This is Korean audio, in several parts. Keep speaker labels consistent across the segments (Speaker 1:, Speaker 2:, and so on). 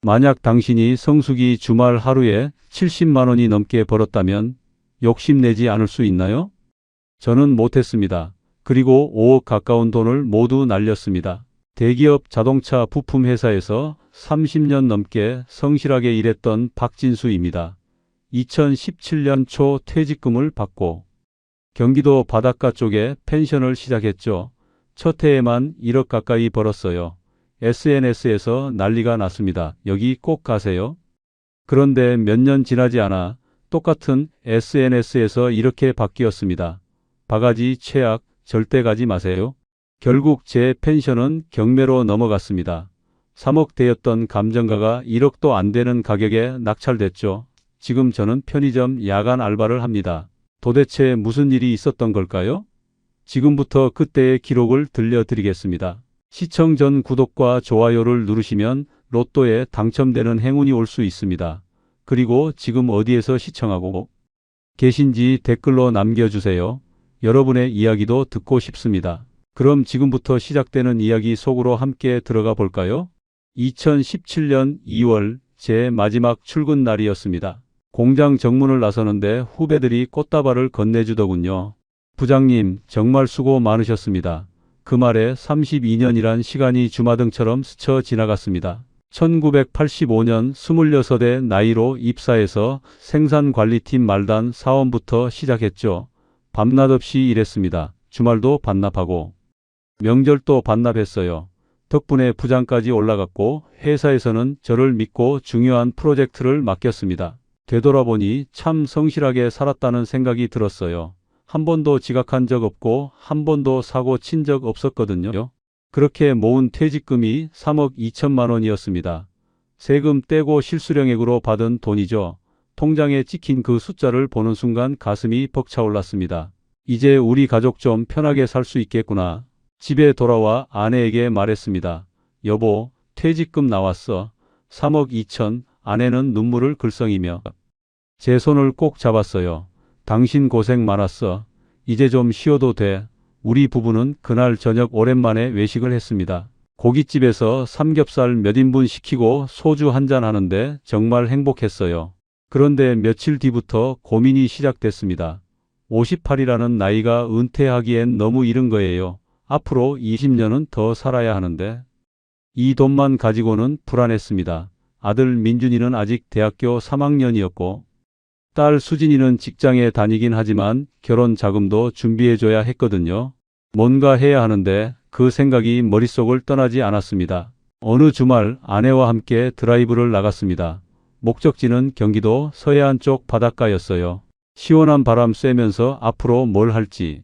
Speaker 1: 만약 당신이 성수기 주말 하루에 70만 원이 넘게 벌었다면 욕심내지 않을 수 있나요? 저는 못했습니다. 그리고 5억 가까운 돈을 모두 날렸습니다. 대기업 자동차 부품 회사에서 30년 넘게 성실하게 일했던 박진수입니다. 2017년 초 퇴직금을 받고 경기도 바닷가 쪽에 펜션을 시작했죠. 첫 해에만 1억 가까이 벌었어요. SNS에서 난리가 났습니다. 여기 꼭 가세요. 그런데 몇 년 지나지 않아 똑같은 SNS에서 이렇게 바뀌었습니다. 바가지 최악, 절대 가지 마세요. 결국 제 펜션은 경매로 넘어갔습니다. 3억 대였던 감정가가 1억도 안 되는 가격에 낙찰됐죠. 지금 저는 편의점 야간 알바를 합니다. 도대체 무슨 일이 있었던 걸까요? 지금부터 그때의 기록을 들려드리겠습니다. 시청 전 구독과 좋아요를 누르시면 로또에 당첨되는 행운이 올 수 있습니다. 그리고 지금 어디에서 시청하고 계신지 댓글로 남겨주세요. 여러분의 이야기도 듣고 싶습니다. 그럼 지금부터 시작되는 이야기 속으로 함께 들어가 볼까요? 2017년 2월 제 마지막 출근 날이었습니다. 공장 정문을 나서는데 후배들이 꽃다발을 건네주더군요. 부장님, 정말 수고 많으셨습니다. 그 말에 32년이란 시간이 주마등처럼 스쳐 지나갔습니다. 1985년 26의 나이로 입사해서 생산관리팀 말단 사원부터 시작했죠. 밤낮 없이 일했습니다. 주말도 반납하고 명절도 반납했어요. 덕분에 부장까지 올라갔고 회사에서는 저를 믿고 중요한 프로젝트를 맡겼습니다. 되돌아보니 참 성실하게 살았다는 생각이 들었어요. 한 번도 지각한 적 없고 한 번도 사고 친 적 없었거든요. 그렇게 모은 퇴직금이 3억 2천만 원이었습니다. 세금 떼고 실수령액으로 받은 돈이죠. 통장에 찍힌 그 숫자를 보는 순간 가슴이 벅차올랐습니다. 이제 우리 가족 좀 편하게 살 수 있겠구나. 집에 돌아와 아내에게 말했습니다. 여보, 퇴직금 나왔어. 3억 2천. 아내는 눈물을 글썽이며 제 손을 꼭 잡았어요. 당신 고생 많았어. 이제 좀 쉬어도 돼. 우리 부부는 그날 저녁 오랜만에 외식을 했습니다. 고깃집에서 삼겹살 몇 인분 시키고 소주 한잔 하는데 정말 행복했어요. 그런데 며칠 뒤부터 고민이 시작됐습니다. 58이라는 나이가 은퇴하기엔 너무 이른 거예요. 앞으로 20년은 더 살아야 하는데 이 돈만 가지고는 불안했습니다. 아들 민준이는 아직 대학교 3학년이었고 딸 수진이는 직장에 다니긴 하지만 결혼 자금도 준비해줘야 했거든요. 뭔가 해야 하는데 그 생각이 머릿속을 떠나지 않았습니다. 어느 주말 아내와 함께 드라이브를 나갔습니다. 목적지는 경기도 서해안 쪽 바닷가였어요. 시원한 바람 쐬면서 앞으로 뭘 할지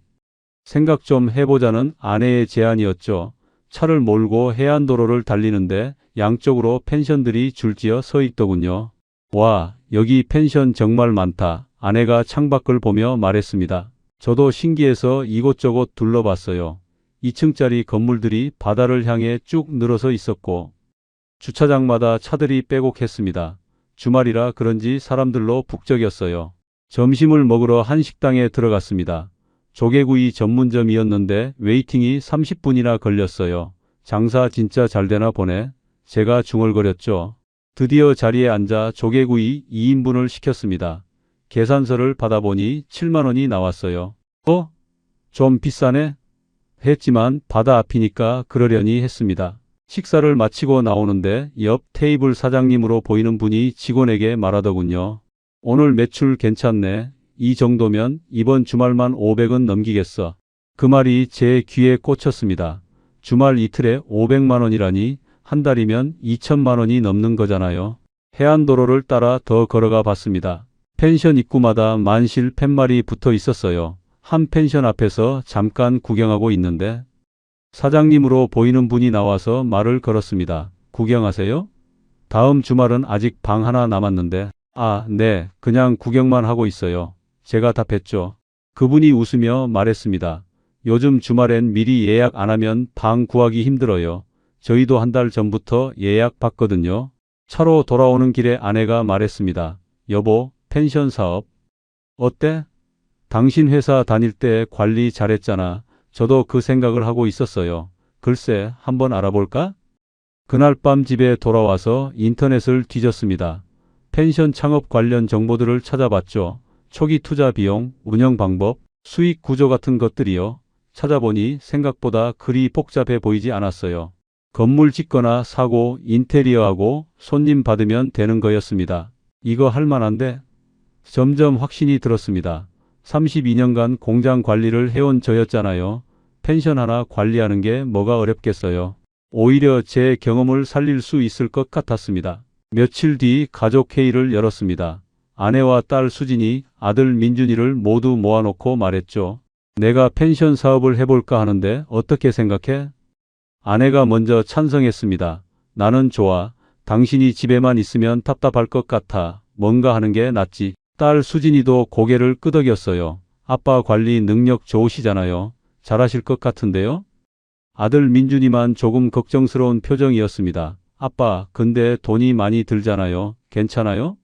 Speaker 1: 생각 좀 해보자는 아내의 제안이었죠. 차를 몰고 해안도로를 달리는데 양쪽으로 펜션들이 줄지어 서 있더군요. 와, 여기 펜션 정말 많다. 아내가 창밖을 보며 말했습니다. 저도 신기해서 이곳저곳 둘러봤어요. 2층짜리 건물들이 바다를 향해 쭉 늘어서 있었고 주차장마다 차들이 빼곡했습니다. 주말이라 그런지 사람들로 북적였어요. 점심을 먹으러 한 식당에 들어갔습니다. 조개구이 전문점이었는데 웨이팅이 30분이나 걸렸어요. 장사 진짜 잘 되나 보네. 제가 중얼거렸죠. 드디어 자리에 앉아 조개구이 2인분을 시켰습니다. 계산서를 받아보니 7만 원이 나왔어요. 좀 비싸네? 했지만 바다 앞이니까 그러려니 했습니다. 식사를 마치고 나오는데 옆 테이블 사장님으로 보이는 분이 직원에게 말하더군요. 오늘 매출 괜찮네. 이 정도면 이번 주말만 500은 넘기겠어. 그 말이 제 귀에 꽂혔습니다. 주말 이틀에 500만 원이라니 한 달이면 2천만 원이 넘는 거잖아요. 해안도로를 따라 더 걸어가 봤습니다. 펜션 입구마다 만실 팻말이 붙어 있었어요. 한 펜션 앞에서 잠깐 구경하고 있는데 사장님으로 보이는 분이 나와서 말을 걸었습니다. 구경하세요? 다음 주말은 아직 방 하나 남았는데. 아, 네, 그냥 구경만 하고 있어요. 제가 답했죠. 그분이 웃으며 말했습니다. 요즘 주말엔 미리 예약 안 하면 방 구하기 힘들어요. 저희도 한 달 전부터 예약 받거든요. 차로 돌아오는 길에 아내가 말했습니다. 여보, 펜션 사업 어때? 당신 회사 다닐 때 관리 잘했잖아. 저도 그 생각을 하고 있었어요. 글쎄, 한번 알아볼까? 그날 밤 집에 돌아와서 인터넷을 뒤졌습니다. 펜션 창업 관련 정보들을 찾아봤죠. 초기 투자 비용, 운영 방법, 수익 구조 같은 것들이요. 찾아보니 생각보다 그리 복잡해 보이지 않았어요. 건물 짓거나 사고, 인테리어하고 손님 받으면 되는 거였습니다. 이거 할 만한데? 점점 확신이 들었습니다. 32년간 공장 관리를 해온 저였잖아요. 펜션 하나 관리하는 게 뭐가 어렵겠어요. 오히려 제 경험을 살릴 수 있을 것 같았습니다. 며칠 뒤 가족 회의를 열었습니다. 아내와 딸 수진이, 아들 민준이를 모두 모아놓고 말했죠. 내가 펜션 사업을 해볼까 하는데 어떻게 생각해? 아내가 먼저 찬성했습니다. 나는 좋아. 당신이 집에만 있으면 답답할 것 같아. 뭔가 하는 게 낫지. 딸 수진이도 고개를 끄덕였어요. 아빠 관리 능력 좋으시잖아요. 잘하실 것 같은데요? 아들 민준이만 조금 걱정스러운 표정이었습니다. 아빠, 근데 돈이 많이 들잖아요. 괜찮아요?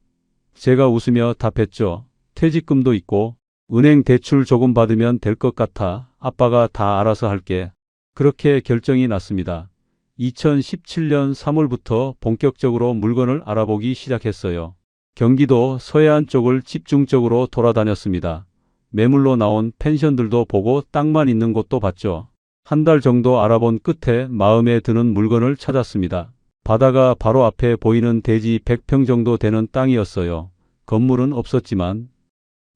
Speaker 1: 제가 웃으며 답했죠. 퇴직금도 있고 은행 대출 조금 받으면 될 것 같아. 아빠가 다 알아서 할게. 그렇게 결정이 났습니다. 2017년 3월부터 본격적으로 물건을 알아보기 시작했어요. 경기도 서해안 쪽을 집중적으로 돌아다녔습니다. 매물로 나온 펜션들도 보고 땅만 있는 곳도 봤죠. 한 달 정도 알아본 끝에 마음에 드는 물건을 찾았습니다. 바다가 바로 앞에 보이는 대지 100평 정도 되는 땅이었어요. 건물은 없었지만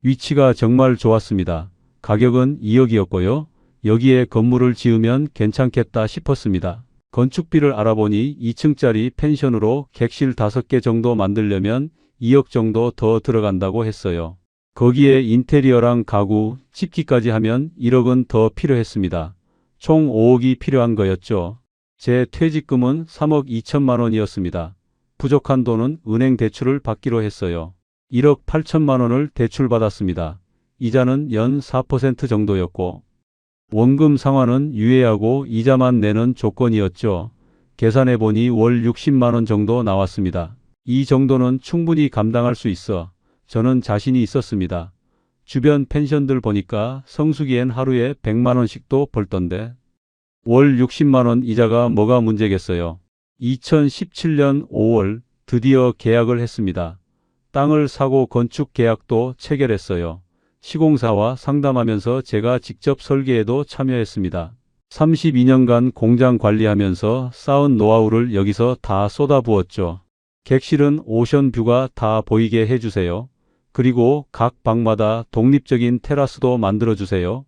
Speaker 1: 위치가 정말 좋았습니다. 가격은 2억이었고요. 여기에 건물을 지으면 괜찮겠다 싶었습니다. 건축비를 알아보니 2층짜리 펜션으로 객실 5개 정도 만들려면 2억 정도 더 들어간다고 했어요. 거기에 인테리어랑 가구, 집기까지 하면 1억은 더 필요했습니다. 총 5억이 필요한 거였죠. 제 퇴직금은 3억 2천만 원이었습니다. 부족한 돈은 은행 대출을 받기로 했어요. 1억 8천만 원을 대출받았습니다. 이자는 연 4% 정도였고 원금 상환은 유예하고 이자만 내는 조건이었죠. 계산해보니 월 60만 원 정도 나왔습니다. 이 정도는 충분히 감당할 수 있어 저는 자신이 있었습니다. 주변 펜션들 보니까 성수기엔 하루에 100만 원씩도 벌던데 월 60만 원 이자가 뭐가 문제겠어요. 2017년 5월 드디어 계약을 했습니다. 땅을 사고 건축 계약도 체결했어요. 시공사와 상담하면서 제가 직접 설계에도 참여했습니다. 32년간 공장 관리하면서 쌓은 노하우를 여기서 다 쏟아부었죠. 객실은 오션뷰가 다 보이게 해주세요. 그리고 각 방마다 독립적인 테라스도 만들어주세요.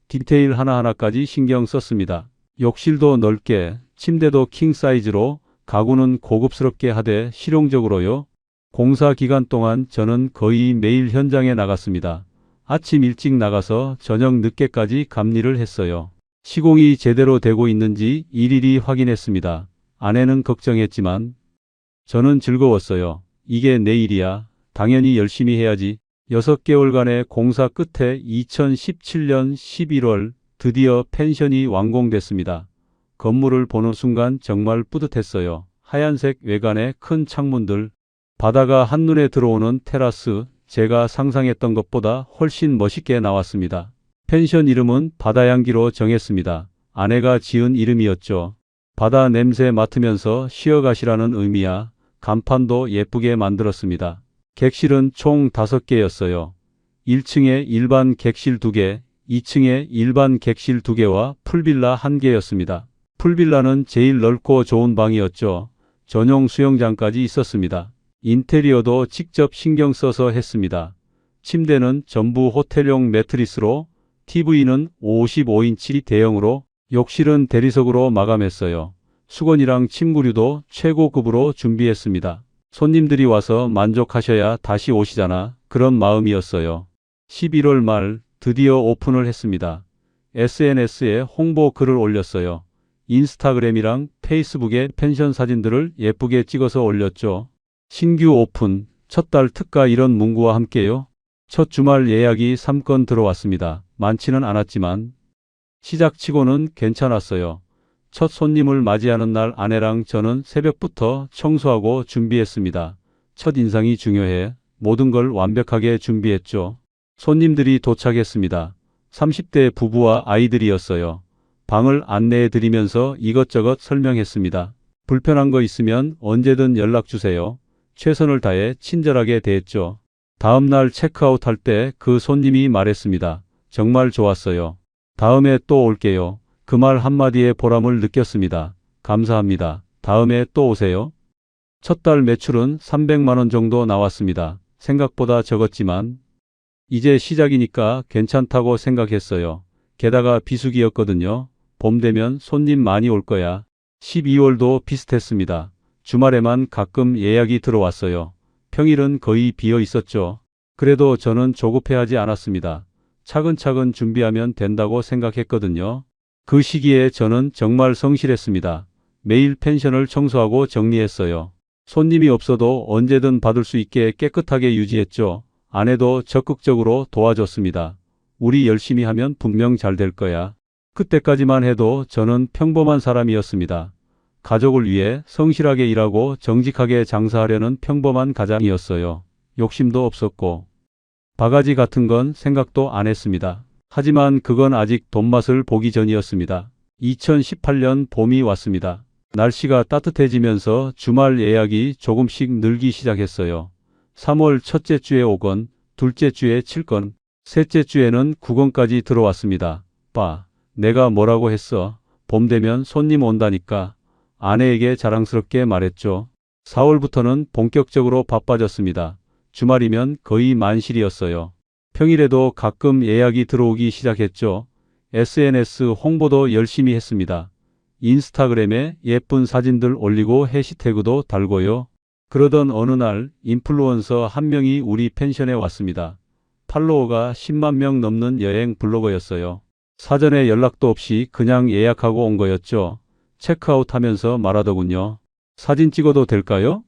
Speaker 1: 디테일 하나하나까지 신경 썼습니다. 욕실도 넓게, 침대도 킹사이즈로, 가구는 고급스럽게 하되 실용적으로요. 공사 기간 동안 저는 거의 매일 현장에 나갔습니다. 아침 일찍 나가서 저녁 늦게까지 감리를 했어요. 시공이 제대로 되고 있는지 일일이 확인했습니다. 아내는 걱정했지만 저는 즐거웠어요. 이게 내 일이야. 당연히 열심히 해야지. 6개월간의 공사 끝에 2017년 11월 드디어 펜션이 완공됐습니다. 건물을 보는 순간 정말 뿌듯했어요. 하얀색 외관의 큰 창문들, 바다가 한눈에 들어오는 테라스, 제가 상상했던 것보다 훨씬 멋있게 나왔습니다. 펜션 이름은 바다향기로 정했습니다. 아내가 지은 이름이었죠. 바다 냄새 맡으면서 쉬어가시라는 의미야. 간판도 예쁘게 만들었습니다. 객실은 총 5개였어요. 1층에 일반 객실 2개, 2층에 일반 객실 2개와 풀빌라 1개였습니다. 풀빌라는 제일 넓고 좋은 방이었죠. 전용 수영장까지 있었습니다. 인테리어도 직접 신경 써서 했습니다. 침대는 전부 호텔용 매트리스로, TV는 55인치 대형으로, 욕실은 대리석으로 마감했어요. 수건이랑 침구류도 최고급으로 준비했습니다. 손님들이 와서 만족하셔야 다시 오시잖아. 그런 마음이었어요. 11월 말 드디어 오픈을 했습니다. SNS에 홍보 글을 올렸어요. 인스타그램이랑 페이스북에 펜션 사진들을 예쁘게 찍어서 올렸죠. 신규 오픈, 첫 달 특가 이런 문구와 함께요. 첫 주말 예약이 3건 들어왔습니다. 많지는 않았지만 시작치고는 괜찮았어요. 첫 손님을 맞이하는 날 아내랑 저는 새벽부터 청소하고 준비했습니다. 첫 인상이 중요해. 모든 걸 완벽하게 준비했죠. 손님들이 도착했습니다. 30대 부부와 아이들이었어요. 방을 안내해 드리면서 이것저것 설명했습니다. 불편한 거 있으면 언제든 연락 주세요. 최선을 다해 친절하게 대했죠. 다음 날 체크아웃 할 때 그 손님이 말했습니다. 정말 좋았어요. 다음에 또 올게요. 그 말 한마디에 보람을 느꼈습니다. 감사합니다. 다음에 또 오세요. 첫 달 매출은 300만 원 정도 나왔습니다. 생각보다 적었지만 이제 시작이니까 괜찮다고 생각했어요. 게다가 비수기였거든요. 봄 되면 손님 많이 올 거야. 12월도 비슷했습니다. 주말에만 가끔 예약이 들어왔어요. 평일은 거의 비어 있었죠. 그래도 저는 조급해하지 않았습니다. 차근차근 준비하면 된다고 생각했거든요. 그 시기에 저는 정말 성실했습니다. 매일 펜션을 청소하고 정리했어요. 손님이 없어도 언제든 받을 수 있게 깨끗하게 유지했죠. 아내도 적극적으로 도와줬습니다. 우리 열심히 하면 분명 잘 될 거야. 그때까지만 해도 저는 평범한 사람이었습니다. 가족을 위해 성실하게 일하고 정직하게 장사하려는 평범한 가장이었어요. 욕심도 없었고 바가지 같은 건 생각도 안 했습니다. 하지만 그건 아직 돈맛을 보기 전이었습니다. 2018년 봄이 왔습니다. 날씨가 따뜻해지면서 주말 예약이 조금씩 늘기 시작했어요. 3월 첫째 주에 5건, 둘째 주에 7건, 셋째 주에는 9건까지 들어왔습니다. 내가 뭐라고 했어? 봄 되면 손님 온다니까. 아내에게 자랑스럽게 말했죠. 4월부터는 본격적으로 바빠졌습니다. 주말이면 거의 만실이었어요. 평일에도 가끔 예약이 들어오기 시작했죠. SNS 홍보도 열심히 했습니다. 인스타그램에 예쁜 사진들 올리고 해시태그도 달고요. 그러던 어느 날 인플루언서 한 명이 우리 펜션에 왔습니다. 팔로워가 10만 명 넘는 여행 블로거였어요. 사전에 연락도 없이 그냥 예약하고 온 거였죠. 체크아웃 하면서 말하더군요. 사진 찍어도 될까요?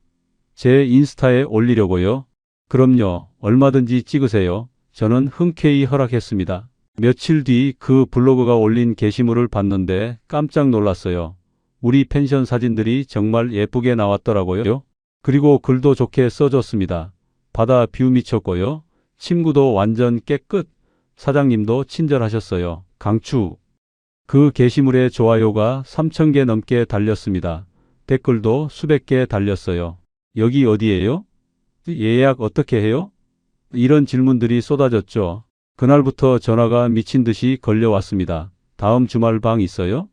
Speaker 1: 제 인스타에 올리려고요. 그럼요. 얼마든지 찍으세요. 저는 흔쾌히 허락했습니다. 며칠 뒤 그 블로거가 올린 게시물을 봤는데 깜짝 놀랐어요. 우리 펜션 사진들이 정말 예쁘게 나왔더라고요. 그리고 글도 좋게 써줬습니다. 바다 뷰 미쳤고요. 침구도 완전 깨끗. 사장님도 친절하셨어요. 강추. 그 게시물에 좋아요가 3,000개 넘게 달렸습니다. 댓글도 수백 개 달렸어요. 여기 어디예요? 예약 어떻게 해요? 이런 질문들이 쏟아졌죠. 그날부터 전화가 미친 듯이 걸려왔습니다. 다음 주말 방 있어요?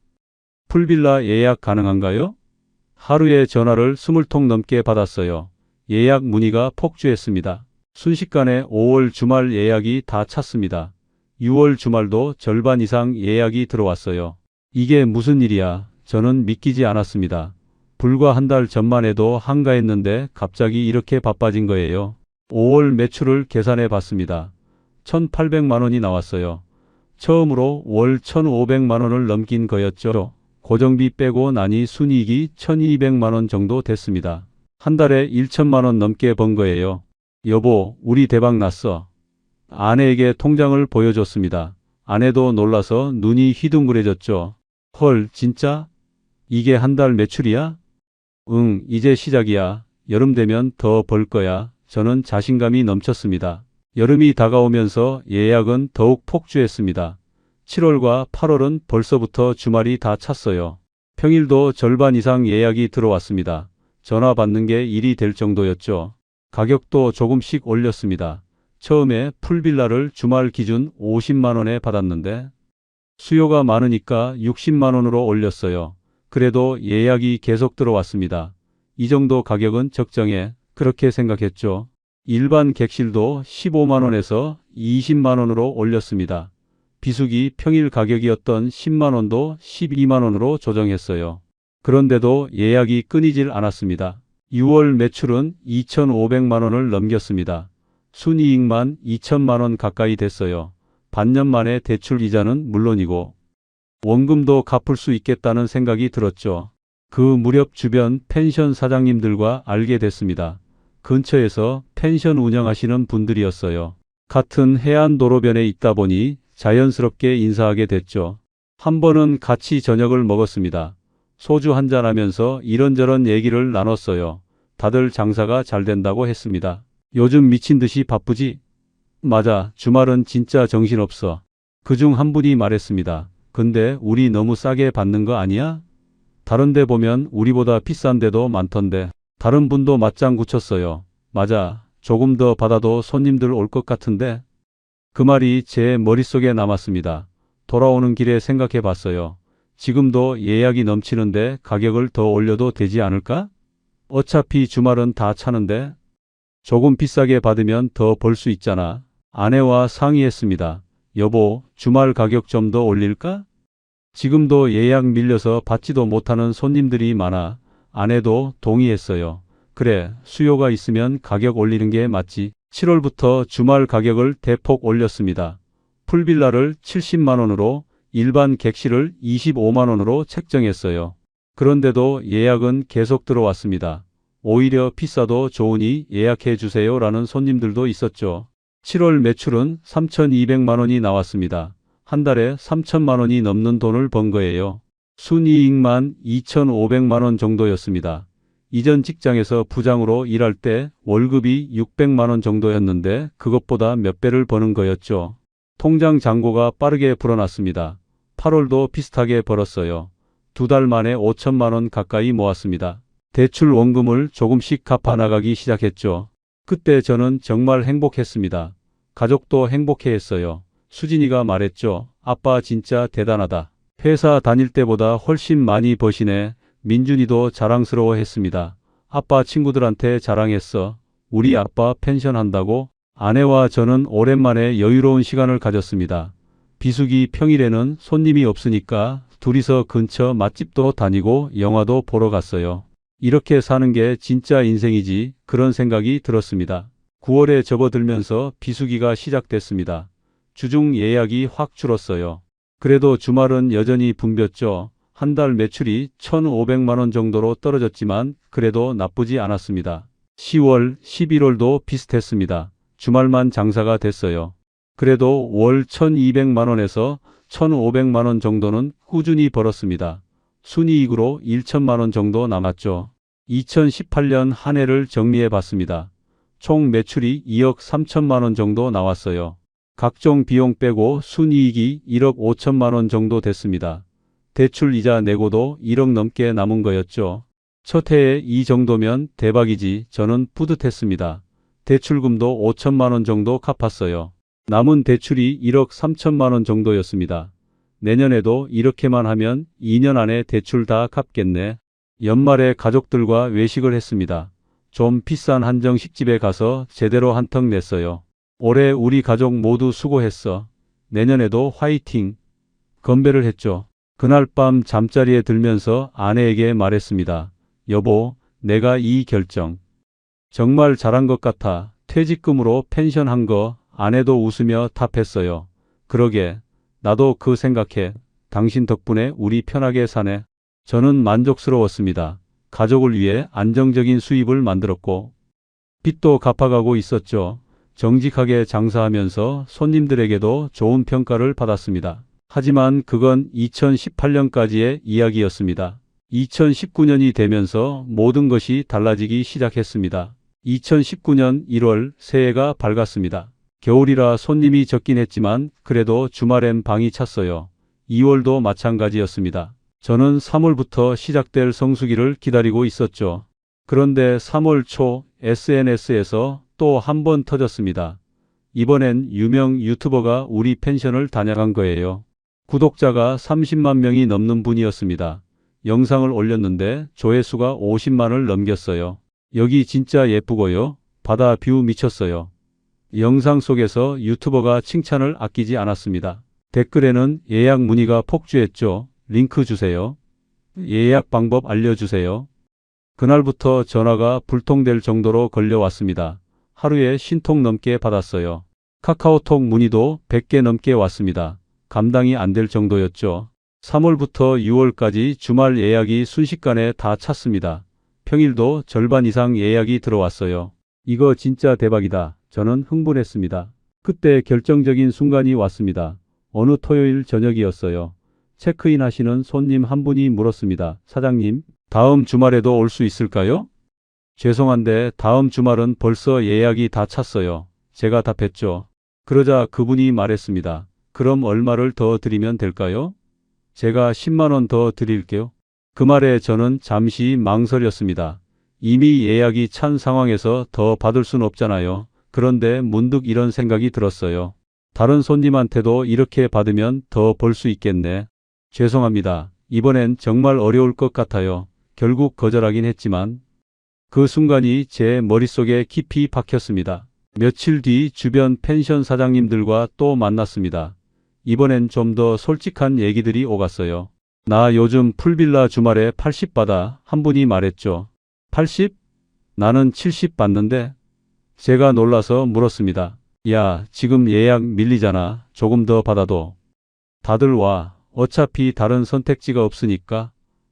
Speaker 1: 풀빌라 예약 가능한가요? 하루에 전화를 20통 넘게 받았어요. 예약 문의가 폭주했습니다. 순식간에 5월 주말 예약이 다 찼습니다. 6월 주말도 절반 이상 예약이 들어왔어요. 이게 무슨 일이야? 저는 믿기지 않았습니다. 불과 한 달 전만 해도 한가했는데 갑자기 이렇게 바빠진 거예요. 5월 매출을 계산해 봤습니다. 1,800만 원이 나왔어요. 처음으로 월 1,500만 원을 넘긴 거였죠. 고정비 빼고 나니 순이익이 1,200만 원 정도 됐습니다. 한 달에 1,000만 원 넘게 번 거예요. 여보, 우리 대박 났어. 아내에게 통장을 보여줬습니다. 아내도 놀라서 눈이 휘둥그레졌죠. 헐, 진짜? 이게 한 달 매출이야? 응, 이제 시작이야. 여름 되면 더 벌 거야. 저는 자신감이 넘쳤습니다. 여름이 다가오면서 예약은 더욱 폭주했습니다. 7월과 8월은 벌써부터 주말이 다 찼어요. 평일도 절반 이상 예약이 들어왔습니다. 전화 받는 게 일이 될 정도였죠. 가격도 조금씩 올렸습니다. 처음에 풀빌라를 주말 기준 50만 원에 받았는데 수요가 많으니까 60만 원으로 올렸어요. 그래도 예약이 계속 들어왔습니다. 이 정도 가격은 적정해. 그렇게 생각했죠. 일반 객실도 15만 원에서 20만 원으로 올렸습니다. 비수기 평일 가격이었던 10만 원도 12만 원으로 조정했어요. 그런데도 예약이 끊이질 않았습니다. 6월 매출은 2,500만 원을 넘겼습니다. 순이익만 2천만 원 가까이 됐어요. 반년 만에 대출 이자는 물론이고 원금도 갚을 수 있겠다는 생각이 들었죠. 그 무렵 주변 펜션 사장님들과 알게 됐습니다. 근처에서 펜션 운영하시는 분들이었어요. 같은 해안도로변에 있다 보니 자연스럽게 인사하게 됐죠. 한 번은 같이 저녁을 먹었습니다. 소주 한잔 하면서 이런저런 얘기를 나눴어요. 다들 장사가 잘 된다고 했습니다. 요즘 미친 듯이 바쁘지? 맞아, 주말은 진짜 정신없어. 그중 한 분이 말했습니다. 근데 우리 너무 싸게 받는 거 아니야? 다른 데 보면 우리보다 비싼 데도 많던데. 다른 분도 맞장 굳혔어요. 맞아. 조금 더 받아도 손님들 올 것 같은데. 그 말이 제 머릿속에 남았습니다. 돌아오는 길에 생각해 봤어요. 지금도 예약이 넘치는데 가격을 더 올려도 되지 않을까? 어차피 주말은 다 차는데. 조금 비싸게 받으면 더 벌 수 있잖아. 아내와 상의했습니다. 여보, 주말 가격 좀 더 올릴까? 지금도 예약 밀려서 받지도 못하는 손님들이 많아. 아내도 동의했어요. 그래, 수요가 있으면 가격 올리는 게 맞지. 7월부터 주말 가격을 대폭 올렸습니다. 풀빌라를 70만 원으로, 일반 객실을 25만 원으로 책정했어요. 그런데도 예약은 계속 들어왔습니다. 오히려 비싸도 좋으니 예약해 주세요 라는 손님들도 있었죠. 7월 매출은 3,200만 원이 나왔습니다. 한 달에 3천만 원이 넘는 돈을 번 거예요. 순이익만 2,500만 원 정도였습니다. 이전 직장에서 부장으로 일할 때 월급이 600만 원 정도였는데 그것보다 몇 배를 버는 거였죠. 통장 잔고가 빠르게 불어났습니다. 8월도 비슷하게 벌었어요. 2달 만에 5천만 원 가까이 모았습니다. 대출 원금을 조금씩 갚아 나가기 시작했죠. 그때 저는 정말 행복했습니다. 가족도 행복해했어요. 수진이가 말했죠. 아빠 진짜 대단하다. 회사 다닐 때보다 훨씬 많이 버시네. 민준이도 자랑스러워했습니다. 아빠 친구들한테 자랑했어. 우리 아빠 펜션 한다고. 아내와 저는 오랜만에 여유로운 시간을 가졌습니다. 비수기 평일에는 손님이 없으니까 둘이서 근처 맛집도 다니고 영화도 보러 갔어요. 이렇게 사는 게 진짜 인생이지, 그런 생각이 들었습니다. 9월에 접어들면서 비수기가 시작됐습니다. 주중 예약이 확 줄었어요. 그래도 주말은 여전히 붐볐죠. 한 달 매출이 1,500만 원 정도로 떨어졌지만 그래도 나쁘지 않았습니다. 10월, 11월도 비슷했습니다. 주말만 장사가 됐어요. 그래도 월 1,200만 원에서 1,500만 원 정도는 꾸준히 벌었습니다. 순이익으로 1천만 원 정도 남았죠. 2018년 한 해를 정리해 봤습니다. 총 매출이 2억 3천만 원 정도 나왔어요. 각종 비용 빼고 순이익이 1억 5천만 원 정도 됐습니다. 대출 이자 내고도 1억 넘게 남은 거였죠. 첫 해에 이 정도면 대박이지. 저는 뿌듯했습니다. 대출금도 5천만 원 정도 갚았어요. 남은 대출이 1억 3천만 원 정도였습니다. 내년에도 이렇게만 하면 2년 안에 대출 다 갚겠네. 연말에 가족들과 외식을 했습니다. 좀 비싼 한정식집에 가서 제대로 한턱 냈어요. 올해 우리 가족 모두 수고했어. 내년에도 화이팅. 건배를 했죠. 그날 밤 잠자리에 들면서 아내에게 말했습니다. 여보, 내가 이 결정 정말 잘한 것 같아. 퇴직금으로 펜션 한 거. 아내도 웃으며 답했어요. 그러게, 나도 그 생각해. 당신 덕분에 우리 편하게 사네. 저는 만족스러웠습니다. 가족을 위해 안정적인 수입을 만들었고 빚도 갚아가고 있었죠. 정직하게 장사하면서 손님들에게도 좋은 평가를 받았습니다. 하지만 그건 2018년까지의 이야기였습니다. 2019년이 되면서 모든 것이 달라지기 시작했습니다. 2019년 1월 새해가 밝았습니다. 겨울이라 손님이 적긴 했지만 그래도 주말엔 방이 찼어요. 2월도 마찬가지였습니다. 저는 3월부터 시작될 성수기를 기다리고 있었죠. 그런데 3월 초 SNS에서 또 한 번 터졌습니다. 이번엔 유명 유튜버가 우리 펜션을 다녀간 거예요. 구독자가 30만 명이 넘는 분이었습니다. 영상을 올렸는데 조회수가 50만을 넘겼어요. 여기 진짜 예쁘고요. 바다 뷰 미쳤어요. 영상 속에서 유튜버가 칭찬을 아끼지 않았습니다. 댓글에는 예약 문의가 폭주했죠. 링크 주세요. 예약 방법 알려주세요. 그날부터 전화가 불통될 정도로 걸려왔습니다. 하루에 50통 넘게 받았어요. 카카오톡 문의도 100개 넘게 왔습니다. 감당이 안 될 정도였죠. 3월부터 6월까지 주말 예약이 순식간에 다 찼습니다. 평일도 절반 이상 예약이 들어왔어요. 이거 진짜 대박이다. 저는 흥분했습니다. 그때 결정적인 순간이 왔습니다. 어느 토요일 저녁이었어요. 체크인 하시는 손님 한 분이 물었습니다. 사장님, 다음 주말에도 올 수 있을까요? 죄송한데 다음 주말은 벌써 예약이 다 찼어요. 제가 답했죠. 그러자 그분이 말했습니다. 그럼 얼마를 더 드리면 될까요? 제가 10만 원 더 드릴게요. 그 말에 저는 잠시 망설였습니다. 이미 예약이 찬 상황에서 더 받을 순 없잖아요. 그런데 문득 이런 생각이 들었어요. 다른 손님한테도 이렇게 받으면 더 벌 수 있겠네. 죄송합니다. 이번엔 정말 어려울 것 같아요. 결국 거절하긴 했지만 그 순간이 제 머릿속에 깊이 박혔습니다. 며칠 뒤 주변 펜션 사장님들과 또 만났습니다. 이번엔 좀 더 솔직한 얘기들이 오갔어요. 나 요즘 풀빌라 주말에 80 받아, 한 분이 말했죠. 80? 나는 70 받는데? 제가 놀라서 물었습니다. 야, 지금 예약 밀리잖아. 조금 더 받아도. 다들 와. 어차피 다른 선택지가 없으니까.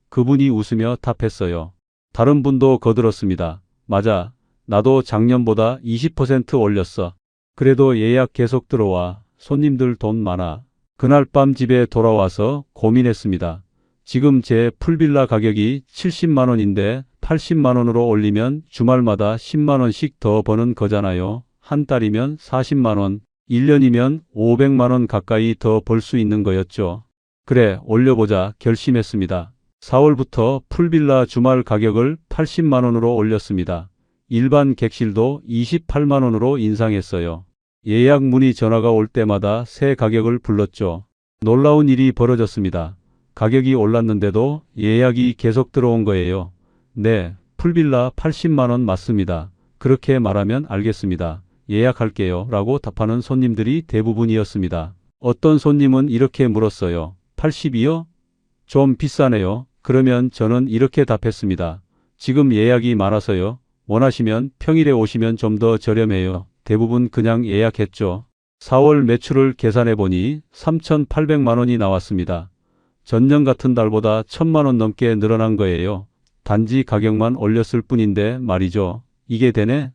Speaker 1: 그분이 웃으며 답했어요. 다른 분도 거들었습니다. 맞아. 나도 작년보다 20% 올렸어. 그래도 예약 계속 들어와. 손님들 돈 많아. 그날 밤 집에 돌아와서 고민했습니다. 지금 제 풀빌라 가격이 70만 원인데 80만 원으로 올리면 주말마다 10만 원씩 더 버는 거잖아요. 한 달이면 40만 원, 1년이면 500만 원 가까이 더 벌 수 있는 거였죠. 그래, 올려보자 결심했습니다. 4월부터 풀빌라 주말 가격을 80만 원으로 올렸습니다. 일반 객실도 28만 원으로 인상했어요. 예약 문의 전화가 올 때마다 새 가격을 불렀죠. 놀라운 일이 벌어졌습니다. 가격이 올랐는데도 예약이 계속 들어온 거예요. 네, 풀빌라 80만 원 맞습니다. 그렇게 말하면 알겠습니다. 예약할게요. 라고 답하는 손님들이 대부분이었습니다. 어떤 손님은 이렇게 물었어요. 80이요? 좀 비싸네요. 그러면 저는 이렇게 답했습니다. 지금 예약이 많아서요. 원하시면 평일에 오시면 좀 더 저렴해요. 대부분 그냥 예약했죠. 4월 매출을 계산해 보니 3,800만 원이 나왔습니다. 전년 같은 달보다 1,000만 원 넘게 늘어난 거예요. 단지 가격만 올렸을 뿐인데 말이죠. 이게 되네?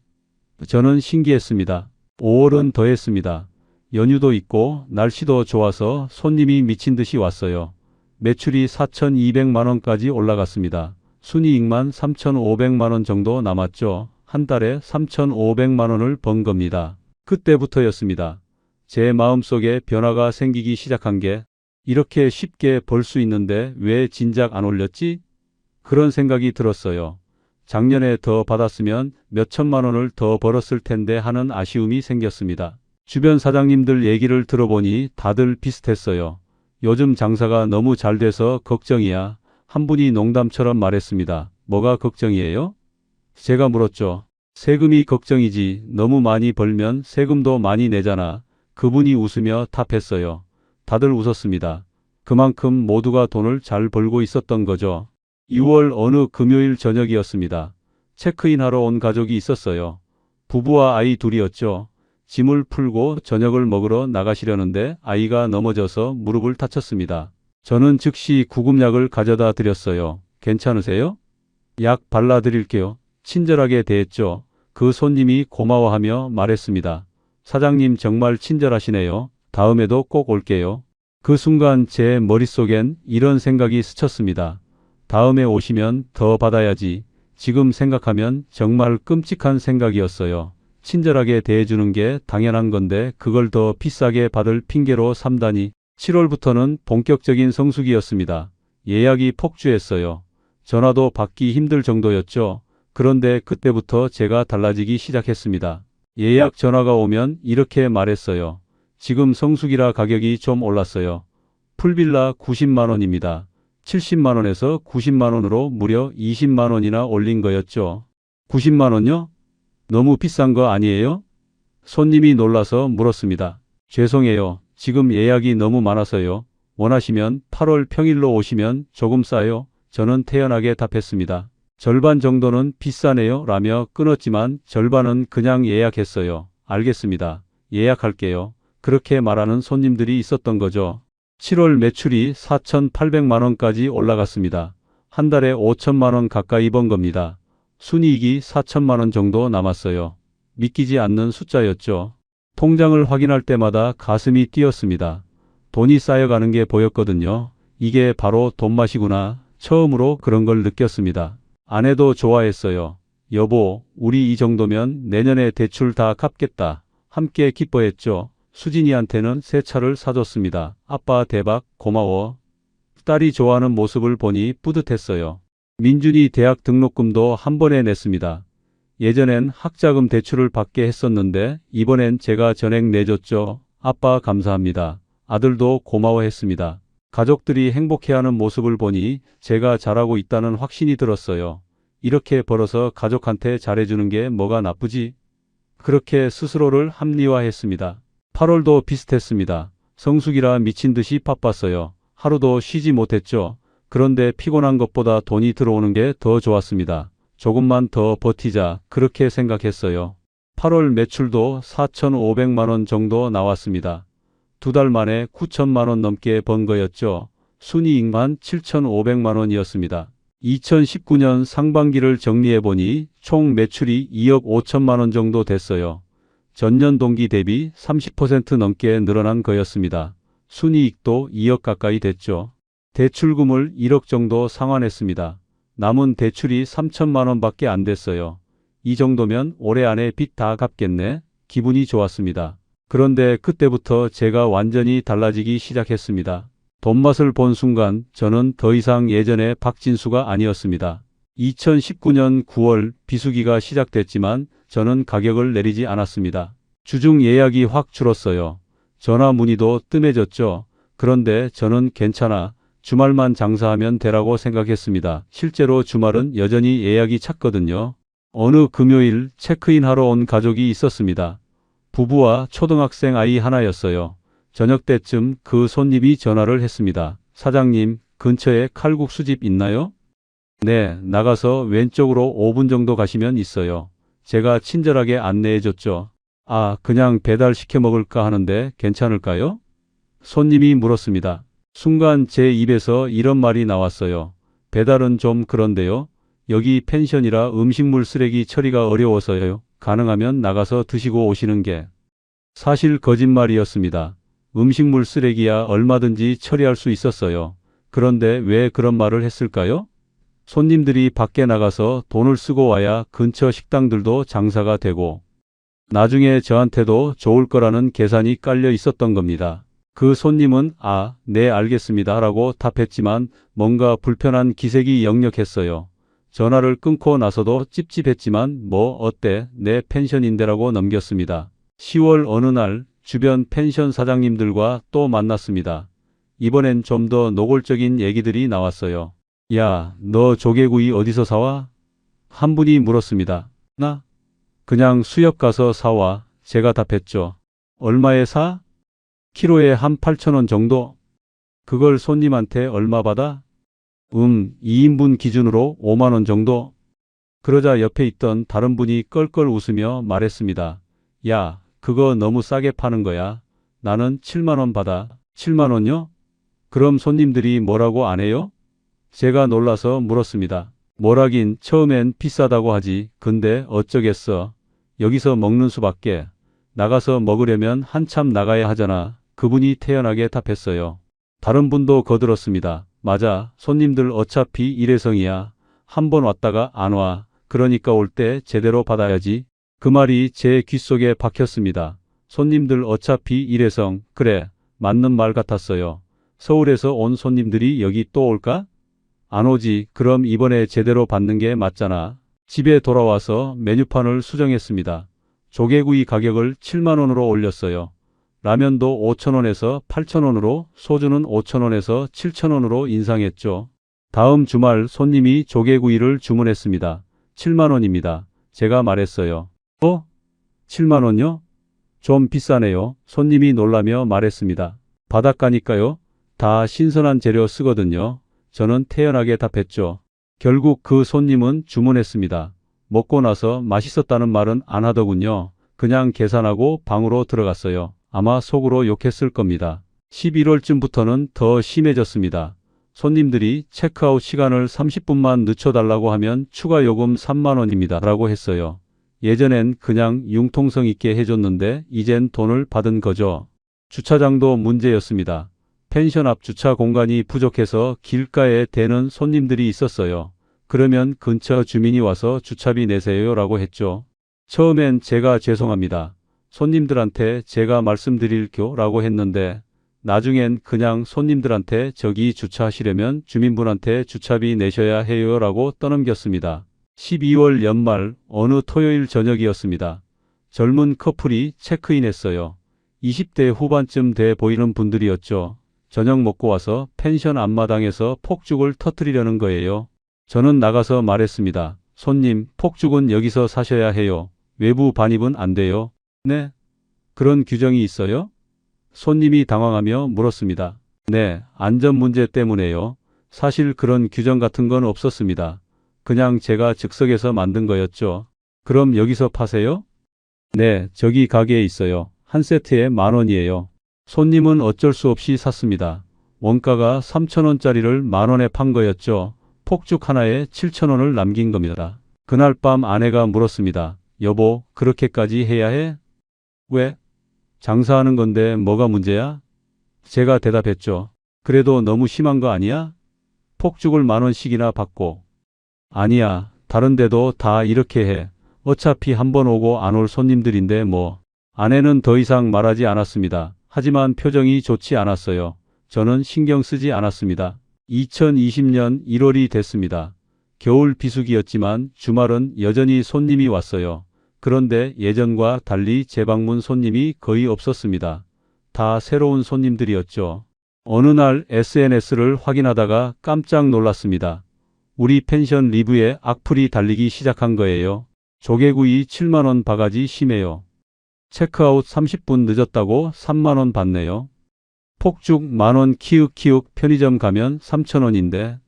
Speaker 1: 저는 신기했습니다. 5월은 더 했습니다. 연휴도 있고 날씨도 좋아서 손님이 미친 듯이 왔어요. 매출이 4,200만 원까지 올라갔습니다. 순이익만 3,500만 원 정도 남았죠. 한 달에 3,500만 원을 번 겁니다. 그때부터였습니다. 제 마음속에 변화가 생기기 시작한 게 이렇게 쉽게 벌 수 있는데 왜 진작 안 올렸지? 그런 생각이 들었어요. 작년에 더 받았으면 몇 천만 원을 더 벌었을 텐데 하는 아쉬움이 생겼습니다. 주변 사장님들 얘기를 들어보니 다들 비슷했어요. 요즘 장사가 너무 잘 돼서 걱정이야. 한 분이 농담처럼 말했습니다. 뭐가 걱정이에요? 제가 물었죠. 세금이 걱정이지. 너무 많이 벌면 세금도 많이 내잖아. 그분이 웃으며 답했어요. 다들 웃었습니다. 그만큼 모두가 돈을 잘 벌고 있었던 거죠. 6월 어느 금요일 저녁이었습니다. 체크인하러 온 가족이 있었어요. 부부와 아이 둘이었죠. 짐을 풀고 저녁을 먹으러 나가시려는데 아이가 넘어져서 무릎을 다쳤습니다. 저는 즉시 구급약을 가져다 드렸어요. 괜찮으세요? 약 발라드릴게요. 친절하게 대했죠. 그 손님이 고마워하며 말했습니다. 사장님 정말 친절하시네요. 다음에도 꼭 올게요. 그 순간 제 머릿속엔 이런 생각이 스쳤습니다. 다음에 오시면 더 받아야지. 지금 생각하면 정말 끔찍한 생각이었어요. 친절하게 대해주는 게 당연한 건데 그걸 더 비싸게 받을 핑계로 삼다니. 7월부터는 본격적인 성수기였습니다. 예약이 폭주했어요. 전화도 받기 힘들 정도였죠. 그런데 그때부터 제가 달라지기 시작했습니다. 예약 전화가 오면 이렇게 말했어요. 지금 성수기라 가격이 좀 올랐어요. 풀빌라 90만 원입니다. 70만 원에서 90만 원으로 무려 20만 원이나 올린 거였죠. 90만 원요? 너무 비싼 거 아니에요? 손님이 놀라서 물었습니다. 죄송해요. 지금 예약이 너무 많아서요. 원하시면 8월 평일로 오시면 조금 싸요. 저는 태연하게 답했습니다. 절반 정도는 비싸네요. 라며 끊었지만 절반은 그냥 예약했어요. 알겠습니다. 예약할게요. 그렇게 말하는 손님들이 있었던 거죠. 7월 매출이 4,800만 원까지 올라갔습니다. 한 달에 5천만 원 가까이 번 겁니다. 순이익이 4천만 원 정도 남았어요. 믿기지 않는 숫자였죠. 통장을 확인할 때마다 가슴이 뛰었습니다. 돈이 쌓여가는 게 보였거든요. 이게 바로 돈맛이구나. 처음으로 그런 걸 느꼈습니다. 아내도 좋아했어요. 여보, 우리 이 정도면 내년에 대출 다 갚겠다. 함께 기뻐했죠. 수진이한테는 새 차를 사줬습니다. 아빠 대박, 고마워. 딸이 좋아하는 모습을 보니 뿌듯했어요. 민준이 대학 등록금도 한 번에 냈습니다. 예전엔 학자금 대출을 받게 했었는데 이번엔 제가 전액 내줬죠. 아빠 감사합니다. 아들도 고마워했습니다. 가족들이 행복해하는 모습을 보니 제가 잘하고 있다는 확신이 들었어요. 이렇게 벌어서 가족한테 잘해주는 게 뭐가 나쁘지? 그렇게 스스로를 합리화했습니다. 8월도 비슷했습니다. 성수기라 미친 듯이 바빴어요. 하루도 쉬지 못했죠. 그런데 피곤한 것보다 돈이 들어오는 게 더 좋았습니다. 조금만 더 버티자 그렇게 생각했어요. 8월 매출도 4,500만 원 정도 나왔습니다. 2달 만에 9천만 원 넘게 번 거였죠. 순이익만 7,500만 원이었습니다. 2019년 상반기를 정리해보니 총 매출이 2억 5천만 원 정도 됐어요. 전년 동기 대비 30% 넘게 늘어난 거였습니다. 순이익도 2억 가까이 됐죠. 대출금을 1억 정도 상환했습니다. 남은 대출이 3천만 원밖에 안 됐어요. 이 정도면 올해 안에 빚 다 갚겠네. 기분이 좋았습니다. 그런데 그때부터 제가 완전히 달라지기 시작했습니다. 돈맛을 본 순간 저는 더 이상 예전의 박진수가 아니었습니다. 2019년 9월 비수기가 시작됐지만 저는 가격을 내리지 않았습니다. 주중 예약이 확 줄었어요. 전화 문의도 뜸해졌죠. 그런데 저는 괜찮아. 주말만 장사하면 되라고 생각했습니다. 실제로 주말은 여전히 예약이 찼거든요. 어느 금요일 체크인하러 온 가족이 있었습니다. 부부와 초등학생 아이 하나였어요. 저녁 때쯤 그 손님이 전화를 했습니다. 사장님, 근처에 칼국수집 있나요? 네, 나가서 왼쪽으로 5분 정도 가시면 있어요. 제가 친절하게 안내해줬죠. 아, 그냥 배달시켜 먹을까 하는데 괜찮을까요? 손님이 물었습니다. 순간 제 입에서 이런 말이 나왔어요. 배달은 좀 그런데요. 여기 펜션이라 음식물 쓰레기 처리가 어려워서요. 가능하면 나가서 드시고 오시는 게. 사실 거짓말이었습니다. 음식물 쓰레기야 얼마든지 처리할 수 있었어요. 그런데 왜 그런 말을 했을까요? 손님들이 밖에 나가서 돈을 쓰고 와야 근처 식당들도 장사가 되고 나중에 저한테도 좋을 거라는 계산이 깔려 있었던 겁니다. 그 손님은 아, 네 알겠습니다 라고 답했지만 뭔가 불편한 기색이 역력했어요. 전화를 끊고 나서도 찝찝했지만 뭐 어때 내 펜션인데라고 넘겼습니다. 10월 어느 날 주변 펜션 사장님들과 또 만났습니다. 이번엔 좀 더 노골적인 얘기들이 나왔어요. 야, 너 조개구이 어디서 사와? 한 분이 물었습니다. 나? 그냥 수협 가서 사와. 제가 답했죠. 얼마에 사? 키로에 한 8,000원 정도? 그걸 손님한테 얼마 받아? 2인분 기준으로 5만 원 정도? 그러자 옆에 있던 다른 분이 껄껄 웃으며 말했습니다. 야, 그거 너무 싸게 파는 거야. 나는 7만 원 받아. 7만 원요? 그럼 손님들이 뭐라고 안 해요? 제가 놀라서 물었습니다. 뭐라긴 처음엔 비싸다고 하지. 근데 어쩌겠어. 여기서 먹는 수밖에. 나가서 먹으려면 한참 나가야 하잖아. 그분이 태연하게 답했어요. 다른 분도 거들었습니다. 맞아. 손님들 어차피 일회성이야. 한 번 왔다가 안 와. 그러니까 올 때 제대로 받아야지. 그 말이 제 귓속에 박혔습니다. 손님들 어차피 일회성. 그래. 맞는 말 같았어요. 서울에서 온 손님들이 여기 또 올까? 안 오지. 그럼 이번에 제대로 받는 게 맞잖아. 집에 돌아와서 메뉴판을 수정했습니다. 조개구이 가격을 7만 원으로 올렸어요. 라면도 5,000원에서 8,000원으로, 소주는 5,000원에서 7,000원으로 인상했죠. 다음 주말 손님이 조개구이를 주문했습니다. 7만 원입니다. 제가 말했어요. 7만 원요? 좀 비싸네요. 손님이 놀라며 말했습니다. 바닷가니까요. 다 신선한 재료 쓰거든요. 저는 태연하게 답했죠. 결국 그 손님은 주문했습니다. 먹고 나서 맛있었다는 말은 안 하더군요. 그냥 계산하고 방으로 들어갔어요. 아마 속으로 욕했을 겁니다. 11월쯤부터는 더 심해졌습니다. 손님들이 체크아웃 시간을 30분만 늦춰달라고 하면 추가 요금 3만 원입니다. 라고 했어요. 예전엔 그냥 융통성 있게 해줬는데 이젠 돈을 받은 거죠. 주차장도 문제였습니다. 펜션 앞 주차 공간이 부족해서 길가에 대는 손님들이 있었어요. 그러면 근처 주민이 와서 주차비 내세요 라고 했죠. 처음엔 제가 죄송합니다. 손님들한테 제가 말씀드릴게요 라고 했는데 나중엔 그냥 손님들한테 저기 주차하시려면 주민분한테 주차비 내셔야 해요 라고 떠넘겼습니다. 12월 연말 어느 토요일 저녁이었습니다. 젊은 커플이 체크인했어요. 20대 후반쯤 돼 보이는 분들이었죠. 저녁 먹고 와서 펜션 앞마당에서 폭죽을 터뜨리려는 거예요. 저는 나가서 말했습니다. 손님, 폭죽은 여기서 사셔야 해요. 외부 반입은 안 돼요. 네? 그런 규정이 있어요? 손님이 당황하며 물었습니다. 네, 안전 문제 때문에요. 사실 그런 규정 같은 건 없었습니다. 그냥 제가 즉석에서 만든 거였죠. 그럼 여기서 파세요? 네, 저기 가게에 있어요. 한 세트에 10,000원이에요. 손님은 어쩔 수 없이 샀습니다. 원가가 3,000원짜리를 10,000원에 판 거였죠. 폭죽 하나에 7,000원을 남긴 겁니다. 그날 밤 아내가 물었습니다. 여보, 그렇게까지 해야 해? 왜? 장사하는 건데 뭐가 문제야? 제가 대답했죠. 그래도 너무 심한 거 아니야? 폭죽을 10,000원씩이나 받고. 아니야, 다른 데도 다 이렇게 해. 어차피 한 번 오고 안 올 손님들인데 뭐. 아내는 더 이상 말하지 않았습니다. 하지만 표정이 좋지 않았어요. 저는 신경 쓰지 않았습니다. 2020년 1월이 됐습니다. 겨울 비수기였지만 주말은 여전히 손님이 왔어요. 그런데 예전과 달리 재방문 손님이 거의 없었습니다. 다 새로운 손님들이었죠. 어느 날 SNS를 확인하다가 깜짝 놀랐습니다. 우리 펜션 리뷰에 악플이 달리기 시작한 거예요. 조개구이 7만원 바가지 심해요. 체크아웃 30분 늦었다고 3만원 받네요. 폭죽 10,000원 키읔키읔 편의점 가면 3,000원인데.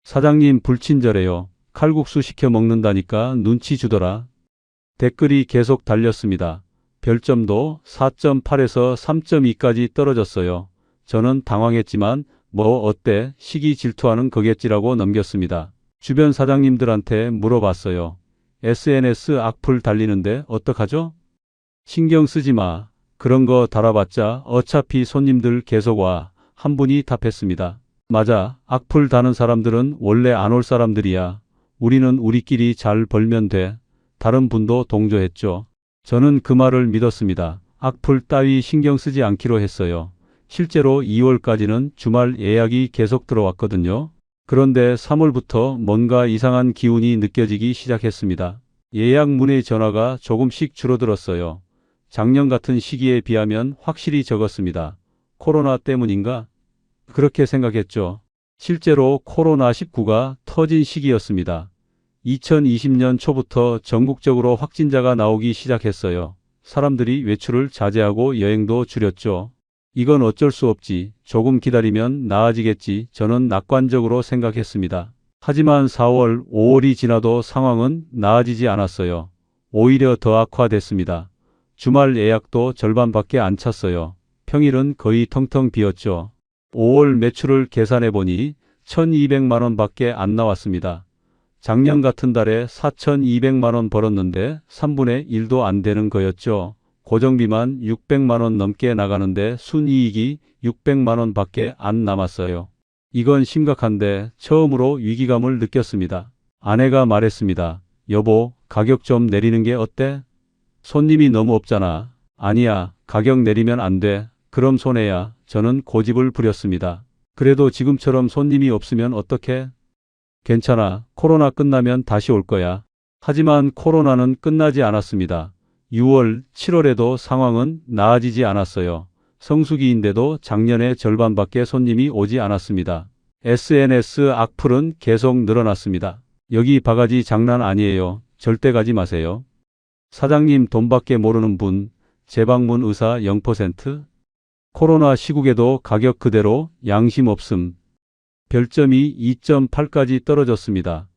Speaker 1: 사장님 불친절해요. 칼국수 시켜 먹는다니까 눈치 주더라. 댓글이 계속 달렸습니다. 별점도 4.8에서 3.2까지 떨어졌어요. 저는 당황했지만 뭐 어때 시기 질투하는 거겠지라고 넘겼습니다. 주변 사장님들한테 물어봤어요. SNS 악플 달리는데 어떡하죠? 신경 쓰지 마. 그런 거 달아봤자 어차피 손님들 계속 와. 한 분이 답했습니다. 맞아. 악플 다는 사람들은 원래 안 올 사람들이야. 우리는 우리끼리 잘 벌면 돼. 다른 분도 동조했죠. 저는 그 말을 믿었습니다. 악플 따위 신경 쓰지 않기로 했어요. 실제로 2월까지는 주말 예약이 계속 들어왔거든요. 그런데 3월부터 뭔가 이상한 기운이 느껴지기 시작했습니다. 예약 문의 전화가 조금씩 줄어들었어요. 작년 같은 시기에 비하면 확실히 적었습니다. 코로나 때문인가? 그렇게 생각했죠. 실제로 코로나19가 터진 시기였습니다. 2020년 초부터 전국적으로 확진자가 나오기 시작했어요. 사람들이 외출을 자제하고 여행도 줄였죠. 이건 어쩔 수 없지. 조금 기다리면 나아지겠지. 저는 낙관적으로 생각했습니다. 하지만 4월, 5월이 지나도 상황은 나아지지 않았어요. 오히려 더 악화됐습니다. 주말 예약도 절반밖에 안 찼어요. 평일은 거의 텅텅 비었죠. 5월 매출을 계산해 보니 1,200만 원밖에 안 나왔습니다. 작년 같은 달에 4,200만 원 벌었는데 3분의 1도 안 되는 거였죠. 고정비만 600만 원 넘게 나가는데 순이익이 600만 원밖에 안 남았어요. 이건 심각한데 처음으로 위기감을 느꼈습니다. 아내가 말했습니다. 여보, 가격 좀 내리는 게 어때? 손님이 너무 없잖아. 아니야, 가격 내리면 안 돼. 그럼 손해야. 저는 고집을 부렸습니다. 그래도 지금처럼 손님이 없으면 어떡해? 괜찮아. 코로나 끝나면 다시 올 거야. 하지만 코로나는 끝나지 않았습니다. 6월, 7월에도 상황은 나아지지 않았어요. 성수기인데도 작년의 절반밖에 손님이 오지 않았습니다. SNS 악플은 계속 늘어났습니다. 여기 바가지 장난 아니에요. 절대 가지 마세요. 사장님 돈밖에 모르는 분, 재방문 의사 0%? 코로나 시국에도 가격 그대로 양심 없음. 별점이 2.8까지 떨어졌습니다.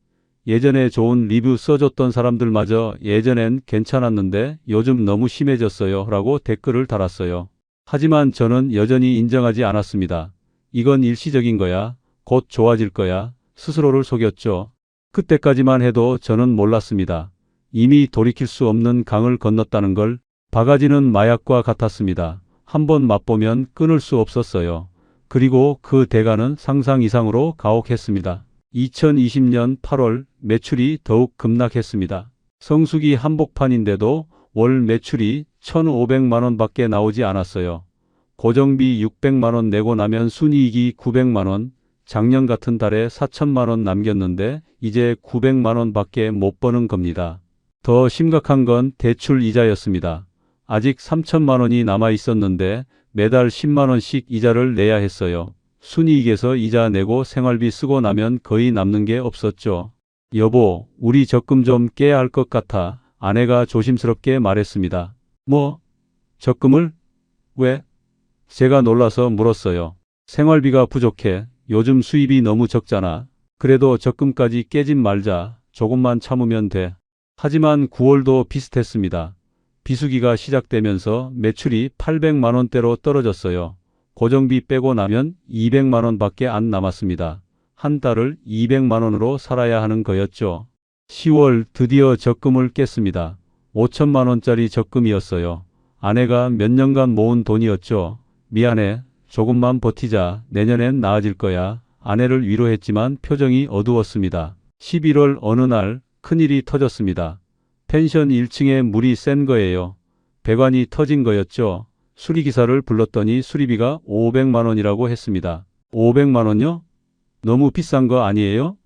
Speaker 1: 예전에 좋은 리뷰 써줬던 사람들마저 예전엔 괜찮았는데 요즘 너무 심해졌어요 라고 댓글을 달았어요. 하지만 저는 여전히 인정하지 않았습니다. 이건 일시적인 거야. 곧 좋아질 거야. 스스로를 속였죠. 그때까지만 해도 저는 몰랐습니다. 이미 돌이킬 수 없는 강을 건넜다는 걸. 바가지는 마약과 같았습니다. 한번 맛보면 끊을 수 없었어요. 그리고 그 대가는 상상 이상으로 가혹했습니다. 2020년 8월 매출이 더욱 급락했습니다. 성수기 한복판인데도 월 매출이 1,500만 원밖에 나오지 않았어요. 고정비 600만 원 내고 나면 순이익이 900만 원, 작년 같은 달에 4천만 원 남겼는데 이제 900만 원밖에 못 버는 겁니다. 더 심각한 건 대출 이자였습니다. 아직 3천만 원이 남아 있었는데 매달 10만 원씩 이자를 내야 했어요. 순이익에서 이자 내고 생활비 쓰고 나면 거의 남는 게 없었죠. 여보, 우리 적금 좀 깨야 할 것 같아. 아내가 조심스럽게 말했습니다. 뭐? 적금을? 왜? 제가 놀라서 물었어요. 생활비가 부족해. 요즘 수입이 너무 적잖아. 그래도 적금까지 깨진 말자. 조금만 참으면 돼. 하지만 9월도 비슷했습니다. 비수기가 시작되면서 매출이 800만 원대로 떨어졌어요. 고정비 빼고 나면 200만 원밖에 안 남았습니다. 한 달을 200만 원으로 살아야 하는 거였죠. 10월 드디어 적금을 깼습니다. 5천만 원짜리 적금이었어요. 아내가 몇 년간 모은 돈이었죠. 미안해. 조금만 버티자. 내년엔 나아질 거야. 아내를 위로했지만 표정이 어두웠습니다. 11월 어느 날 큰일이 터졌습니다. 펜션 1층에 물이 샌 거예요. 배관이 터진 거였죠. 수리기사를 불렀더니 수리비가 500만 원이라고 했습니다. 500만 원요? 너무 비싼 거 아니에요?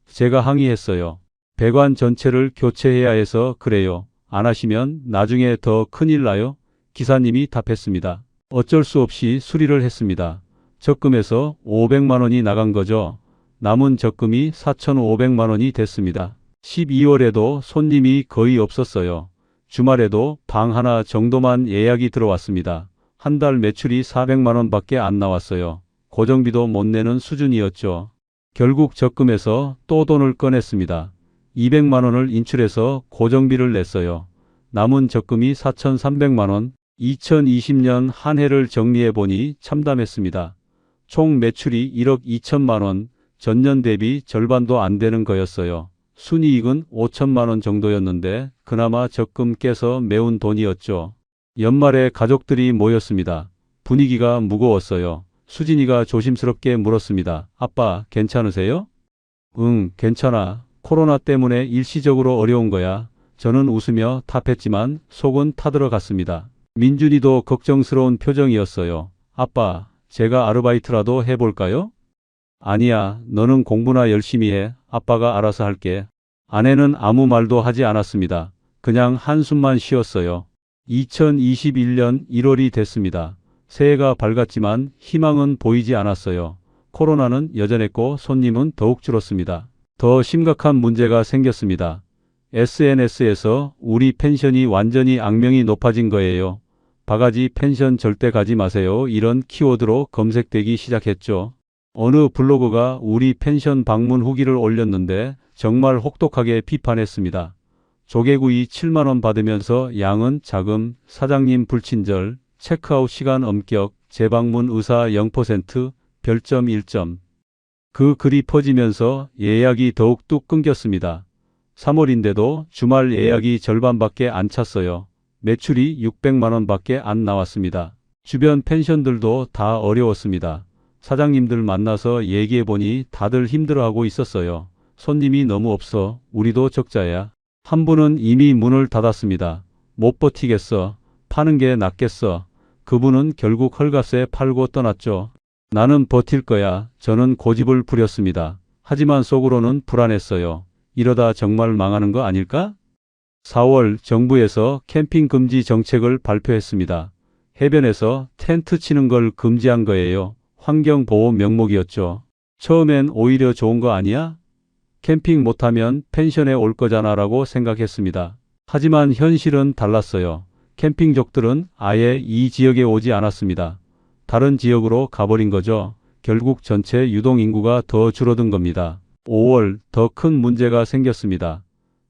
Speaker 1: 제가 항의했어요. 배관 전체를 교체해야 해서 그래요. 안 하시면 나중에 더 큰일 나요? 기사님이 답했습니다. 어쩔 수 없이 수리를 했습니다. 적금에서 500만 원이 나간 거죠. 남은 적금이 4,500만 원이 됐습니다. 12월에도 손님이 거의 없었어요. 주말에도 방 하나 정도만 예약이 들어왔습니다. 한 달 매출이 400만 원밖에 안 나왔어요. 고정비도 못 내는 수준이었죠. 결국 적금에서 또 돈을 꺼냈습니다. 200만 원을 인출해서 고정비를 냈어요. 남은 적금이 4,300만 원. 2020년 한 해를 정리해보니 참담했습니다. 총 매출이 1억 2천만 원, 전년 대비 절반도 안 되는 거였어요. 순이익은 5천만 원 정도였는데 그나마 적금 깨서 메운 돈이었죠. 연말에 가족들이 모였습니다. 분위기가 무거웠어요. 수진이가 조심스럽게 물었습니다. 아빠, 괜찮으세요? 응, 괜찮아. 코로나 때문에 일시적으로 어려운 거야. 저는 웃으며 답했지만 속은 타들어갔습니다. 민준이도 걱정스러운 표정이었어요. 아빠, 제가 아르바이트라도 해볼까요? 아니야, 너는 공부나 열심히 해. 아빠가 알아서 할게. 아내는 아무 말도 하지 않았습니다. 그냥 한숨만 쉬었어요. 2021년 1월이 됐습니다. 새해가 밝았지만 희망은 보이지 않았어요. 코로나는 여전했고 손님은 더욱 줄었습니다. 더 심각한 문제가 생겼습니다. SNS에서 우리 펜션이 완전히 악명이 높아진 거예요. 바가지 펜션 절대 가지 마세요. 이런 키워드로 검색되기 시작했죠. 어느 블로거가 우리 펜션 방문 후기를 올렸는데 정말 혹독하게 비판했습니다. 조개구이 7만 원 받으면서 양은 자금, 사장님 불친절, 체크아웃 시간 엄격, 재방문 의사 0%, 별점 1점. 그 글이 퍼지면서 예약이 더욱 뚝 끊겼습니다. 3월인데도 주말 예약이 절반밖에 안 찼어요. 매출이 600만 원밖에 안 나왔습니다. 주변 펜션들도 다 어려웠습니다. 사장님들 만나서 얘기해보니 다들 힘들어하고 있었어요. 손님이 너무 없어. 우리도 적자야. 한 분은 이미 문을 닫았습니다. 못 버티겠어. 파는 게 낫겠어. 그분은 결국 헐값에 팔고 떠났죠. 나는 버틸 거야. 저는 고집을 부렸습니다. 하지만 속으로는 불안했어요. 이러다 정말 망하는 거 아닐까? 4월 정부에서 캠핑 금지 정책을 발표했습니다. 해변에서 텐트 치는 걸 금지한 거예요. 환경보호 명목이었죠. 처음엔 오히려 좋은 거 아니야? 캠핑 못하면 펜션에 올 거잖아 라고 생각했습니다. 하지만 현실은 달랐어요. 캠핑족들은 아예 이 지역에 오지 않았습니다. 다른 지역으로 가버린 거죠. 결국 전체 유동인구가 더 줄어든 겁니다. 5월 더 큰 문제가 생겼습니다.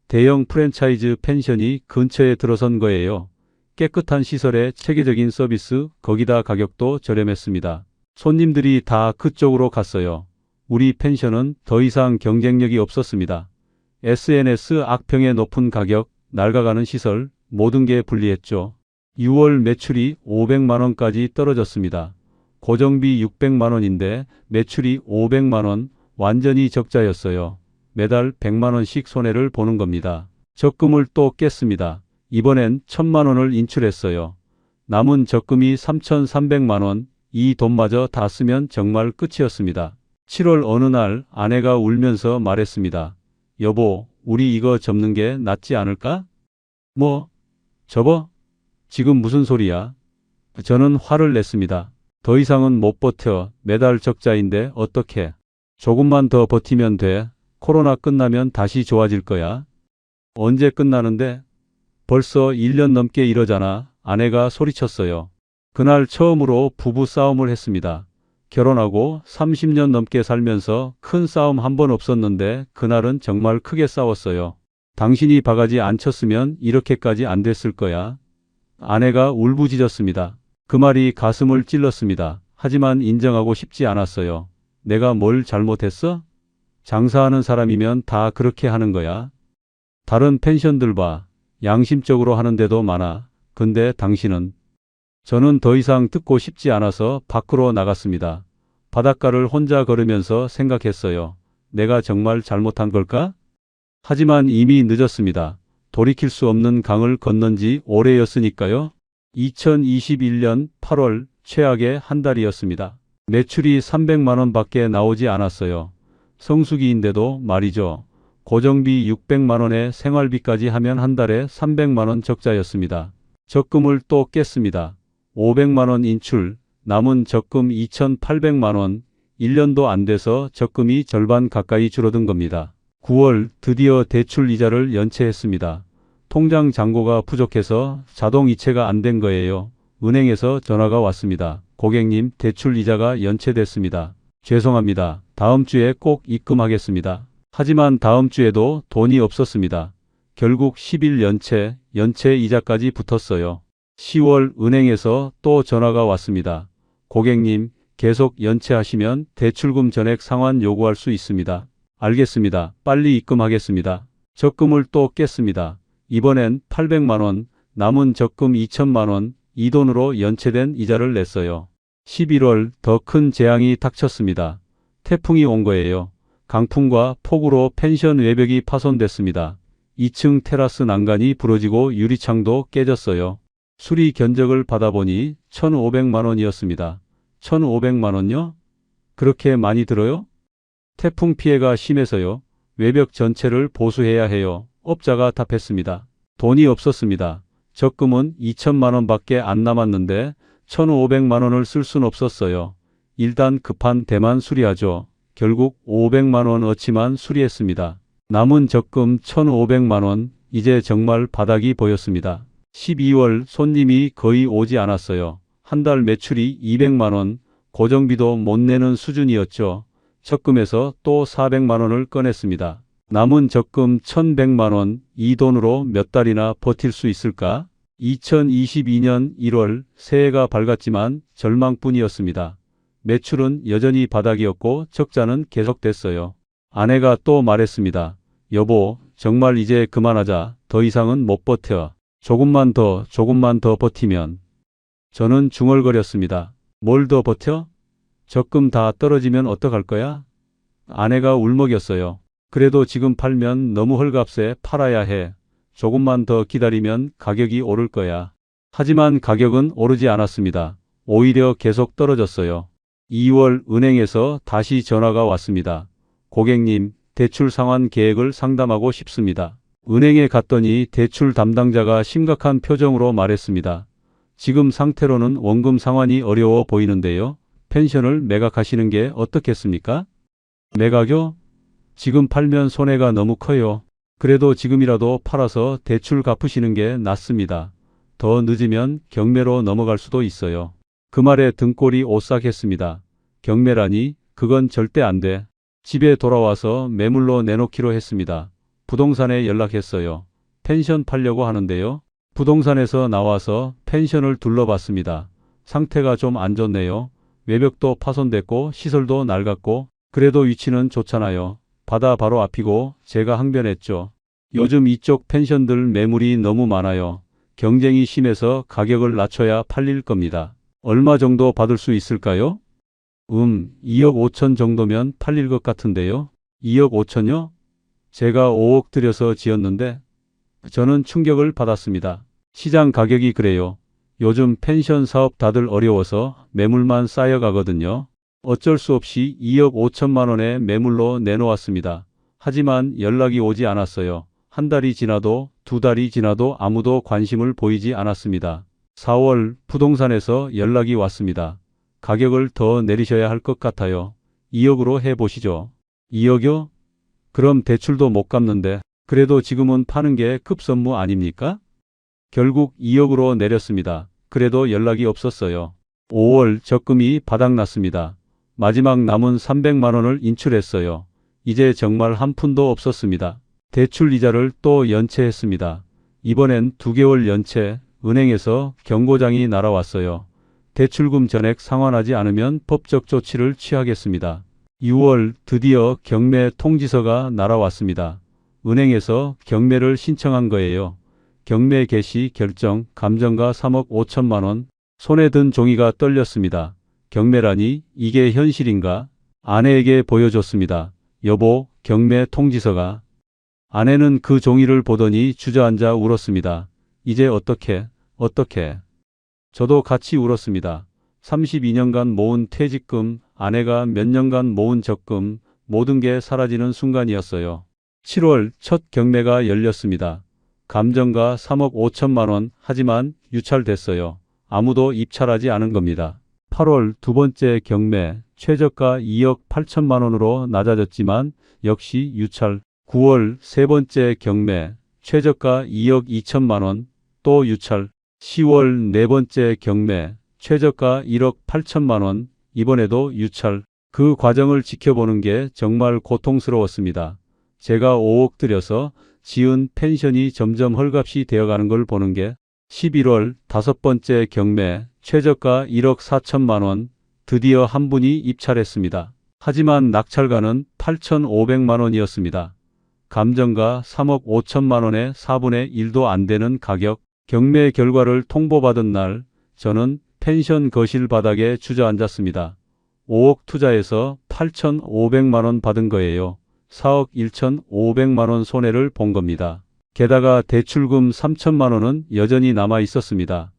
Speaker 1: 대형 프랜차이즈 펜션이 근처에 들어선 거예요. 깨끗한 시설에 체계적인 서비스, 거기다 가격도 저렴했습니다. 손님들이 다 그쪽으로 갔어요. 우리 펜션은 더 이상 경쟁력이 없었습니다. SNS 악평의 높은 가격, 낡아가는 시설, 모든 게 불리했죠. 6월 매출이 500만 원까지 떨어졌습니다. 고정비 600만 원인데 매출이 500만 원, 완전히 적자였어요. 매달 100만 원씩 손해를 보는 겁니다. 적금을 또 깼습니다. 이번엔 1000만 원을 인출했어요. 남은 적금이 3,300만 원. 이 돈마저 다 쓰면 정말 끝이었습니다. 7월 어느 날 아내가 울면서 말했습니다. 여보, 우리 이거 접는 게 낫지 않을까? 뭐? 접어? 지금 무슨 소리야? 저는 화를 냈습니다. 더 이상은 못 버텨. 매달 적자인데 어떡해. 조금만 더 버티면 돼. 코로나 끝나면 다시 좋아질 거야. 언제 끝나는데? 벌써 1년 넘게 이러잖아. 아내가 소리쳤어요. 그날 처음으로 부부 싸움을 했습니다. 결혼하고 30년 넘게 살면서 큰 싸움 한 번 없었는데 그날은 정말 크게 싸웠어요. 당신이 바가지 안 쳤으면 이렇게까지 안 됐을 거야. 아내가 울부짖었습니다. 그 말이 가슴을 찔렀습니다. 하지만 인정하고 싶지 않았어요. 내가 뭘 잘못했어? 장사하는 사람이면 다 그렇게 하는 거야. 다른 펜션들 봐. 양심적으로 하는 데도 많아. 근데 당신은. 저는 더 이상 듣고 싶지 않아서 밖으로 나갔습니다. 바닷가를 혼자 걸으면서 생각했어요. 내가 정말 잘못한 걸까? 하지만 이미 늦었습니다. 돌이킬 수 없는 강을 건넌 지 오래였으니까요. 2021년 8월 최악의 한 달이었습니다. 매출이 300만 원 밖에 나오지 않았어요. 성수기인데도 말이죠. 고정비 600만 원에 생활비까지 하면 한 달에 300만 원 적자였습니다. 적금을 또 깼습니다. 500만 원 인출, 남은 적금 2,800만 원, 1년도 안 돼서 적금이 절반 가까이 줄어든 겁니다. 9월 드디어 대출 이자를 연체했습니다. 통장 잔고가 부족해서 자동 이체가 안 된 거예요. 은행에서 전화가 왔습니다. 고객님, 대출 이자가 연체됐습니다. 죄송합니다. 다음 주에 꼭 입금하겠습니다. 하지만 다음 주에도 돈이 없었습니다. 결국 10일 연체 이자까지 붙었어요. 10월 은행에서 또 전화가 왔습니다. 고객님, 계속 연체하시면 대출금 전액 상환 요구할 수 있습니다. 알겠습니다. 빨리 입금하겠습니다. 적금을 또 깼습니다. 이번엔 800만 원, 남은 적금 2천만 원, 이 돈으로 연체된 이자를 냈어요. 11월 더 큰 재앙이 닥쳤습니다. 태풍이 온 거예요. 강풍과 폭우로 펜션 외벽이 파손됐습니다. 2층 테라스 난간이 부러지고 유리창도 깨졌어요. 수리 견적을 받아보니 1,500만 원이었습니다. 1,500만 원요? 그렇게 많이 들어요? 태풍 피해가 심해서요. 외벽 전체를 보수해야 해요. 업자가 답했습니다. 돈이 없었습니다. 적금은 2천만 원밖에 안 남았는데 1,500만 원을 쓸 순 없었어요. 일단 급한 데만 수리하죠. 결국 500만 원어치만 수리했습니다. 남은 적금 1,500만 원, 이제 정말 바닥이 보였습니다. 12월 손님이 거의 오지 않았어요. 한 달 매출이 200만 원, 고정비도 못 내는 수준이었죠. 적금에서 또 400만 원을 꺼냈습니다. 남은 적금 1,100만 원, 이 돈으로 몇 달이나 버틸 수 있을까? 2022년 1월 새해가 밝았지만 절망뿐이었습니다. 매출은 여전히 바닥이었고 적자는 계속됐어요. 아내가 또 말했습니다. 여보, 정말 이제 그만하자. 더 이상은 못 버텨. 조금만 더 버티면. 저는 중얼거렸습니다. 뭘 더 버텨? 적금 다 떨어지면 어떡할 거야? 아내가 울먹였어요. 그래도 지금 팔면 너무 헐값에 팔아야 해. 조금만 더 기다리면 가격이 오를 거야. 하지만 가격은 오르지 않았습니다. 오히려 계속 떨어졌어요. 2월 은행에서 다시 전화가 왔습니다. 고객님, 대출 상환 계획을 상담하고 싶습니다. 은행에 갔더니 대출 담당자가 심각한 표정으로 말했습니다. 지금 상태로는 원금 상환이 어려워 보이는데요. 펜션을 매각하시는 게 어떻겠습니까? 매각요? 지금 팔면 손해가 너무 커요. 그래도 지금이라도 팔아서 대출 갚으시는 게 낫습니다. 더 늦으면 경매로 넘어갈 수도 있어요. 그 말에 등골이 오싹했습니다. 경매라니? 그건 절대 안 돼. 집에 돌아와서 매물로 내놓기로 했습니다. 부동산에 연락했어요. 펜션 팔려고 하는데요. 부동산에서 나와서 펜션을 둘러봤습니다. 상태가 좀 안 좋네요. 외벽도 파손됐고 시설도 낡았고 그래도 위치는 좋잖아요. 바다 바로 앞이고 제가 항변했죠. 요즘 이쪽 펜션들 매물이 너무 많아요. 경쟁이 심해서 가격을 낮춰야 팔릴 겁니다. 얼마 정도 받을 수 있을까요? 2억 5천 정도면 팔릴 것 같은데요. 2억 5천요? 제가 5억 들여서 지었는데 저는 충격을 받았습니다. 시장 가격이 그래요. 요즘 펜션 사업 다들 어려워서 매물만 쌓여가거든요. 어쩔 수 없이 2억 5천만 원의 매물로 내놓았습니다. 하지만 연락이 오지 않았어요. 한 달이 지나도 두 달이 지나도 아무도 관심을 보이지 않았습니다. 4월 부동산에서 연락이 왔습니다. 가격을 더 내리셔야 할 것 같아요. 2억으로 해보시죠. 2억이요? 그럼 대출도 못 갚는데 그래도 지금은 파는 게 급선무 아닙니까? 결국 2억으로 내렸습니다. 그래도 연락이 없었어요. 5월 적금이 바닥났습니다. 마지막 남은 300만 원을 인출했어요. 이제 정말 한 푼도 없었습니다. 대출 이자를 또 연체했습니다. 이번엔 2개월 연체, 은행에서 경고장이 날아왔어요. 대출금 전액 상환하지 않으면 법적 조치를 취하겠습니다. 6월 드디어 경매 통지서가 날아왔습니다. 은행에서 경매를 신청한 거예요. 경매 개시 결정, 감정가 3억 5천만 원, 손에 든 종이가 떨렸습니다. 경매라니 이게 현실인가? 아내에게 보여줬습니다. 여보, 경매 통지서가. 아내는 그 종이를 보더니 주저앉아 울었습니다. 이제 어떻게? 저도 같이 울었습니다. 32년간 모은 퇴직금, 아내가 몇 년간 모은 적금, 모든 게 사라지는 순간이었어요. 7월 첫 경매가 열렸습니다. 감정가 3억 5천만 원, 하지만 유찰됐어요. 아무도 입찰하지 않은 겁니다. 8월 두 번째 경매, 최저가 2억 8천만 원으로 낮아졌지만 역시 유찰. 9월 세 번째 경매, 최저가 2억 2천만 원, 또 유찰. 10월 네 번째 경매, 최저가 1억 8천만 원, 이번에도 유찰. 그 과정을 지켜보는 게 정말 고통스러웠습니다. 제가 5억 들여서 지은 펜션이 점점 헐값이 되어가는 걸 보는 게. 11월 다섯 번째 경매, 최저가 1억 4천만 원, 드디어 한 분이 입찰했습니다. 하지만 낙찰가는 8,500만 원이었습니다. 감정가 3억 5천만 원의 4분의 1도 안 되는 가격. 경매 결과를 통보받은 날 저는 펜션 거실 바닥에 주저앉았습니다. 5억 투자해서 8,500만 원 받은 거예요. 4억 1,500만 원 손해를 본 겁니다. 게다가 대출금 3천만 원은 여전히 남아 있었습니다.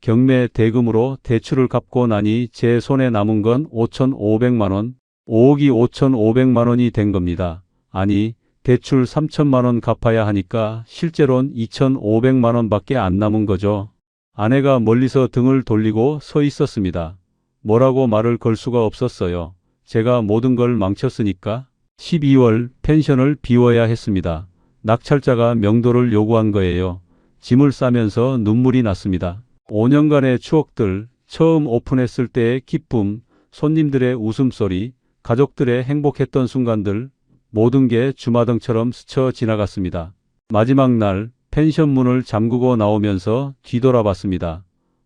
Speaker 1: 경매 대금으로 대출을 갚고 나니 제 손에 남은 건 5,500만 원, 5억이 5,500만 원이 된 겁니다. 아니, 대출 3천만 원 갚아야 하니까 실제로는 2,500만 원밖에 안 남은 거죠. 아내가 멀리서 등을 돌리고 서 있었습니다. 뭐라고 말을 걸 수가 없었어요. 제가 모든 걸 망쳤으니까. 12월 펜션을 비워야 했습니다. 낙찰자가 명도를 요구한 거예요. 짐을 싸면서 눈물이 났습니다. 5년간의 추억들, 처음 오픈했을 때의 기쁨, 손님들의 웃음소리, 가족들의 행복했던 순간들, 모든 게 주마등처럼 스쳐 지나갔습니다. 마지막 날 펜션 문을 잠그고 나오면서 뒤돌아봤습니다.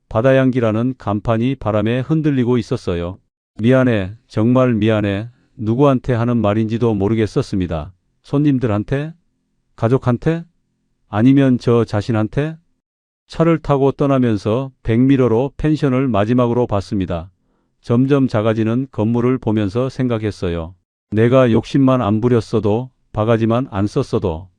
Speaker 1: 바다향기라는 간판이 바람에 흔들리고 있었어요. 미안해, 정말 미안해. 누구한테 하는 말인지도 모르겠었습니다. 손님들한테? 가족한테? 아니면 저 자신한테? 차를 타고 떠나면서 백미러로 펜션을 마지막으로 봤습니다. 점점 작아지는 건물을 보면서 생각했어요. 내가 욕심만 안 부렸어도, 바가지만 안 썼어도.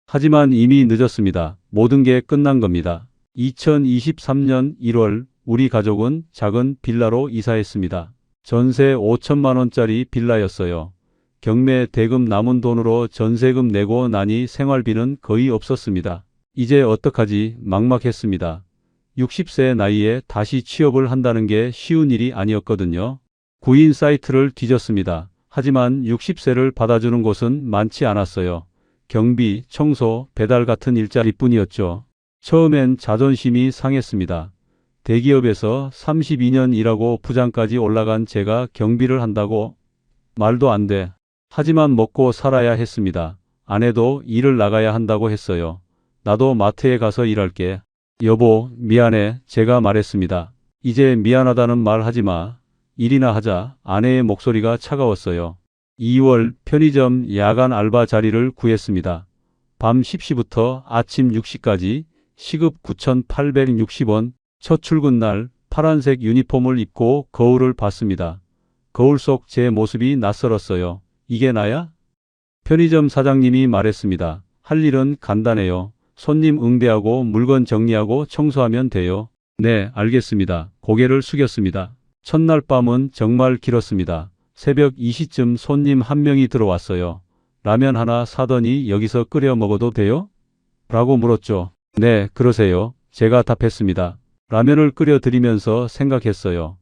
Speaker 1: 하지만 이미 늦었습니다. 모든 게 끝난 겁니다. 2023년 1월 우리 가족은 작은 빌라로 이사했습니다. 전세 5천만 원짜리 빌라였어요. 경매 대금 남은 돈으로 전세금 내고 나니 생활비는 거의 없었습니다. 이제 어떡하지 막막했습니다. 60세 나이에 다시 취업을 한다는 게 쉬운 일이 아니었거든요. 구인 사이트를 뒤졌습니다. 하지만 60세를 받아주는 곳은 많지 않았어요. 경비, 청소, 배달 같은 일자리뿐이었죠. 처음엔 자존심이 상했습니다. 대기업에서 32년 일하고 부장까지 올라간 제가 경비를 한다고? 말도 안 돼. 하지만 먹고 살아야 했습니다. 아내도 일을 나가야 한다고 했어요. 나도 마트에 가서 일할게. 여보, 미안해. 제가 말했습니다. 이제 미안하다는 말 하지 마. 일이나 하자. 아내의 목소리가 차가웠어요. 2월 편의점 야간 알바 자리를 구했습니다. 밤 10시부터 아침 6시까지 시급 9,860원. 첫 출근 날 파란색 유니폼을 입고 거울을 봤습니다. 거울 속 제 모습이 낯설었어요. 이게 나야? 편의점 사장님이 말했습니다. 할 일은 간단해요. 손님 응대하고 물건 정리하고 청소하면 돼요. 네, 알겠습니다. 고개를 숙였습니다. 첫날 밤은 정말 길었습니다. 새벽 2시쯤 손님 한 명이 들어왔어요. 라면 하나 사더니 여기서 끓여 먹어도 돼요? 라고 물었죠. 네, 그러세요. 제가 답했습니다. 라면을 끓여 드리면서 생각했어요.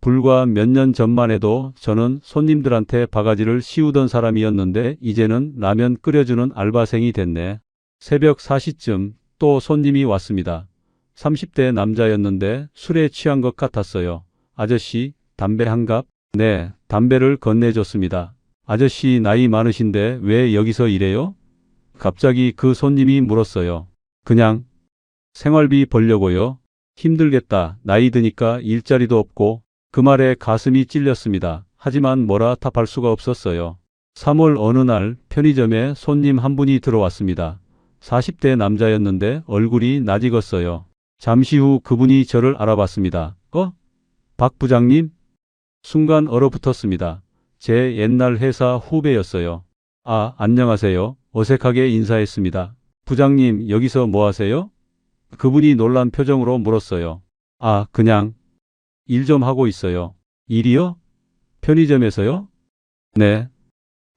Speaker 1: 불과 몇 년 전만 해도 저는 손님들한테 바가지를 씌우던 사람이었는데 이제는 라면 끓여주는 알바생이 됐네. 새벽 4시쯤 또 손님이 왔습니다. 30대 남자였는데 술에 취한 것 같았어요. 아저씨, 담배 한 갑? 네, 담배를 건네줬습니다. 아저씨 나이 많으신데 왜 여기서 일해요? 갑자기 그 손님이 물었어요. 그냥 생활비 벌려고요. 힘들겠다. 나이 드니까 일자리도 없고. 그 말에 가슴이 찔렸습니다. 하지만 뭐라 답할 수가 없었어요. 3월 어느 날 편의점에 손님 한 분이 들어왔습니다. 40대 남자였는데 얼굴이 낯익었어요. 잠시 후 그분이 저를 알아봤습니다. 박 부장님? 순간 얼어붙었습니다. 제 옛날 회사 후배였어요. 아, 안녕하세요. 어색하게 인사했습니다. 부장님, 여기서 뭐 하세요? 그분이 놀란 표정으로 물었어요. 아, 그냥 일 좀 하고 있어요. 일이요? 편의점에서요? 네.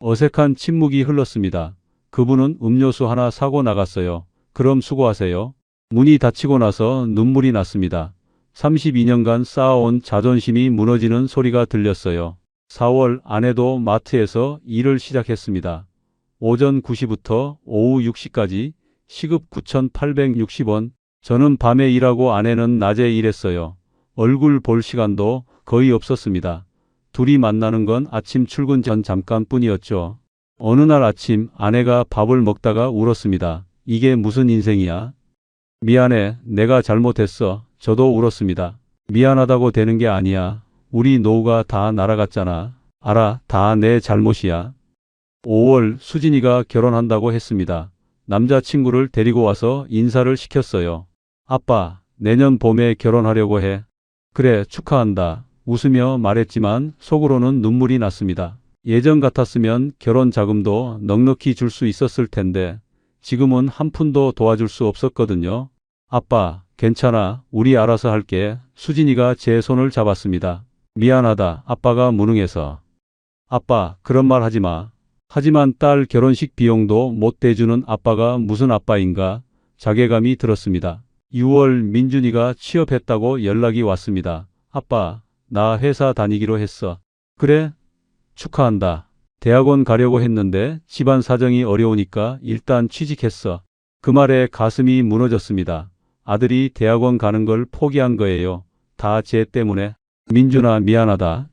Speaker 1: 어색한 침묵이 흘렀습니다. 그분은 음료수 하나 사고 나갔어요. 그럼 수고하세요. 문이 닫히고 나서 눈물이 났습니다. 32년간 쌓아온 자존심이 무너지는 소리가 들렸어요. 4월 아내도 마트에서 일을 시작했습니다. 오전 9시부터 오후 6시까지 시급 9,860원. 저는 밤에 일하고 아내는 낮에 일했어요. 얼굴 볼 시간도 거의 없었습니다. 둘이 만나는 건 아침 출근 전 잠깐뿐이었죠. 어느 날 아침 아내가 밥을 먹다가 울었습니다. 이게 무슨 인생이야? 미안해, 내가 잘못했어. 저도 울었습니다. 미안하다고 되는 게 아니야. 우리 노후가 다 날아갔잖아. 알아, 다 내 잘못이야. 5월 수진이가 결혼한다고 했습니다. 남자친구를 데리고 와서 인사를 시켰어요. 아빠, 내년 봄에 결혼하려고 해. 그래, 축하한다. 웃으며 말했지만 속으로는 눈물이 났습니다. 예전 같았으면 결혼 자금도 넉넉히 줄 수 있었을 텐데 지금은 한 푼도 도와줄 수 없었거든요. 아빠, 괜찮아. 우리 알아서 할게. 수진이가 제 손을 잡았습니다. 미안하다. 아빠가 무능해서. 아빠, 그런 말 하지 마. 하지만 딸 결혼식 비용도 못 대주는 아빠가 무슨 아빠인가 자괴감이 들었습니다. 6월 민준이가 취업했다고 연락이 왔습니다. 아빠, 나 회사 다니기로 했어. 그래? 축하한다. 대학원 가려고 했는데 집안 사정이 어려우니까 일단 취직했어. 그 말에 가슴이 무너졌습니다. 아들이 대학원 가는 걸 포기한 거예요. 다 쟤 때문에. 민준아, 미안하다.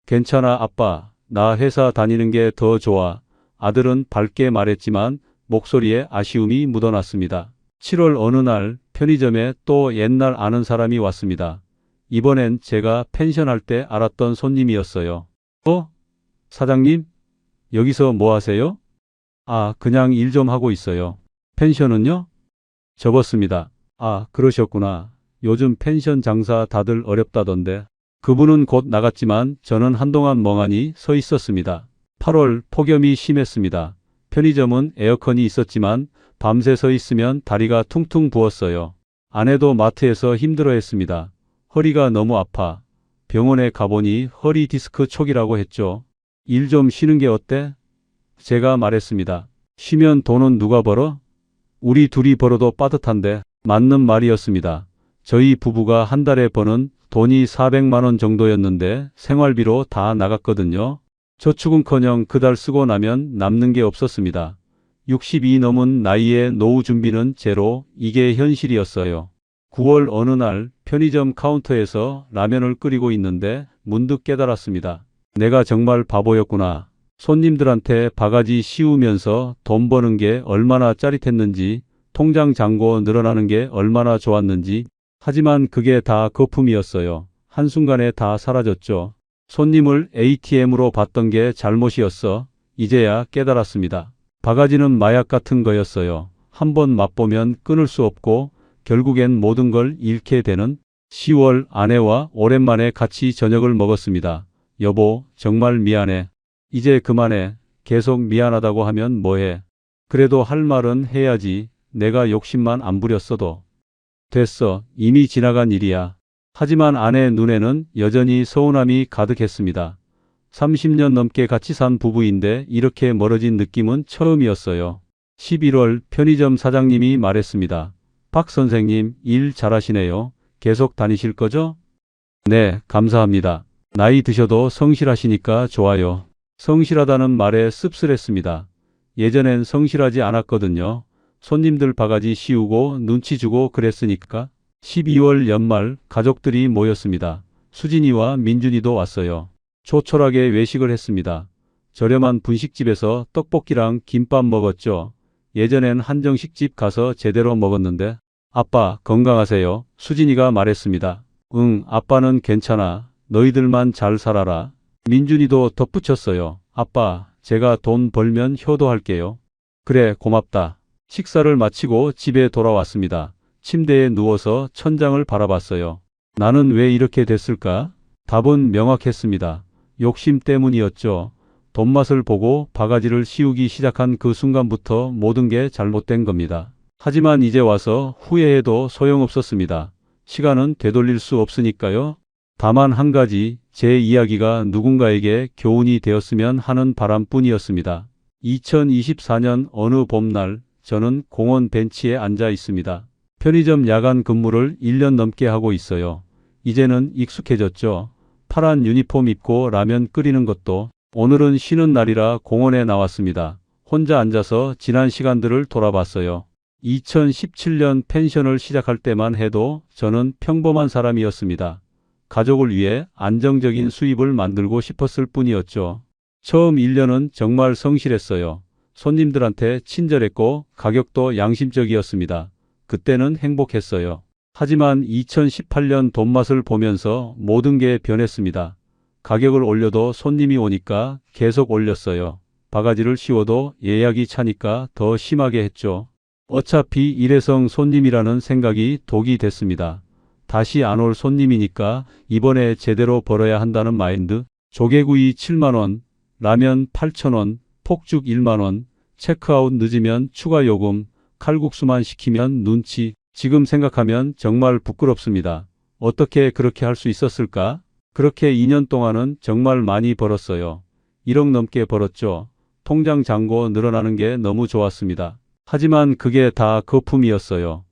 Speaker 1: 괜찮아, 아빠. 나 회사 다니는 게 더 좋아. 아들은 밝게 말했지만 목소리에 아쉬움이 묻어났습니다. 7월 어느 날 편의점에 또 옛날 아는 사람이 왔습니다. 이번엔 제가 펜션할 때 알았던 손님이었어요. 사장님? 여기서 뭐 하세요? 아, 그냥 일 좀 하고 있어요. 펜션은요? 접었습니다. 아, 그러셨구나. 요즘 펜션 장사 다들 어렵다던데. 그분은 곧 나갔지만 저는 한동안 멍하니 서 있었습니다. 8월 폭염이 심했습니다. 편의점은 에어컨이 있었지만 밤새 서 있으면 다리가 퉁퉁 부었어요. 아내도 마트에서 힘들어했습니다. 허리가 너무 아파. 병원에 가보니 허리 디스크 초기라고 했죠. 일 좀 쉬는 게 어때? 제가 말했습니다. 쉬면 돈은 누가 벌어? 우리 둘이 벌어도 빠듯한데. 맞는 말이었습니다. 저희 부부가 한 달에 버는 돈이 400만 원 정도였는데 생활비로 다 나갔거든요. 저축은커녕 그 달 쓰고 나면 남는 게 없었습니다. 60이 넘은 나이에 노후 준비는 제로. 이게 현실이었어요. 9월 어느 날 편의점 카운터에서 라면을 끓이고 있는데 문득 깨달았습니다. 내가 정말 바보였구나. 손님들한테 바가지 씌우면서 돈 버는 게 얼마나 짜릿했는지, 통장 잔고 늘어나는 게 얼마나 좋았는지. 하지만 그게 다 거품이었어요. 한순간에 다 사라졌죠. 손님을 ATM으로 봤던 게 잘못이었어. 이제야 깨달았습니다. 바가지는 마약 같은 거였어요. 한번 맛보면 끊을 수 없고 결국엔 모든 걸 잃게 되는. 10월 아내와 오랜만에 같이 저녁을 먹었습니다. 여보, 정말 미안해. 이제 그만해. 계속 미안하다고 하면 뭐해. 그래도 할 말은 해야지. 내가 욕심만 안 부렸어도. 됐어. 이미 지나간 일이야. 하지만 아내 눈에는 여전히 서운함이 가득했습니다. 30년 넘게 같이 산 부부인데 이렇게 멀어진 느낌은 처음이었어요. 11월 편의점 사장님이 말했습니다. 박 선생님, 일 잘하시네요. 계속 다니실 거죠? 네, 감사합니다. 나이 드셔도 성실하시니까 좋아요. 성실하다는 말에 씁쓸했습니다. 예전엔 성실하지 않았거든요. 손님들 바가지 씌우고 눈치 주고 그랬으니까. 12월 연말 가족들이 모였습니다. 수진이와 민준이도 왔어요. 조촐하게 외식을 했습니다. 저렴한 분식집에서 떡볶이랑 김밥 먹었죠. 예전엔 한정식집 가서 제대로 먹었는데. 아빠 건강하세요. 수진이가 말했습니다. 응, 아빠는 괜찮아. 너희들만 잘 살아라. 민준이도 덧붙였어요. 아빠, 제가 돈 벌면 효도할게요. 그래, 고맙다. 식사를 마치고 집에 돌아왔습니다. 침대에 누워서 천장을 바라봤어요. 나는 왜 이렇게 됐을까? 답은 명확했습니다. 욕심 때문이었죠. 돈맛을 보고 바가지를 씌우기 시작한 그 순간부터 모든 게 잘못된 겁니다. 하지만 이제 와서 후회해도 소용없었습니다. 시간은 되돌릴 수 없으니까요. 다만 한 가지, 제 이야기가 누군가에게 교훈이 되었으면 하는 바람뿐이었습니다. 2024년 어느 봄날 저는 공원 벤치에 앉아 있습니다. 편의점 야간 근무를 1년 넘게 하고 있어요. 이제는 익숙해졌죠. 파란 유니폼 입고 라면 끓이는 것도. 오늘은 쉬는 날이라 공원에 나왔습니다. 혼자 앉아서 지난 시간들을 돌아봤어요. 2017년 펜션을 시작할 때만 해도 저는 평범한 사람이었습니다. 가족을 위해 안정적인 수입을 만들고 싶었을 뿐이었죠. 처음 1년은 정말 성실했어요. 손님들한테 친절했고 가격도 양심적이었습니다. 그때는 행복했어요. 하지만 2018년 돈맛을 보면서 모든 게 변했습니다. 가격을 올려도 손님이 오니까 계속 올렸어요. 바가지를 씌워도 예약이 차니까 더 심하게 했죠. 어차피 일회성 손님이라는 생각이 독이 됐습니다. 다시 안 올 손님이니까 이번에 제대로 벌어야 한다는 마인드. 조개구이 7만원, 라면 8,000원, 폭죽 1만원, 체크아웃 늦으면 추가 요금, 칼국수만 시키면 눈치. 지금 생각하면 정말 부끄럽습니다. 어떻게 그렇게 할 수 있었을까? 그렇게 2년 동안은 정말 많이 벌었어요. 1억 넘게 벌었죠. 통장 잔고 늘어나는 게 너무 좋았습니다. 하지만 그게 다 거품이었어요.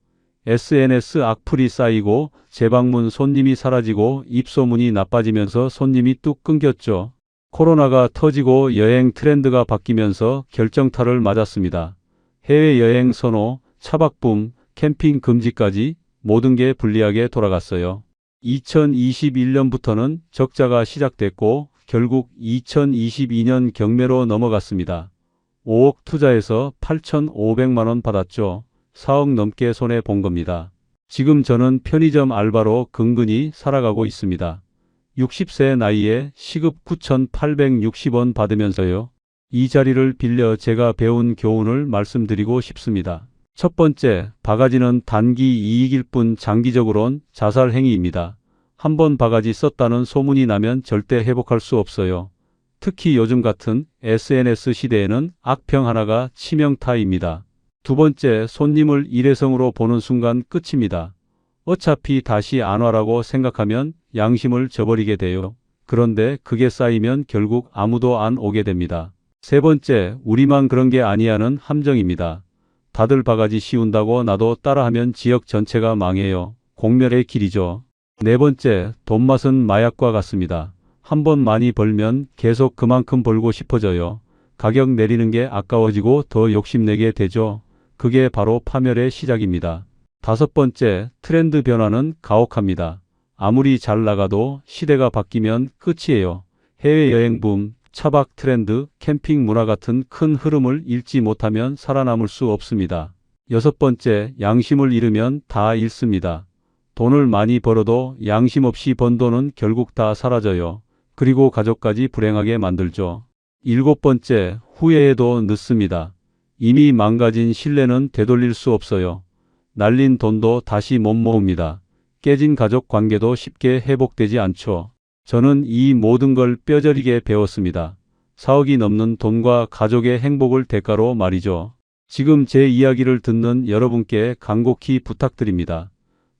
Speaker 1: SNS 악플이 쌓이고 재방문 손님이 사라지고 입소문이 나빠지면서 손님이 뚝 끊겼죠. 코로나가 터지고 여행 트렌드가 바뀌면서 결정타를 맞았습니다. 해외여행 선호, 차박붐, 캠핑 금지까지 모든 게 불리하게 돌아갔어요. 2021년부터는 적자가 시작됐고 결국 2022년 경매로 넘어갔습니다. 5억 투자해서 8,500만 원 받았죠. 4억 넘게 손해본 겁니다. 지금 저는 편의점 알바로 근근히 살아가고 있습니다. 60세 나이에 시급 9,860원 받으면서요. 이 자리를 빌려 제가 배운 교훈을 말씀드리고 싶습니다. 첫 번째, 바가지는 단기 이익일 뿐 장기적으론 자살 행위입니다. 한 번 바가지 썼다는 소문이 나면 절대 회복할 수 없어요. 특히 요즘 같은 SNS 시대에는 악평 하나가 치명타입니다. 두 번째, 손님을 일회성으로 보는 순간 끝입니다. 어차피 다시 안 와라고 생각하면 양심을 저버리게 돼요. 그런데 그게 쌓이면 결국 아무도 안 오게 됩니다. 세 번째, 우리만 그런 게 아니야는 함정입니다. 다들 바가지 씌운다고 나도 따라하면 지역 전체가 망해요. 공멸의 길이죠. 네 번째, 돈맛은 마약과 같습니다. 한 번 많이 벌면 계속 그만큼 벌고 싶어져요. 가격 내리는 게 아까워지고 더 욕심내게 되죠. 그게 바로 파멸의 시작입니다. 다섯 번째, 트렌드 변화는 가혹합니다. 아무리 잘 나가도 시대가 바뀌면 끝이에요. 해외여행 붐, 차박 트렌드, 캠핑 문화 같은 큰 흐름을 읽지 못하면 살아남을 수 없습니다. 여섯 번째, 양심을 잃으면 다 잃습니다. 돈을 많이 벌어도 양심 없이 번 돈은 결국 다 사라져요. 그리고 가족까지 불행하게 만들죠. 일곱 번째, 후회해도 늦습니다. 이미 망가진 신뢰는 되돌릴 수 없어요. 날린 돈도 다시 못 모읍니다. 깨진 가족 관계도 쉽게 회복되지 않죠. 저는 이 모든 걸 뼈저리게 배웠습니다. 4억이 넘는 돈과 가족의 행복을 대가로 말이죠. 지금 제 이야기를 듣는 여러분께 간곡히 부탁드립니다.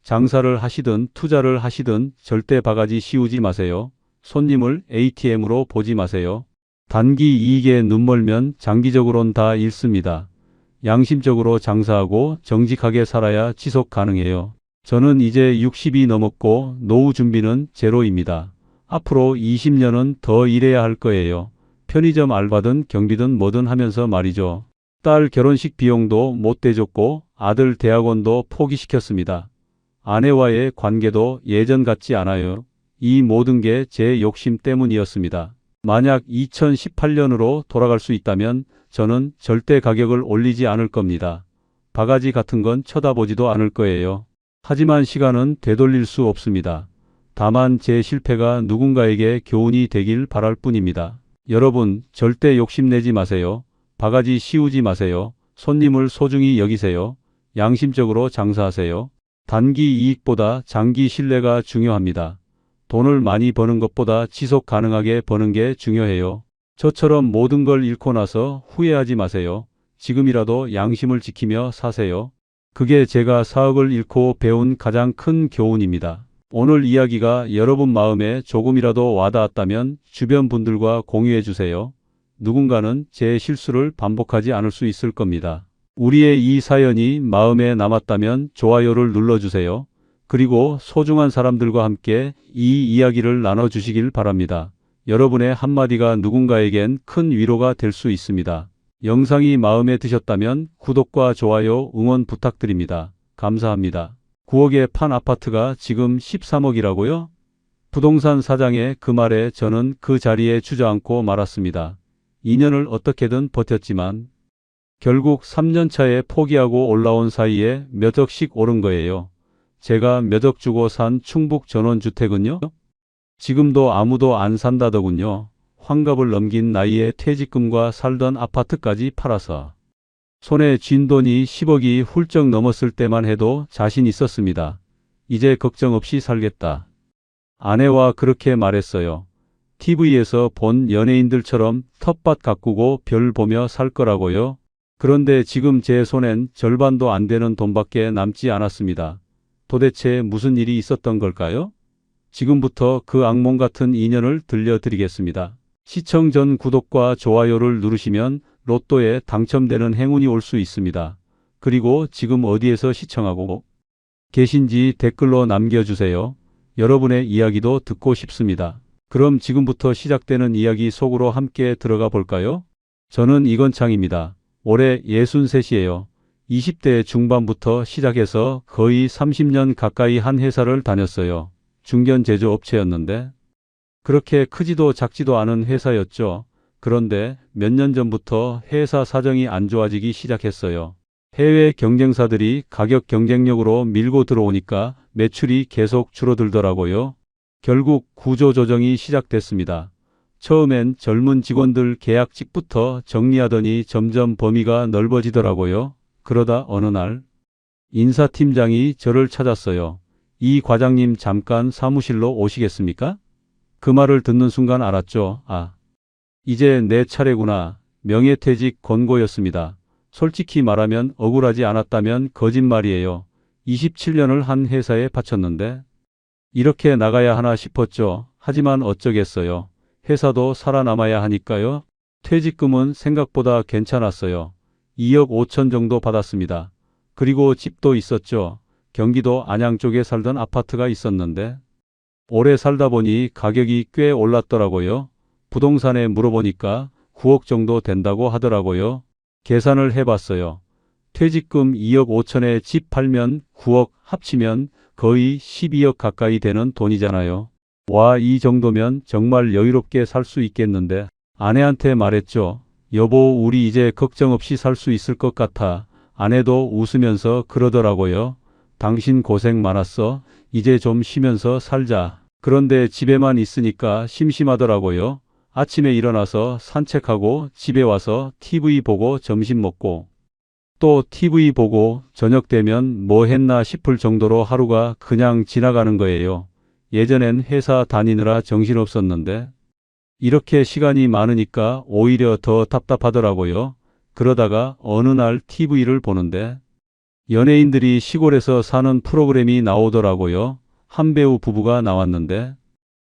Speaker 1: 장사를 하시든 투자를 하시든 절대 바가지 씌우지 마세요. 손님을 ATM으로 보지 마세요. 단기 이익에 눈멀면 장기적으론 다 잃습니다. 양심적으로 장사하고 정직하게 살아야 지속 가능해요. 저는 이제 60이 넘었고 노후 준비는 제로입니다. 앞으로 20년은 더 일해야 할 거예요. 편의점 알바든 경비든 뭐든 하면서 말이죠. 딸 결혼식 비용도 못 대줬고 아들 대학원도 포기시켰습니다. 아내와의 관계도 예전 같지 않아요. 이 모든 게 제 욕심 때문이었습니다. 만약 2018년으로 돌아갈 수 있다면 저는 절대 가격을 올리지 않을 겁니다. 바가지 같은 건 쳐다보지도 않을 거예요. 하지만 시간은 되돌릴 수 없습니다. 다만 제 실패가 누군가에게 교훈이 되길 바랄 뿐입니다. 여러분, 절대 욕심내지 마세요. 바가지 씌우지 마세요. 손님을 소중히 여기세요. 양심적으로 장사하세요. 단기 이익보다 장기 신뢰가 중요합니다. 돈을 많이 버는 것보다 지속 가능하게 버는 게 중요해요. 저처럼 모든 걸 잃고 나서 후회하지 마세요. 지금이라도 양심을 지키며 사세요. 그게 제가 4억을 잃고 배운 가장 큰 교훈입니다. 오늘 이야기가 여러분 마음에 조금이라도 와닿았다면 주변 분들과 공유해 주세요. 누군가는 제 실수를 반복하지 않을 수 있을 겁니다. 우리의 이 사연이 마음에 남았다면 좋아요를 눌러주세요. 그리고 소중한 사람들과 함께 이 이야기를 나눠주시길 바랍니다. 여러분의 한마디가 누군가에겐 큰 위로가 될 수 있습니다. 영상이 마음에 드셨다면 구독과 좋아요 응원 부탁드립니다. 감사합니다. 9억에 판 아파트가 지금 13억이라고요? 부동산 사장의 그 말에 저는 그 자리에 주저앉고 말았습니다. 2년을 어떻게든 버텼지만 결국 3년 차에 포기하고 올라온 사이에 몇 억씩 오른 거예요. 제가 몇 억 주고 산 충북 전원주택은요? 지금도 아무도 안 산다더군요. 환갑을 넘긴 나이에 퇴직금과 살던 아파트까지 팔아서 손에 쥔 돈이 10억이 훌쩍 넘었을 때만 해도 자신 있었습니다. 이제 걱정 없이 살겠다. 아내와 그렇게 말했어요. TV에서 본 연예인들처럼 텃밭 가꾸고 별 보며 살 거라고요. 그런데 지금 제 손엔 절반도 안 되는 돈밖에 남지 않았습니다. 도대체 무슨 일이 있었던 걸까요? 지금부터 그 악몽 같은 인연을 들려드리겠습니다. 시청 전 구독과 좋아요를 누르시면 로또에 당첨되는 행운이 올 수 있습니다. 그리고 지금 어디에서 시청하고 계신지 댓글로 남겨주세요. 여러분의 이야기도 듣고 싶습니다. 그럼 지금부터 시작되는 이야기 속으로 함께 들어가 볼까요? 저는 이건창입니다. 올해 63이에요. 20대 중반부터 시작해서 거의 30년 가까이 한 회사를 다녔어요. 중견 제조업체였는데 그렇게 크지도 작지도 않은 회사였죠. 그런데 몇 년 전부터 회사 사정이 안 좋아지기 시작했어요. 해외 경쟁사들이 가격 경쟁력으로 밀고 들어오니까 매출이 계속 줄어들더라고요. 결국 구조조정이 시작됐습니다. 처음엔 젊은 직원들 계약직부터 정리하더니 점점 범위가 넓어지더라고요. 그러다 어느 날 인사팀장이 저를 찾았어요. 이 과장님 잠깐 사무실로 오시겠습니까? 그 말을 듣는 순간 알았죠. 아, 이제 내 차례구나. 명예퇴직 권고였습니다. 솔직히 말하면 억울하지 않았다면 거짓말이에요. 27년을 한 회사에 바쳤는데 이렇게 나가야 하나 싶었죠. 하지만 어쩌겠어요. 회사도 살아남아야 하니까요. 퇴직금은 생각보다 괜찮았어요. 2억 5천 정도 받았습니다. 그리고 집도 있었죠. 경기도 안양 쪽에 살던 아파트가 있었는데 오래 살다 보니 가격이 꽤 올랐더라고요. 부동산에 물어보니까 9억 정도 된다고 하더라고요. 계산을 해봤어요. 퇴직금 2억 5천에 집 팔면 9억 합치면 거의 12억 가까이 되는 돈이잖아요. 와, 이 정도면 정말 여유롭게 살 수 있겠는데. 아내한테 말했죠. 여보, 우리 이제 걱정 없이 살 수 있을 것 같아. 아내도 웃으면서 그러더라고요. 당신 고생 많았어. 이제 좀 쉬면서 살자. 그런데 집에만 있으니까 심심하더라고요. 아침에 일어나서 산책하고 집에 와서 TV 보고 점심 먹고 또 TV 보고 저녁 되면 뭐 했나 싶을 정도로 하루가 그냥 지나가는 거예요. 예전엔 회사 다니느라 정신없었는데 이렇게 시간이 많으니까 오히려 더 답답하더라고요. 그러다가 어느 날 TV를 보는데 연예인들이 시골에서 사는 프로그램이 나오더라고요. 한 배우 부부가 나왔는데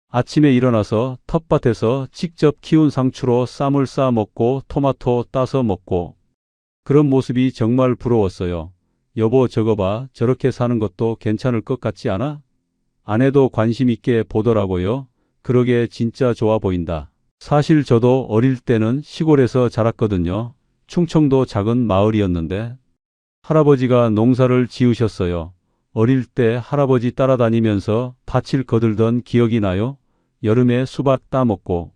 Speaker 1: 아침에 일어나서 텃밭에서 직접 키운 상추로 쌈을 싸 먹고 토마토 따서 먹고 그런 모습이 정말 부러웠어요. 여보 저거 봐. 저렇게 사는 것도 괜찮을 것 같지 않아? 아내도 관심 있게 보더라고요. 그러게 진짜 좋아 보인다. 사실 저도 어릴 때는 시골에서 자랐거든요. 충청도 작은 마을이었는데 할아버지가 농사를 지으셨어요. 어릴 때 할아버지 따라다니면서 밭을 거들던 기억이 나요. 여름에 수박 따먹고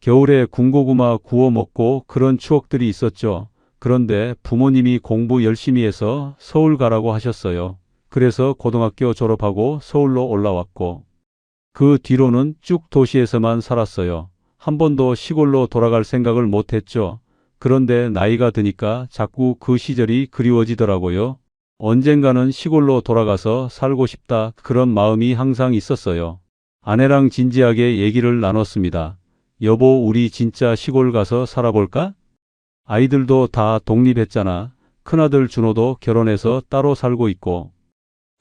Speaker 1: 겨울에 군고구마 구워 먹고 그런 추억들이 있었죠. 그런데 부모님이 공부 열심히 해서 서울 가라고 하셨어요. 그래서 고등학교 졸업하고 서울로 올라왔고 그 뒤로는 쭉 도시에서만 살았어요. 한 번도 시골로 돌아갈 생각을 못했죠. 그런데 나이가 드니까 자꾸 그 시절이 그리워지더라고요. 언젠가는 시골로 돌아가서 살고 싶다 그런 마음이 항상 있었어요. 아내랑 진지하게 얘기를 나눴습니다. 여보 우리 진짜 시골 가서 살아볼까? 아이들도 다 독립했잖아. 큰아들 준호도 결혼해서 따로 살고 있고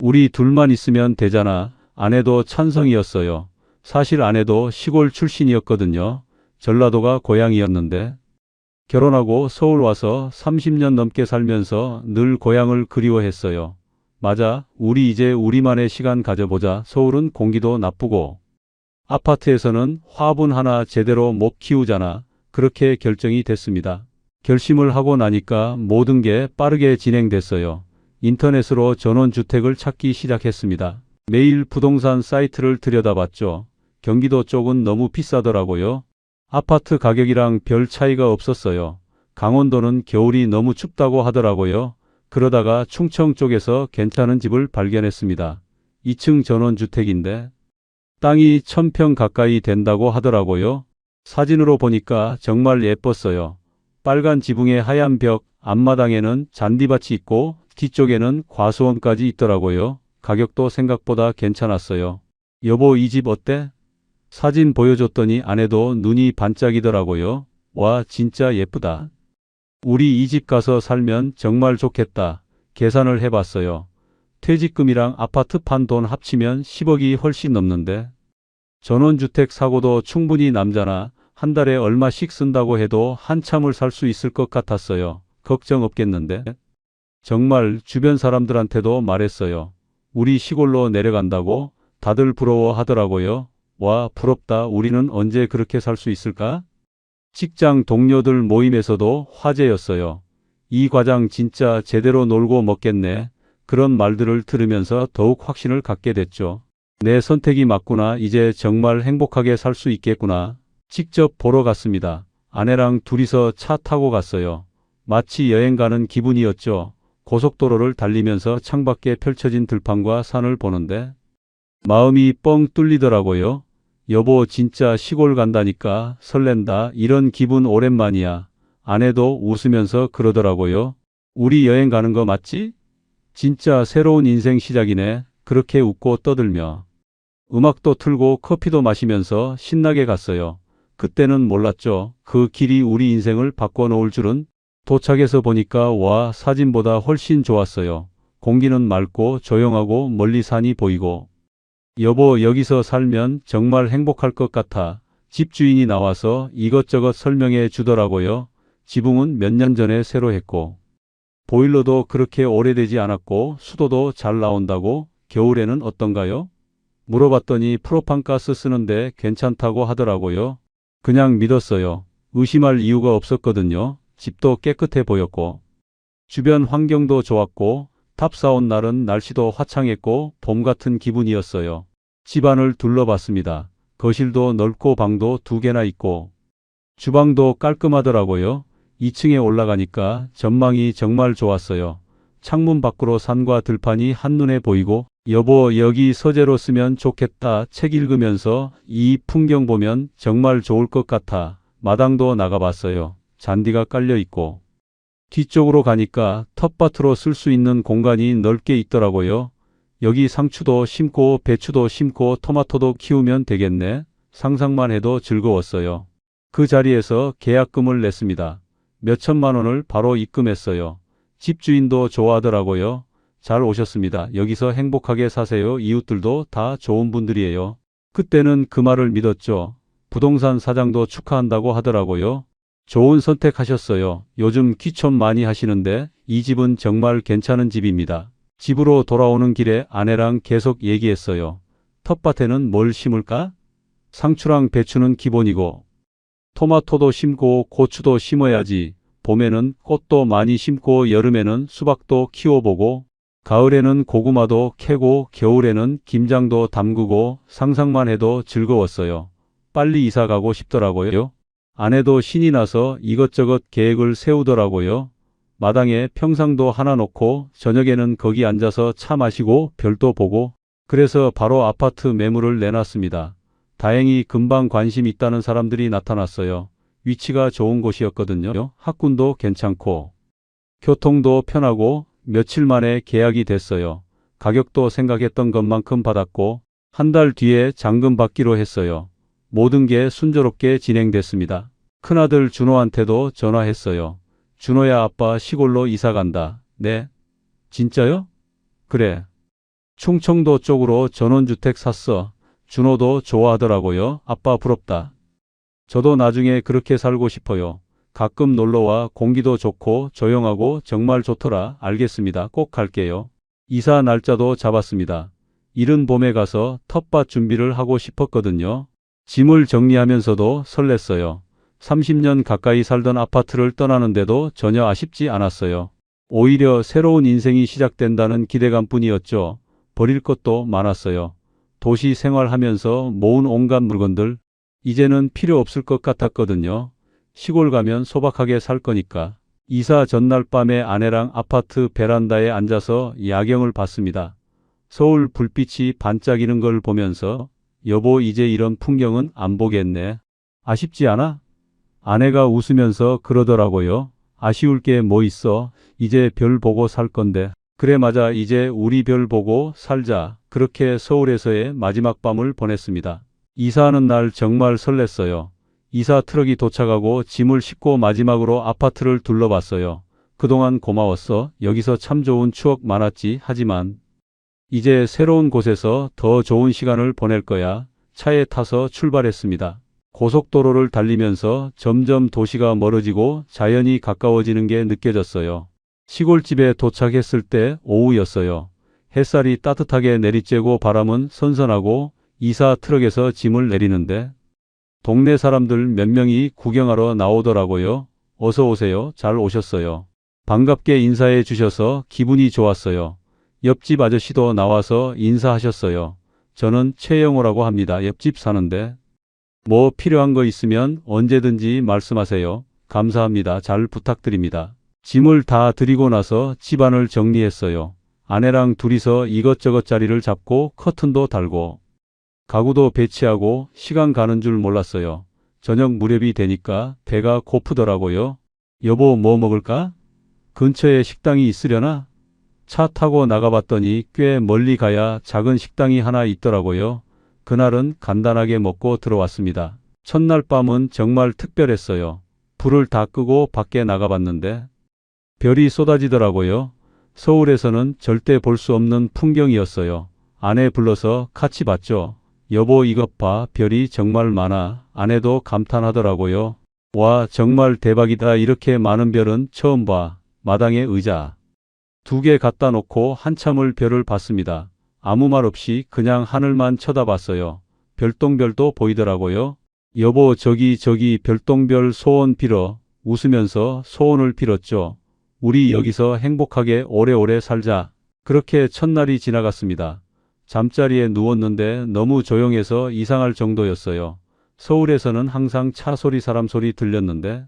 Speaker 1: 우리 둘만 있으면 되잖아. 아내도 찬성이었어요. 사실 아내도 시골 출신이었거든요. 전라도가 고향이었는데 결혼하고 서울 와서 30년 넘게 살면서 늘 고향을 그리워했어요. 맞아, 우리 이제 우리만의 시간 가져보자. 서울은 공기도 나쁘고 아파트에서는 화분 하나 제대로 못 키우잖아. 그렇게 결정이 됐습니다. 결심을 하고 나니까 모든 게 빠르게 진행됐어요. 인터넷으로 전원주택을 찾기 시작했습니다. 매일 부동산 사이트를 들여다봤죠. 경기도 쪽은 너무 비싸더라고요. 아파트 가격이랑 별 차이가 없었어요. 강원도는 겨울이 너무 춥다고 하더라고요. 그러다가 충청 쪽에서 괜찮은 집을 발견했습니다. 2층 전원주택인데 땅이 1000평 가까이 된다고 하더라고요. 사진으로 보니까 정말 예뻤어요. 빨간 지붕에 하얀 벽, 앞마당에는 잔디밭이 있고 뒤쪽에는 과수원까지 있더라고요. 가격도 생각보다 괜찮았어요. 여보 이 집 어때? 사진 보여줬더니 아내도 눈이 반짝이더라고요. 와 진짜 예쁘다. 우리 이 집 가서 살면 정말 좋겠다. 계산을 해봤어요. 퇴직금이랑 아파트 판 돈 합치면 10억이 훨씬 넘는데 전원주택 사고도 충분히 남잖아. 한 달에 얼마씩 쓴다고 해도 한참을 살 수 있을 것 같았어요. 걱정 없겠는데? 정말 주변 사람들한테도 말했어요. 우리 시골로 내려간다고 다들 부러워하더라고요. 와, 부럽다. 우리는 언제 그렇게 살 수 있을까? 직장 동료들 모임에서도 화제였어요. 이 과장 진짜 제대로 놀고 먹겠네. 그런 말들을 들으면서 더욱 확신을 갖게 됐죠. 내 선택이 맞구나. 이제 정말 행복하게 살 수 있겠구나. 직접 보러 갔습니다. 아내랑 둘이서 차 타고 갔어요. 마치 여행 가는 기분이었죠. 고속도로를 달리면서 창밖에 펼쳐진 들판과 산을 보는데 마음이 뻥 뚫리더라고요. 여보 진짜 시골 간다니까 설렌다. 이런 기분 오랜만이야. 아내도 웃으면서 그러더라고요. 우리 여행 가는 거 맞지? 진짜 새로운 인생 시작이네. 그렇게 웃고 떠들며 음악도 틀고 커피도 마시면서 신나게 갔어요. 그때는 몰랐죠. 그 길이 우리 인생을 바꿔놓을 줄은. 도착해서 보니까 와 사진보다 훨씬 좋았어요. 공기는 맑고 조용하고 멀리 산이 보이고 여보 여기서 살면 정말 행복할 것 같아. 집주인이 나와서 이것저것 설명해 주더라고요. 지붕은 몇 년 전에 새로 했고 보일러도 그렇게 오래되지 않았고 수도도 잘 나온다고. 겨울에는 어떤가요? 물어봤더니 프로판가스 쓰는데 괜찮다고 하더라고요. 그냥 믿었어요. 의심할 이유가 없었거든요. 집도 깨끗해 보였고 주변 환경도 좋았고 탑사 온 날은 날씨도 화창했고 봄 같은 기분이었어요. 집안을 둘러봤습니다. 거실도 넓고 방도 2개나 있고 주방도 깔끔하더라고요. 2층에 올라가니까 전망이 정말 좋았어요. 창문 밖으로 산과 들판이 한눈에 보이고 여보 여기 서재로 쓰면 좋겠다. 책 읽으면서 이 풍경 보면 정말 좋을 것 같아. 마당도 나가봤어요. 잔디가 깔려 있고 뒤쪽으로 가니까 텃밭으로 쓸 수 있는 공간이 넓게 있더라고요. 여기 상추도 심고 배추도 심고 토마토도 키우면 되겠네. 상상만 해도 즐거웠어요. 그 자리에서 계약금을 냈습니다. 몇천만 원을 바로 입금했어요. 집주인도 좋아하더라고요. 잘 오셨습니다. 여기서 행복하게 사세요. 이웃들도 다 좋은 분들이에요. 그때는 그 말을 믿었죠. 부동산 사장도 축하한다고 하더라고요. 좋은 선택하셨어요. 요즘 귀촌 많이 하시는데 이 집은 정말 괜찮은 집입니다. 집으로 돌아오는 길에 아내랑 계속 얘기했어요. 텃밭에는 뭘 심을까? 상추랑 배추는 기본이고 토마토도 심고 고추도 심어야지. 봄에는 꽃도 많이 심고 여름에는 수박도 키워보고 가을에는 고구마도 캐고 겨울에는 김장도 담그고 상상만 해도 즐거웠어요. 빨리 이사 가고 싶더라고요. 아내도 신이 나서 이것저것 계획을 세우더라고요. 마당에 평상도 하나 놓고 저녁에는 거기 앉아서 차 마시고 별도 보고 그래서 바로 아파트 매물을 내놨습니다. 다행히 금방 관심 있다는 사람들이 나타났어요. 위치가 좋은 곳이었거든요. 학군도 괜찮고 교통도 편하고 며칠 만에 계약이 됐어요. 가격도 생각했던 것만큼 받았고 한 달 뒤에 잔금 받기로 했어요. 모든 게 순조롭게 진행됐습니다. 큰아들 준호한테도 전화했어요. 준호야, 아빠 시골로 이사 간다. 네? 진짜요? 그래. 충청도 쪽으로 전원주택 샀어. 준호도 좋아하더라고요. 아빠 부럽다. 저도 나중에 그렇게 살고 싶어요. 가끔 놀러와. 공기도 좋고 조용하고 정말 좋더라. 알겠습니다. 꼭 갈게요. 이사 날짜도 잡았습니다. 이른 봄에 가서 텃밭 준비를 하고 싶었거든요. 짐을 정리하면서도 설렜어요. 30년 가까이 살던 아파트를 떠나는데도 전혀 아쉽지 않았어요. 오히려 새로운 인생이 시작된다는 기대감뿐이었죠. 버릴 것도 많았어요. 도시 생활하면서 모은 온갖 물건들, 이제는 필요 없을 것 같았거든요. 시골 가면 소박하게 살 거니까. 이사 전날 밤에 아내랑 아파트 베란다에 앉아서 야경을 봤습니다. 서울 불빛이 반짝이는 걸 보면서 여보, 이제 이런 풍경은 안 보겠네. 아쉽지 않아? 아내가 웃으면서 그러더라고요. 아쉬울 게 뭐 있어. 이제 별 보고 살 건데. 그래, 맞아. 이제 우리 별 보고 살자. 그렇게 서울에서의 마지막 밤을 보냈습니다. 이사하는 날 정말 설렜어요. 이사 트럭이 도착하고 짐을 싣고 마지막으로 아파트를 둘러봤어요. 그동안 고마웠어. 여기서 참 좋은 추억 많았지. 하지만 이제 새로운 곳에서 더 좋은 시간을 보낼 거야. 차에 타서 출발했습니다. 고속도로를 달리면서 점점 도시가 멀어지고 자연이 가까워지는 게 느껴졌어요. 시골집에 도착했을 때 오후였어요. 햇살이 따뜻하게 내리쬐고 바람은 선선하고 이사 트럭에서 짐을 내리는데 동네 사람들 몇 명이 구경하러 나오더라고요. 어서 오세요. 잘 오셨어요. 반갑게 인사해 주셔서 기분이 좋았어요. 옆집 아저씨도 나와서 인사하셨어요. 저는 최영호라고 합니다. 옆집 사는데 뭐 필요한 거 있으면 언제든지 말씀하세요. 감사합니다. 잘 부탁드립니다. 짐을 다 드리고 나서 집안을 정리했어요. 아내랑 둘이서 이것저것 자리를 잡고 커튼도 달고 가구도 배치하고 시간 가는 줄 몰랐어요. 저녁 무렵이 되니까 배가 고프더라고요. 여보, 뭐 먹을까? 근처에 식당이 있으려나? 차 타고 나가봤더니 꽤 멀리 가야 작은 식당이 하나 있더라고요. 그날은 간단하게 먹고 들어왔습니다. 첫날 밤은 정말 특별했어요. 불을 다 끄고 밖에 나가봤는데 별이 쏟아지더라고요. 서울에서는 절대 볼 수 없는 풍경이었어요. 아내 불러서 같이 봤죠. 여보, 이것 봐. 별이 정말 많아. 아내도 감탄하더라고요. 와, 정말 대박이다. 이렇게 많은 별은 처음 봐. 마당에 의자 2개 갖다 놓고 한참을 별을 봤습니다. 아무 말 없이 그냥 하늘만 쳐다봤어요. 별똥별도 보이더라고요. 여보, 저기 별똥별 소원 빌어. 웃으면서 소원을 빌었죠. 우리 여기서 행복하게 오래오래 살자. 그렇게 첫날이 지나갔습니다. 잠자리에 누웠는데 너무 조용해서 이상할 정도였어요. 서울에서는 항상 차 소리, 사람 소리 들렸는데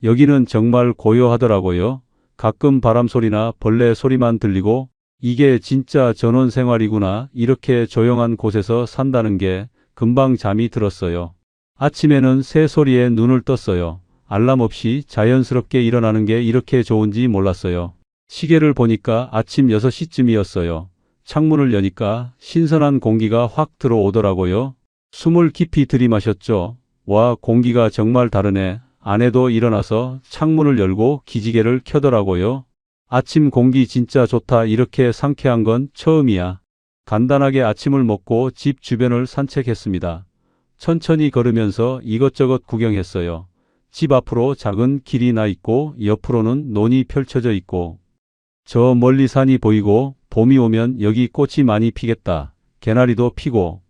Speaker 1: 여기는 정말 고요하더라고요. 가끔 바람 소리나 벌레 소리만 들리고 이게 진짜 전원 생활이구나. 이렇게 조용한 곳에서 산다는 게 금방 잠이 들었어요. 아침에는 새 소리에 눈을 떴어요. 알람 없이 자연스럽게 일어나는 게 이렇게 좋은지 몰랐어요. 시계를 보니까 아침 6시쯤이었어요. 창문을 여니까 신선한 공기가 확 들어오더라고요. 숨을 깊이 들이마셨죠. 와, 공기가 정말 다르네. 아내도 일어나서 창문을 열고 기지개를 켜더라고요. 아침 공기 진짜 좋다. 이렇게 상쾌한 건 처음이야. 간단하게 아침을 먹고 집 주변을 산책했습니다. 천천히 걸으면서 이것저것 구경했어요. 집 앞으로 작은 길이 나 있고 옆으로는 논이 펼쳐져 있고 저 멀리 산이 보이고 봄이 오면 여기 꽃이 많이 피겠다. 개나리도 피고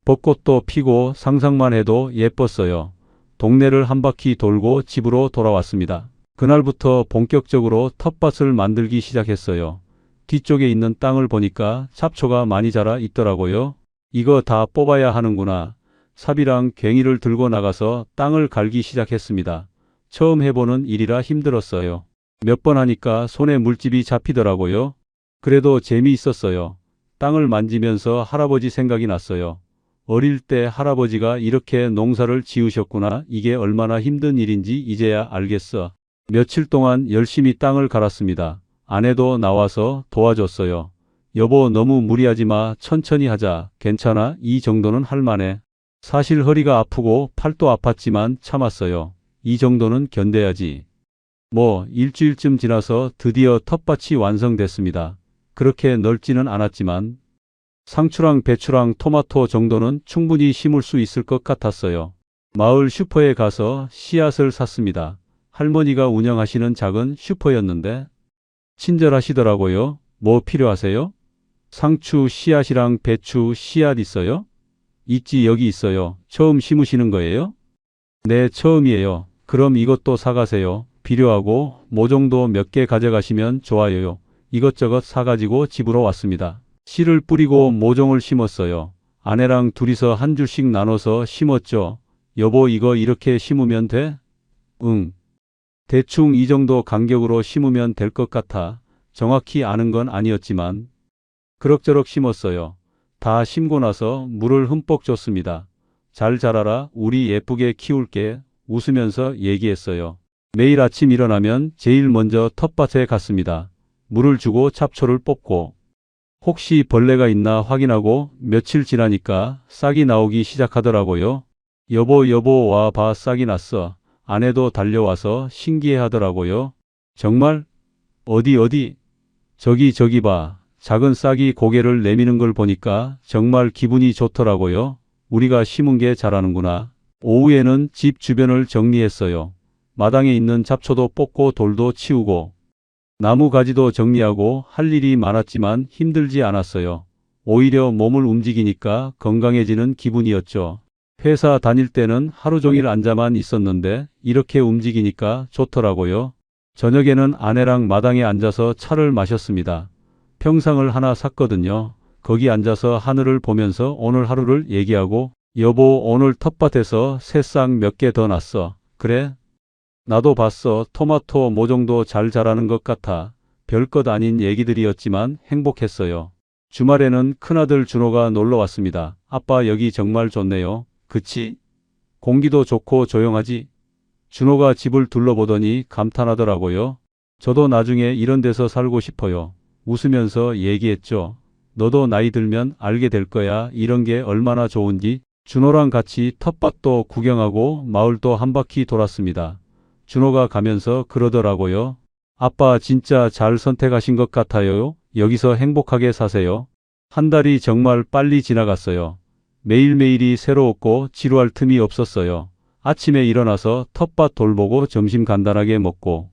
Speaker 1: 벚꽃도 피고 상상만 해도 예뻤어요. 동네를 한 바퀴 돌고 집으로 돌아왔습니다. 그날부터 본격적으로 텃밭을 만들기 시작했어요. 뒤쪽에 있는 땅을 보니까 잡초가 많이 자라 있더라고요. 이거 다 뽑아야 하는구나. 삽이랑 괭이를 들고 나가서 땅을 갈기 시작했습니다. 처음 해보는 일이라 힘들었어요. 몇 번 하니까 손에 물집이 잡히더라고요. 그래도 재미있었어요. 땅을 만지면서 할아버지 생각이 났어요. 어릴 때 할아버지가 이렇게 농사를 지으셨구나. 이게 얼마나 힘든 일인지 이제야 알겠어. 며칠 동안 열심히 땅을 갈았습니다. 아내도 나와서 도와줬어요. 여보, 너무 무리하지 마. 천천히 하자. 괜찮아. 이 정도는 할 만해. 사실 허리가 아프고 팔도 아팠지만 참았어요. 이 정도는 견뎌야지. 뭐 일주일쯤 지나서 드디어 텃밭이 완성됐습니다. 그렇게 넓지는 않았지만 상추랑 배추랑 토마토 정도는 충분히 심을 수 있을 것 같았어요. 마을 슈퍼에 가서 씨앗을 샀습니다. 할머니가 운영하시는 작은 슈퍼였는데 친절하시더라고요. 뭐 필요하세요? 상추 씨앗이랑 배추 씨앗 있어요? 있지, 여기 있어요. 처음 심으시는 거예요? 네, 처음이에요. 그럼 이것도 사가세요. 필요하고 모종도 몇 개 가져가시면 좋아요. 이것저것 사가지고 집으로 왔습니다. 씨를 뿌리고 모종을 심었어요. 아내랑 둘이서 한 줄씩 나눠서 심었죠. 여보, 이거 이렇게 심으면 돼? 응. 대충 이 정도 간격으로 심으면 될 것 같아. 정확히 아는 건 아니었지만 그럭저럭 심었어요. 다 심고 나서 물을 흠뻑 줬습니다. 잘 자라라. 우리 예쁘게 키울게. 웃으면서 얘기했어요. 매일 아침 일어나면 제일 먼저 텃밭에 갔습니다. 물을 주고 잡초를 뽑고 혹시 벌레가 있나 확인하고 며칠 지나니까 싹이 나오기 시작하더라고요. 여보, 와 봐, 싹이 났어. 아내도 달려와서 신기해 하더라고요. 정말? 어디? 저기 봐. 작은 싹이 고개를 내미는 걸 보니까 정말 기분이 좋더라고요. 우리가 심은 게 자라는구나. 오후에는 집 주변을 정리했어요. 마당에 있는 잡초도 뽑고 돌도 치우고 나무 가지도 정리하고 할 일이 많았지만 힘들지 않았어요. 오히려 몸을 움직이니까 건강해지는 기분이었죠. 회사 다닐 때는 하루 종일 앉아만 있었는데 이렇게 움직이니까 좋더라고요. 저녁에는 아내랑 마당에 앉아서 차를 마셨습니다. 평상을 하나 샀거든요. 거기 앉아서 하늘을 보면서 오늘 하루를 얘기하고 여보, 오늘 텃밭에서 새싹 몇 개 더 났어. 그래? 나도 봤어. 토마토 모종도 잘 자라는 것 같아. 별것 아닌 얘기들이었지만 행복했어요. 주말에는 큰아들 준호가 놀러 왔습니다. 아빠, 여기 정말 좋네요. 그치? 공기도 좋고 조용하지? 준호가 집을 둘러보더니 감탄하더라고요. 저도 나중에 이런 데서 살고 싶어요. 웃으면서 얘기했죠. 너도 나이 들면 알게 될 거야. 이런 게 얼마나 좋은지. 준호랑 같이 텃밭도 구경하고 마을도 한 바퀴 돌았습니다. 준호가 가면서 그러더라고요. 아빠, 진짜 잘 선택하신 것 같아요. 여기서 행복하게 사세요. 한 달이 정말 빨리 지나갔어요. 매일매일이 새로웠고 지루할 틈이 없었어요. 아침에 일어나서 텃밭 돌보고 점심 간단하게 먹고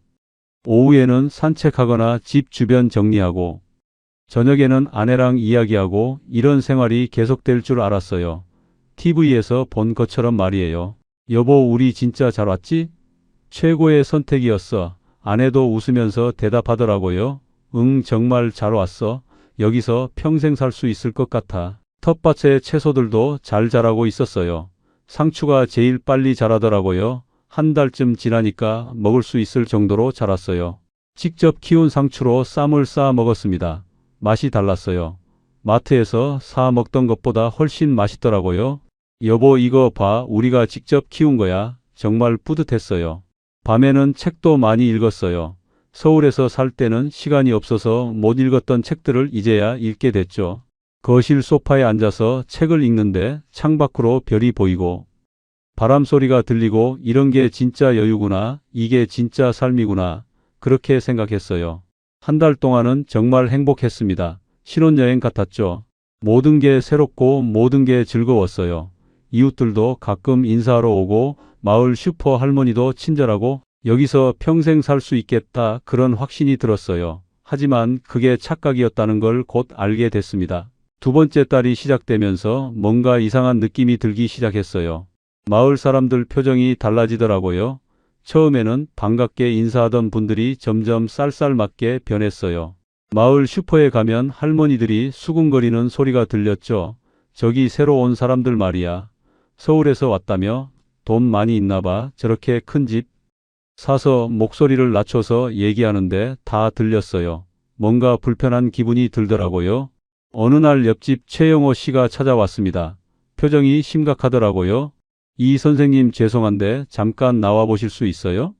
Speaker 1: 오후에는 산책하거나 집 주변 정리하고 저녁에는 아내랑 이야기하고 이런 생활이 계속될 줄 알았어요. TV에서 본 것처럼 말이에요. 여보, 우리 진짜 잘 왔지? 최고의 선택이었어. 아내도 웃으면서 대답하더라고요. 응, 정말 잘 왔어. 여기서 평생 살 수 있을 것 같아. 텃밭에 채소들도 잘 자라고 있었어요. 상추가 제일 빨리 자라더라고요. 한 달쯤 지나니까 먹을 수 있을 정도로 자랐어요. 직접 키운 상추로 쌈을 싸 먹었습니다. 맛이 달랐어요. 마트에서 사 먹던 것보다 훨씬 맛있더라고요. 여보, 이거 봐. 우리가 직접 키운 거야. 정말 뿌듯했어요. 밤에는 책도 많이 읽었어요. 서울에서 살 때는 시간이 없어서 못 읽었던 책들을 이제야 읽게 됐죠. 거실 소파에 앉아서 책을 읽는데 창밖으로 별이 보이고 바람 소리가 들리고 이런 게 진짜 여유구나. 이게 진짜 삶이구나. 그렇게 생각했어요. 한 달 동안은 정말 행복했습니다. 신혼여행 같았죠. 모든 게 새롭고 모든 게 즐거웠어요. 이웃들도 가끔 인사하러 오고 마을 슈퍼 할머니도 친절하고 여기서 평생 살 수 있겠다 그런 확신이 들었어요. 하지만 그게 착각이었다는 걸 곧 알게 됐습니다. 두 번째 달이 시작되면서 뭔가 이상한 느낌이 들기 시작했어요. 마을 사람들 표정이 달라지더라고요. 처음에는 반갑게 인사하던 분들이 점점 쌀쌀맞게 변했어요. 마을 슈퍼에 가면 할머니들이 수군거리는 소리가 들렸죠. 저기 새로 온 사람들 말이야. 서울에서 왔다며? 돈 많이 있나 봐. 저렇게 큰 집 사서 목소리를 낮춰서 얘기하는데 다 들렸어요. 뭔가 불편한 기분이 들더라고요. 어느 날 옆집 최영호 씨가 찾아왔습니다. 표정이 심각하더라고요. 이 선생님 죄송한데 잠깐 나와 보실 수 있어요?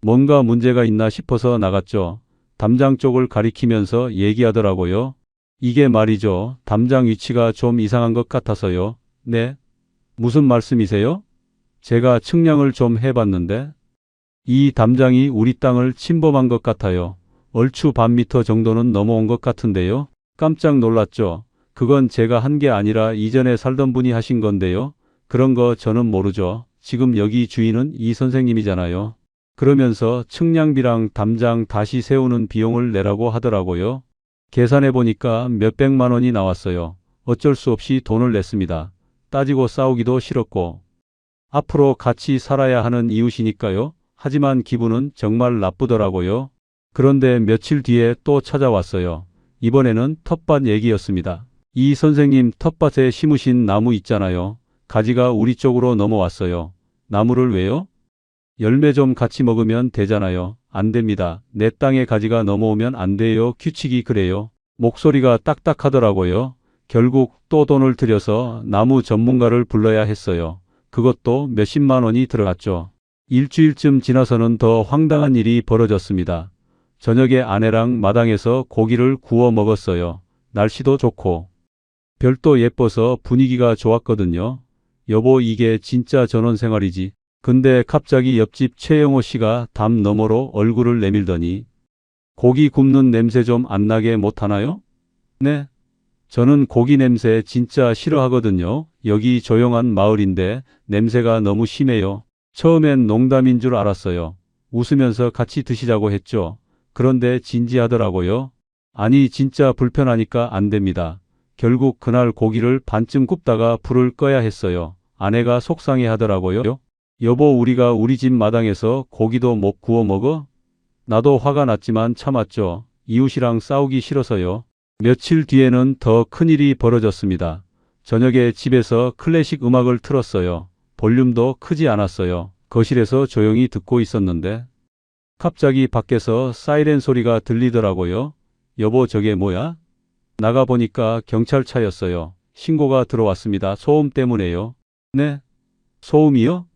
Speaker 1: 뭔가 문제가 있나 싶어서 나갔죠. 담장 쪽을 가리키면서 얘기하더라고요. 이게 말이죠. 담장 위치가 좀 이상한 것 같아서요. 네? 무슨 말씀이세요? 제가 측량을 좀 해봤는데 이 담장이 우리 땅을 침범한 것 같아요. 얼추 반 미터 정도는 넘어온 것 같은데요. 깜짝 놀랐죠. 그건 제가 한 게 아니라 이전에 살던 분이 하신 건데요. 그런 거 저는 모르죠. 지금 여기 주인은 이 선생님이잖아요. 그러면서 측량비랑 담장 다시 세우는 비용을 내라고 하더라고요. 계산해 보니까 몇백만 원이 나왔어요. 어쩔 수 없이 돈을 냈습니다. 따지고 싸우기도 싫었고 앞으로 같이 살아야 하는 이웃이니까요. 하지만 기분은 정말 나쁘더라고요. 그런데 며칠 뒤에 또 찾아왔어요. 이번에는 텃밭 얘기였습니다. 이 선생님 텃밭에 심으신 나무 있잖아요. 가지가 우리 쪽으로 넘어왔어요. 나무를 왜요? 열매 좀 같이 먹으면 되잖아요. 안 됩니다. 내 땅에 가지가 넘어오면 안 돼요. 규칙이 그래요. 목소리가 딱딱하더라고요. 결국 또 돈을 들여서 나무 전문가를 불러야 했어요. 그것도 몇십만 원이 들어갔죠. 일주일쯤 지나서는 더 황당한 일이 벌어졌습니다. 저녁에 아내랑 마당에서 고기를 구워 먹었어요. 날씨도 좋고 별도 예뻐서 분위기가 좋았거든요. 여보, 이게 진짜 전원생활이지. 근데 갑자기 옆집 최영호 씨가 담 너머로 얼굴을 내밀더니 고기 굽는 냄새 좀 안 나게 못하나요? 네. 저는 고기 냄새 진짜 싫어하거든요. 여기 조용한 마을인데 냄새가 너무 심해요. 처음엔 농담인 줄 알았어요. 웃으면서 같이 드시자고 했죠. 그런데 진지하더라고요. 아니 진짜 불편하니까 안 됩니다. 결국 그날 고기를 반쯤 굽다가 불을 꺼야 했어요. 아내가 속상해 하더라고요. 여보, 우리가 우리 집 마당에서 고기도 못 구워 먹어? 나도 화가 났지만 참았죠. 이웃이랑 싸우기 싫어서요. 며칠 뒤에는 더 큰일이 벌어졌습니다. 저녁에 집에서 클래식 음악을 틀었어요. 볼륨도 크지 않았어요. 거실에서 조용히 듣고 있었는데 갑자기 밖에서 사이렌 소리가 들리더라고요. 여보, 저게 뭐야? 나가보니까 경찰차였어요. 신고가 들어왔습니다. 소음 때문에요. 네? 소음이요?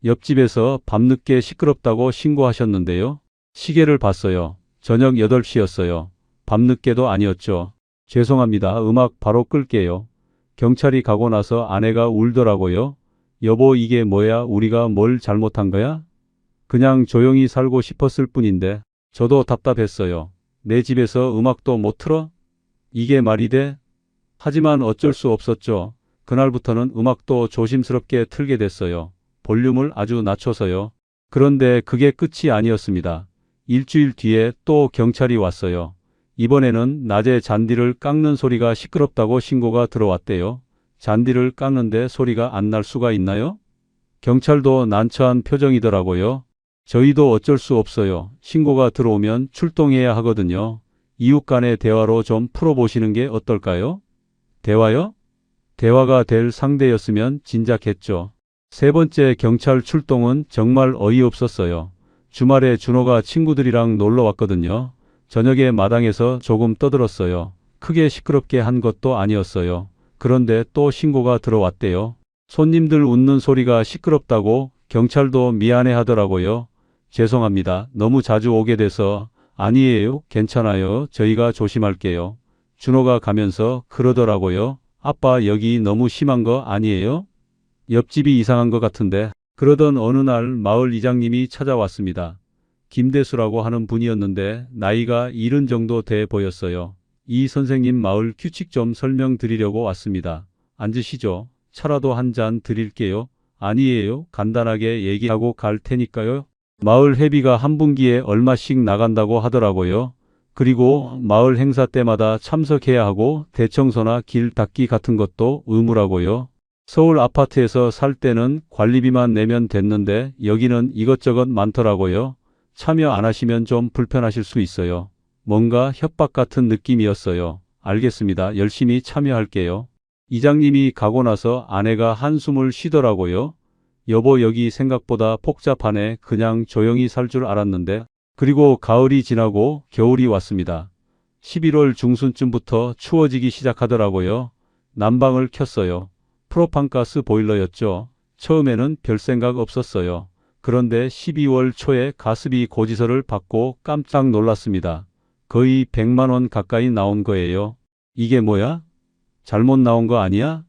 Speaker 1: 옆집에서 밤늦게 시끄럽다고 신고하셨는데요. 시계를 봤어요. 저녁 8시였어요. 밤늦게도 아니었죠. 죄송합니다. 음악 바로 끌게요. 경찰이 가고 나서 아내가 울더라고요. 여보, 이게 뭐야? 우리가 뭘 잘못한 거야? 그냥 조용히 살고 싶었을 뿐인데. 저도 답답했어요. 내 집에서 음악도 못 틀어? 이게 말이 돼? 하지만 어쩔 수 없었죠. 그날부터는 음악도 조심스럽게 틀게 됐어요. 볼륨을 아주 낮춰서요. 그런데 그게 끝이 아니었습니다. 일주일 뒤에 또 경찰이 왔어요. 이번에는 낮에 잔디를 깎는 소리가 시끄럽다고 신고가 들어왔대요. 잔디를 깎는데 소리가 안 날 수가 있나요? 경찰도 난처한 표정이더라고요. 저희도 어쩔 수 없어요. 신고가 들어오면 출동해야 하거든요. 이웃 간의 대화로 좀 풀어보시는 게 어떨까요? 대화요? 대화가 될 상대였으면 진작했죠. 세 번째 경찰 출동은 정말 어이없었어요. 주말에 준호가 친구들이랑 놀러 왔거든요. 저녁에 마당에서 조금 떠들었어요. 크게 시끄럽게 한 것도 아니었어요. 그런데 또 신고가 들어왔대요. 손님들 웃는 소리가 시끄럽다고. 경찰도 미안해 하더라고요. 죄송합니다. 너무 자주 오게 돼서. 아니에요. 괜찮아요. 저희가 조심할게요. 준호가 가면서 그러더라고요. 아빠, 여기 너무 심한 거 아니에요? 옆집이 이상한 것 같은데. 그러던 어느 날 마을 이장님이 찾아왔습니다. 김대수라고 하는 분이었는데 나이가 70 정도 돼 보였어요. 이 선생님 마을 규칙 좀 설명드리려고 왔습니다. 앉으시죠. 차라도 한 잔 드릴게요. 아니에요. 간단하게 얘기하고 갈 테니까요. 마을 회비가 한 분기에 얼마씩 나간다고 하더라고요. 그리고 마을 행사 때마다 참석해야 하고 대청소나 길 닦기 같은 것도 의무라고요. 서울 아파트에서 살 때는 관리비만 내면 됐는데 여기는 이것저것 많더라고요. 참여 안 하시면 좀 불편하실 수 있어요. 뭔가 협박 같은 느낌이었어요. 알겠습니다. 열심히 참여할게요. 이장님이 가고 나서 아내가 한숨을 쉬더라고요. 여보, 여기 생각보다 복잡하네. 그냥 조용히 살 줄 알았는데. 그리고 가을이 지나고 겨울이 왔습니다. 11월 중순쯤부터 추워지기 시작하더라고요. 난방을 켰어요. 프로판가스 보일러였죠. 처음에는 별 생각 없었어요. 그런데 12월 초에 가스비 고지서를 받고 깜짝 놀랐습니다. 거의 100만 원 가까이 나온 거예요. 이게 뭐야? 잘못 나온 거 아니야?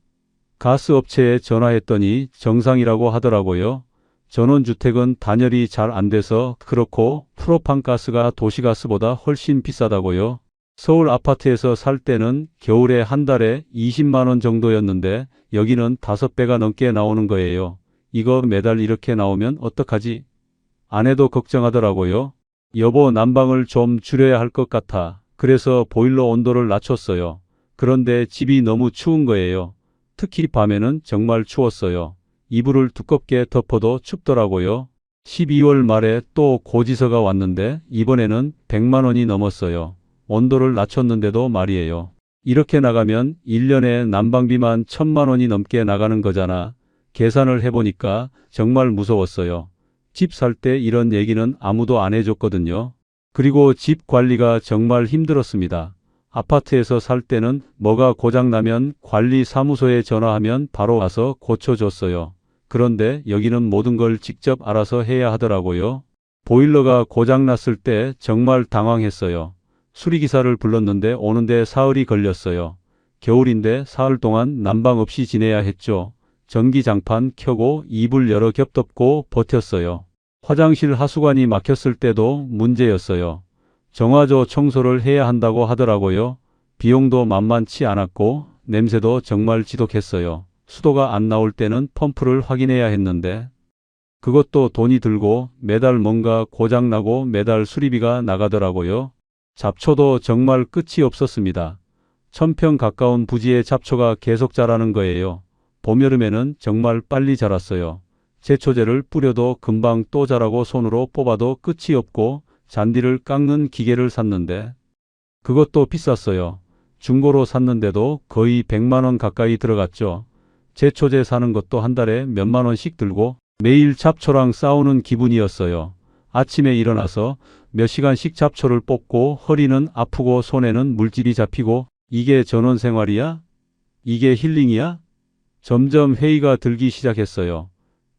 Speaker 1: 가스업체에 전화했더니 정상이라고 하더라고요. 전원주택은 단열이 잘 안 돼서 그렇고 프로판가스가 도시가스보다 훨씬 비싸다고요. 서울 아파트에서 살 때는 겨울에 한 달에 20만 원 정도였는데 여기는 5배가 넘게 나오는 거예요. 이거 매달 이렇게 나오면 어떡하지? 아내도 걱정하더라고요. 여보, 난방을 좀 줄여야 할 것 같아. 그래서 보일러 온도를 낮췄어요. 그런데 집이 너무 추운 거예요. 특히 밤에는 정말 추웠어요. 이불을 두껍게 덮어도 춥더라고요. 12월 말에 또 고지서가 왔는데 이번에는 100만 원이 넘었어요. 온도를 낮췄는데도 말이에요. 이렇게 나가면 1년에 난방비만 1000만 원이 넘게 나가는 거잖아. 계산을 해보니까 정말 무서웠어요. 집 살 때 이런 얘기는 아무도 안 해줬거든요. 그리고 집 관리가 정말 힘들었습니다. 아파트에서 살 때는 뭐가 고장나면 관리사무소에 전화하면 바로 와서 고쳐줬어요. 그런데 여기는 모든 걸 직접 알아서 해야 하더라고요. 보일러가 고장났을 때 정말 당황했어요. 수리기사를 불렀는데 오는데 사흘이 걸렸어요. 겨울인데 사흘 동안 난방 없이 지내야 했죠. 전기장판 켜고 이불 여러 겹 덮고 버텼어요. 화장실 하수관이 막혔을 때도 문제였어요. 정화조 청소를 해야 한다고 하더라고요. 비용도 만만치 않았고 냄새도 정말 지독했어요. 수도가 안 나올 때는 펌프를 확인해야 했는데 그것도 돈이 들고 매달 뭔가 고장나고 매달 수리비가 나가더라고요. 잡초도 정말 끝이 없었습니다. 1000평 가까운 부지에 잡초가 계속 자라는 거예요. 봄, 여름에는 정말 빨리 자랐어요. 제초제를 뿌려도 금방 또 자라고 손으로 뽑아도 끝이 없고 잔디를 깎는 기계를 샀는데 그것도 비쌌어요. 중고로 샀는데도 거의 100만 원 가까이 들어갔죠. 제초제 사는 것도 한 달에 몇만 원씩 들고 매일 잡초랑 싸우는 기분이었어요. 아침에 일어나서 몇 시간씩 잡초를 뽑고 허리는 아프고 손에는 물집이 잡히고 이게 전원생활이야? 이게 힐링이야? 점점 회의가 들기 시작했어요.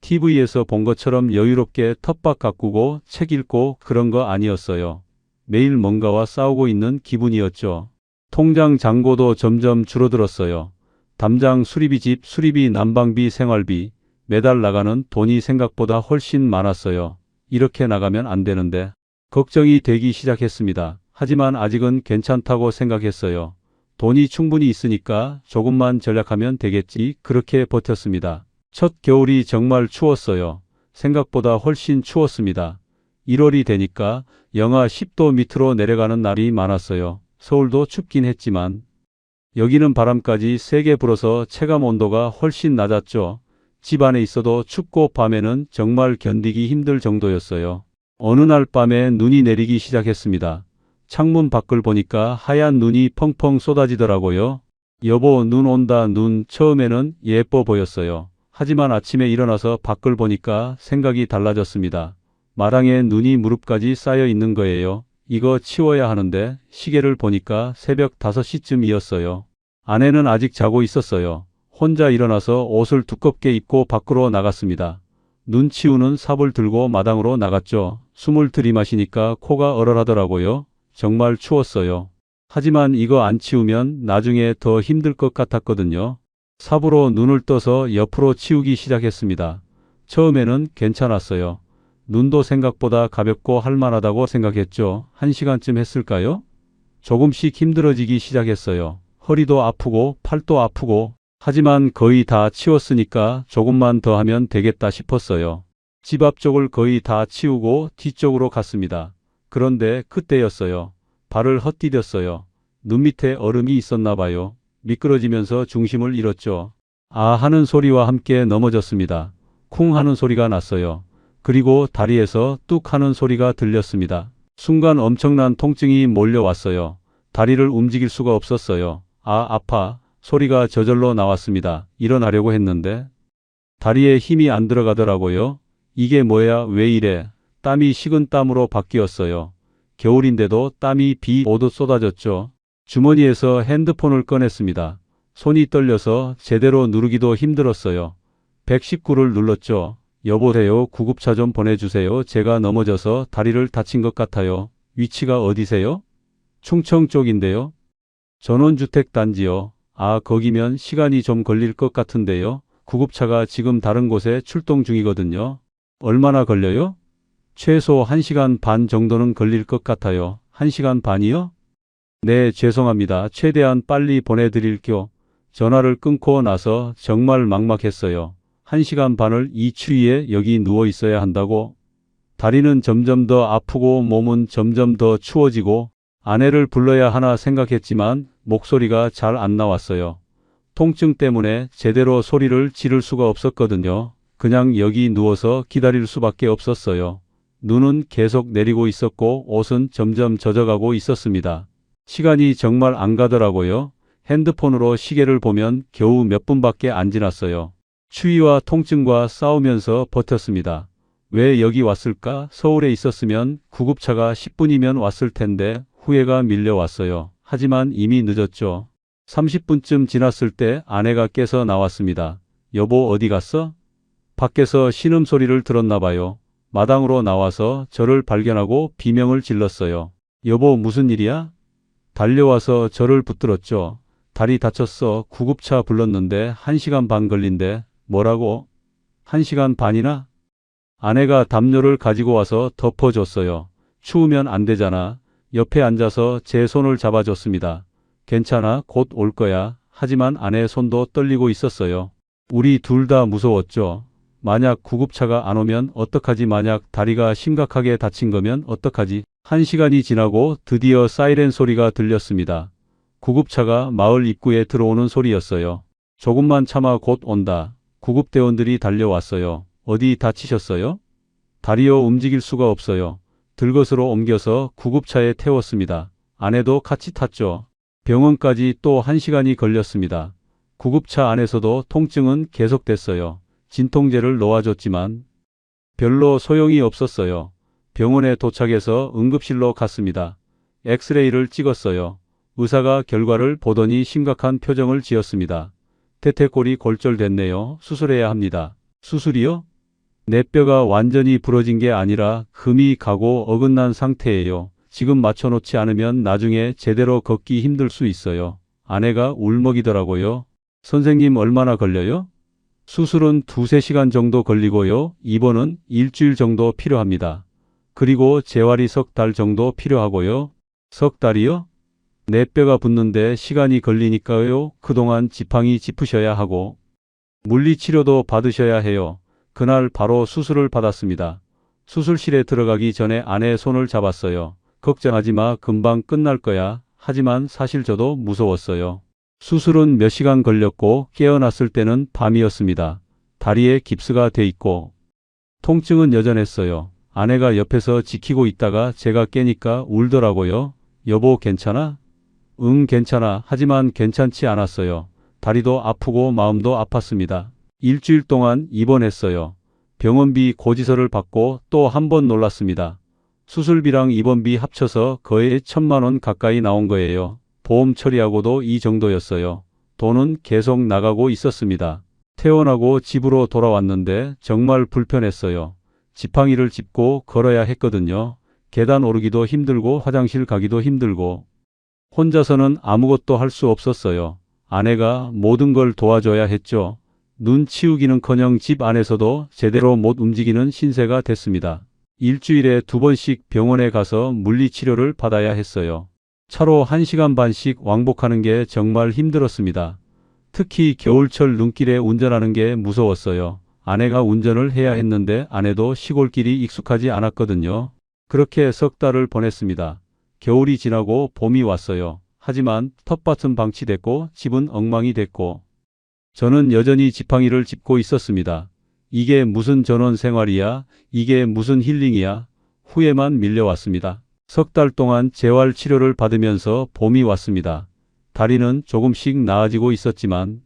Speaker 1: TV에서 본 것처럼 여유롭게 텃밭 가꾸고 책 읽고 그런 거 아니었어요. 매일 뭔가와 싸우고 있는 기분이었죠. 통장 잔고도 점점 줄어들었어요. 담장 수리비, 집 수리비, 난방비, 생활비, 매달 나가는 돈이 생각보다 훨씬 많았어요. 이렇게 나가면 안 되는데 걱정이 되기 시작했습니다. 하지만 아직은 괜찮다고 생각했어요. 돈이 충분히 있으니까 조금만 절약하면 되겠지. 그렇게 버텼습니다. 첫 겨울이 정말 추웠어요. 생각보다 훨씬 추웠습니다. 1월이 되니까 영하 10도 밑으로 내려가는 날이 많았어요. 서울도 춥긴 했지만 여기는 바람까지 세게 불어서 체감 온도가 훨씬 낮았죠. 집 안에 있어도 춥고 밤에는 정말 견디기 힘들 정도였어요. 어느 날 밤에 눈이 내리기 시작했습니다. 창문 밖을 보니까 하얀 눈이 펑펑 쏟아지더라고요. 여보, 눈 온다. 눈. 처음에는 예뻐 보였어요. 하지만 아침에 일어나서 밖을 보니까 생각이 달라졌습니다. 마당에 눈이 무릎까지 쌓여 있는 거예요. 이거 치워야 하는데 시계를 보니까 새벽 5시쯤이었어요. 아내는 아직 자고 있었어요. 혼자 일어나서 옷을 두껍게 입고 밖으로 나갔습니다. 눈 치우는 삽을 들고 마당으로 나갔죠. 숨을 들이마시니까 코가 얼얼하더라고요. 정말 추웠어요. 하지만 이거 안 치우면 나중에 더 힘들 것 같았거든요. 삽으로 눈을 떠서 옆으로 치우기 시작했습니다. 처음에는 괜찮았어요. 눈도 생각보다 가볍고 할만하다고 생각했죠. 1시간쯤 했을까요? 조금씩 힘들어지기 시작했어요. 허리도 아프고 팔도 아프고 하지만 거의 다 치웠으니까 조금만 더 하면 되겠다 싶었어요. 집 앞쪽을 거의 다 치우고 뒤쪽으로 갔습니다. 그런데 그때였어요. 발을 헛디뎠어요. 눈 밑에 얼음이 있었나 봐요. 미끄러지면서 중심을 잃었죠. 아 하는 소리와 함께 넘어졌습니다. 쿵 하는 소리가 났어요. 그리고 다리에서 뚝 하는 소리가 들렸습니다. 순간 엄청난 통증이 몰려왔어요. 다리를 움직일 수가 없었어요. 아 아파 소리가 저절로 나왔습니다. 일어나려고 했는데 다리에 힘이 안 들어가더라고요. 이게 뭐야 왜 이래. 땀이 식은 땀으로 바뀌었어요. 겨울인데도 땀이 비 오듯 쏟아졌죠. 주머니에서 핸드폰을 꺼냈습니다. 손이 떨려서 제대로 누르기도 힘들었어요. 119를 눌렀죠. 여보세요. 구급차 좀 보내주세요. 제가 넘어져서 다리를 다친 것 같아요. 위치가 어디세요? 충청 쪽인데요. 전원주택단지요. 아 거기면 시간이 좀 걸릴 것 같은데요. 구급차가 지금 다른 곳에 출동 중이거든요. 얼마나 걸려요? 최소 1시간 반 정도는 걸릴 것 같아요. 1시간 반이요? 네, 죄송합니다. 최대한 빨리 보내드릴게요. 전화를 끊고 나서 정말 막막했어요. 1시간 반을 이 추위에 여기 누워 있어야 한다고? 다리는 점점 더 아프고 몸은 점점 더 추워지고 아내를 불러야 하나 생각했지만 목소리가 잘 안 나왔어요. 통증 때문에 제대로 소리를 지를 수가 없었거든요. 그냥 여기 누워서 기다릴 수밖에 없었어요. 눈은 계속 내리고 있었고 옷은 점점 젖어가고 있었습니다. 시간이 정말 안 가더라고요. 핸드폰으로 시계를 보면 겨우 몇 분밖에 안 지났어요. 추위와 통증과 싸우면서 버텼습니다. 왜 여기 왔을까? 서울에 있었으면 구급차가 10분이면 왔을 텐데 후회가 밀려왔어요. 하지만 이미 늦었죠. 30분쯤 지났을 때 아내가 깨서 나왔습니다. 여보 어디 갔어? 밖에서 신음소리를 들었나 봐요. 마당으로 나와서 저를 발견하고 비명을 질렀어요. 여보 무슨 일이야? 달려와서 저를 붙들었죠. 다리 다쳤어. 구급차 불렀는데 1시간 반 걸린대. 뭐라고? 1시간 반이나? 아내가 담요를 가지고 와서 덮어줬어요. 추우면 안 되잖아. 옆에 앉아서 제 손을 잡아줬습니다. 괜찮아. 곧 올 거야. 하지만 아내 손도 떨리고 있었어요. 우리 둘 다 무서웠죠. 만약 구급차가 안 오면 어떡하지? 만약 다리가 심각하게 다친 거면 어떡하지? 1시간이 지나고 드디어 사이렌 소리가 들렸습니다. 구급차가 마을 입구에 들어오는 소리였어요. 조금만 참아 곧 온다. 구급대원들이 달려왔어요. 어디 다치셨어요? 다리요 움직일 수가 없어요. 들것으로 옮겨서 구급차에 태웠습니다. 아내도 같이 탔죠. 병원까지 또 1시간이 걸렸습니다. 구급차 안에서도 통증은 계속됐어요. 진통제를 놓아줬지만 별로 소용이 없었어요. 병원에 도착해서 응급실로 갔습니다. 엑스레이를 찍었어요. 의사가 결과를 보더니 심각한 표정을 지었습니다. 태태골이 골절됐네요. 수술해야 합니다. 수술이요? 내 뼈가 완전히 부러진 게 아니라 금이 가고 어긋난 상태예요. 지금 맞춰놓지 않으면 나중에 제대로 걷기 힘들 수 있어요. 아내가 울먹이더라고요. 선생님 얼마나 걸려요? 수술은 2~3시간 정도 걸리고요. 입원은 일주일 정도 필요합니다. 그리고 재활이 3달 정도 필요하고요. 3달이요? 내 뼈가 붙는데 시간이 걸리니까요. 그동안 지팡이 짚으셔야 하고 물리치료도 받으셔야 해요. 그날 바로 수술을 받았습니다. 수술실에 들어가기 전에 아내 손을 잡았어요. 걱정하지 마. 금방 끝날 거야. 하지만 사실 저도 무서웠어요. 수술은 몇 시간 걸렸고 깨어났을 때는 밤이었습니다. 다리에 깁스가 돼 있고 통증은 여전했어요. 아내가 옆에서 지키고 있다가 제가 깨니까 울더라고요. 여보 괜찮아? 응 괜찮아. 하지만 괜찮지 않았어요. 다리도 아프고 마음도 아팠습니다. 일주일 동안 입원했어요. 병원비 고지서를 받고 또 한 번 놀랐습니다. 수술비랑 입원비 합쳐서 거의 1,000만 원 가까이 나온 거예요. 보험 처리하고도 이 정도였어요. 돈은 계속 나가고 있었습니다. 퇴원하고 집으로 돌아왔는데 정말 불편했어요. 지팡이를 짚고 걸어야 했거든요. 계단 오르기도 힘들고 화장실 가기도 힘들고 혼자서는 아무것도 할 수 없었어요. 아내가 모든 걸 도와줘야 했죠. 눈 치우기는커녕 집 안에서도 제대로 못 움직이는 신세가 됐습니다. 일주일에 2번씩 병원에 가서 물리치료를 받아야 했어요. 차로 1시간 반씩 왕복하는 게 정말 힘들었습니다. 특히 겨울철 눈길에 운전하는 게 무서웠어요. 아내가 운전을 해야 했는데 아내도 시골길이 익숙하지 않았거든요. 그렇게 석 달을 보냈습니다. 겨울이 지나고 봄이 왔어요. 하지만 텃밭은 방치됐고 집은 엉망이 됐고 저는 여전히 지팡이를 짚고 있었습니다. 이게 무슨 전원 생활이야? 이게 무슨 힐링이야? 후회만 밀려왔습니다. 석 달 동안 재활 치료를 받으면서 봄이 왔습니다. 다리는 조금씩 나아지고 있었지만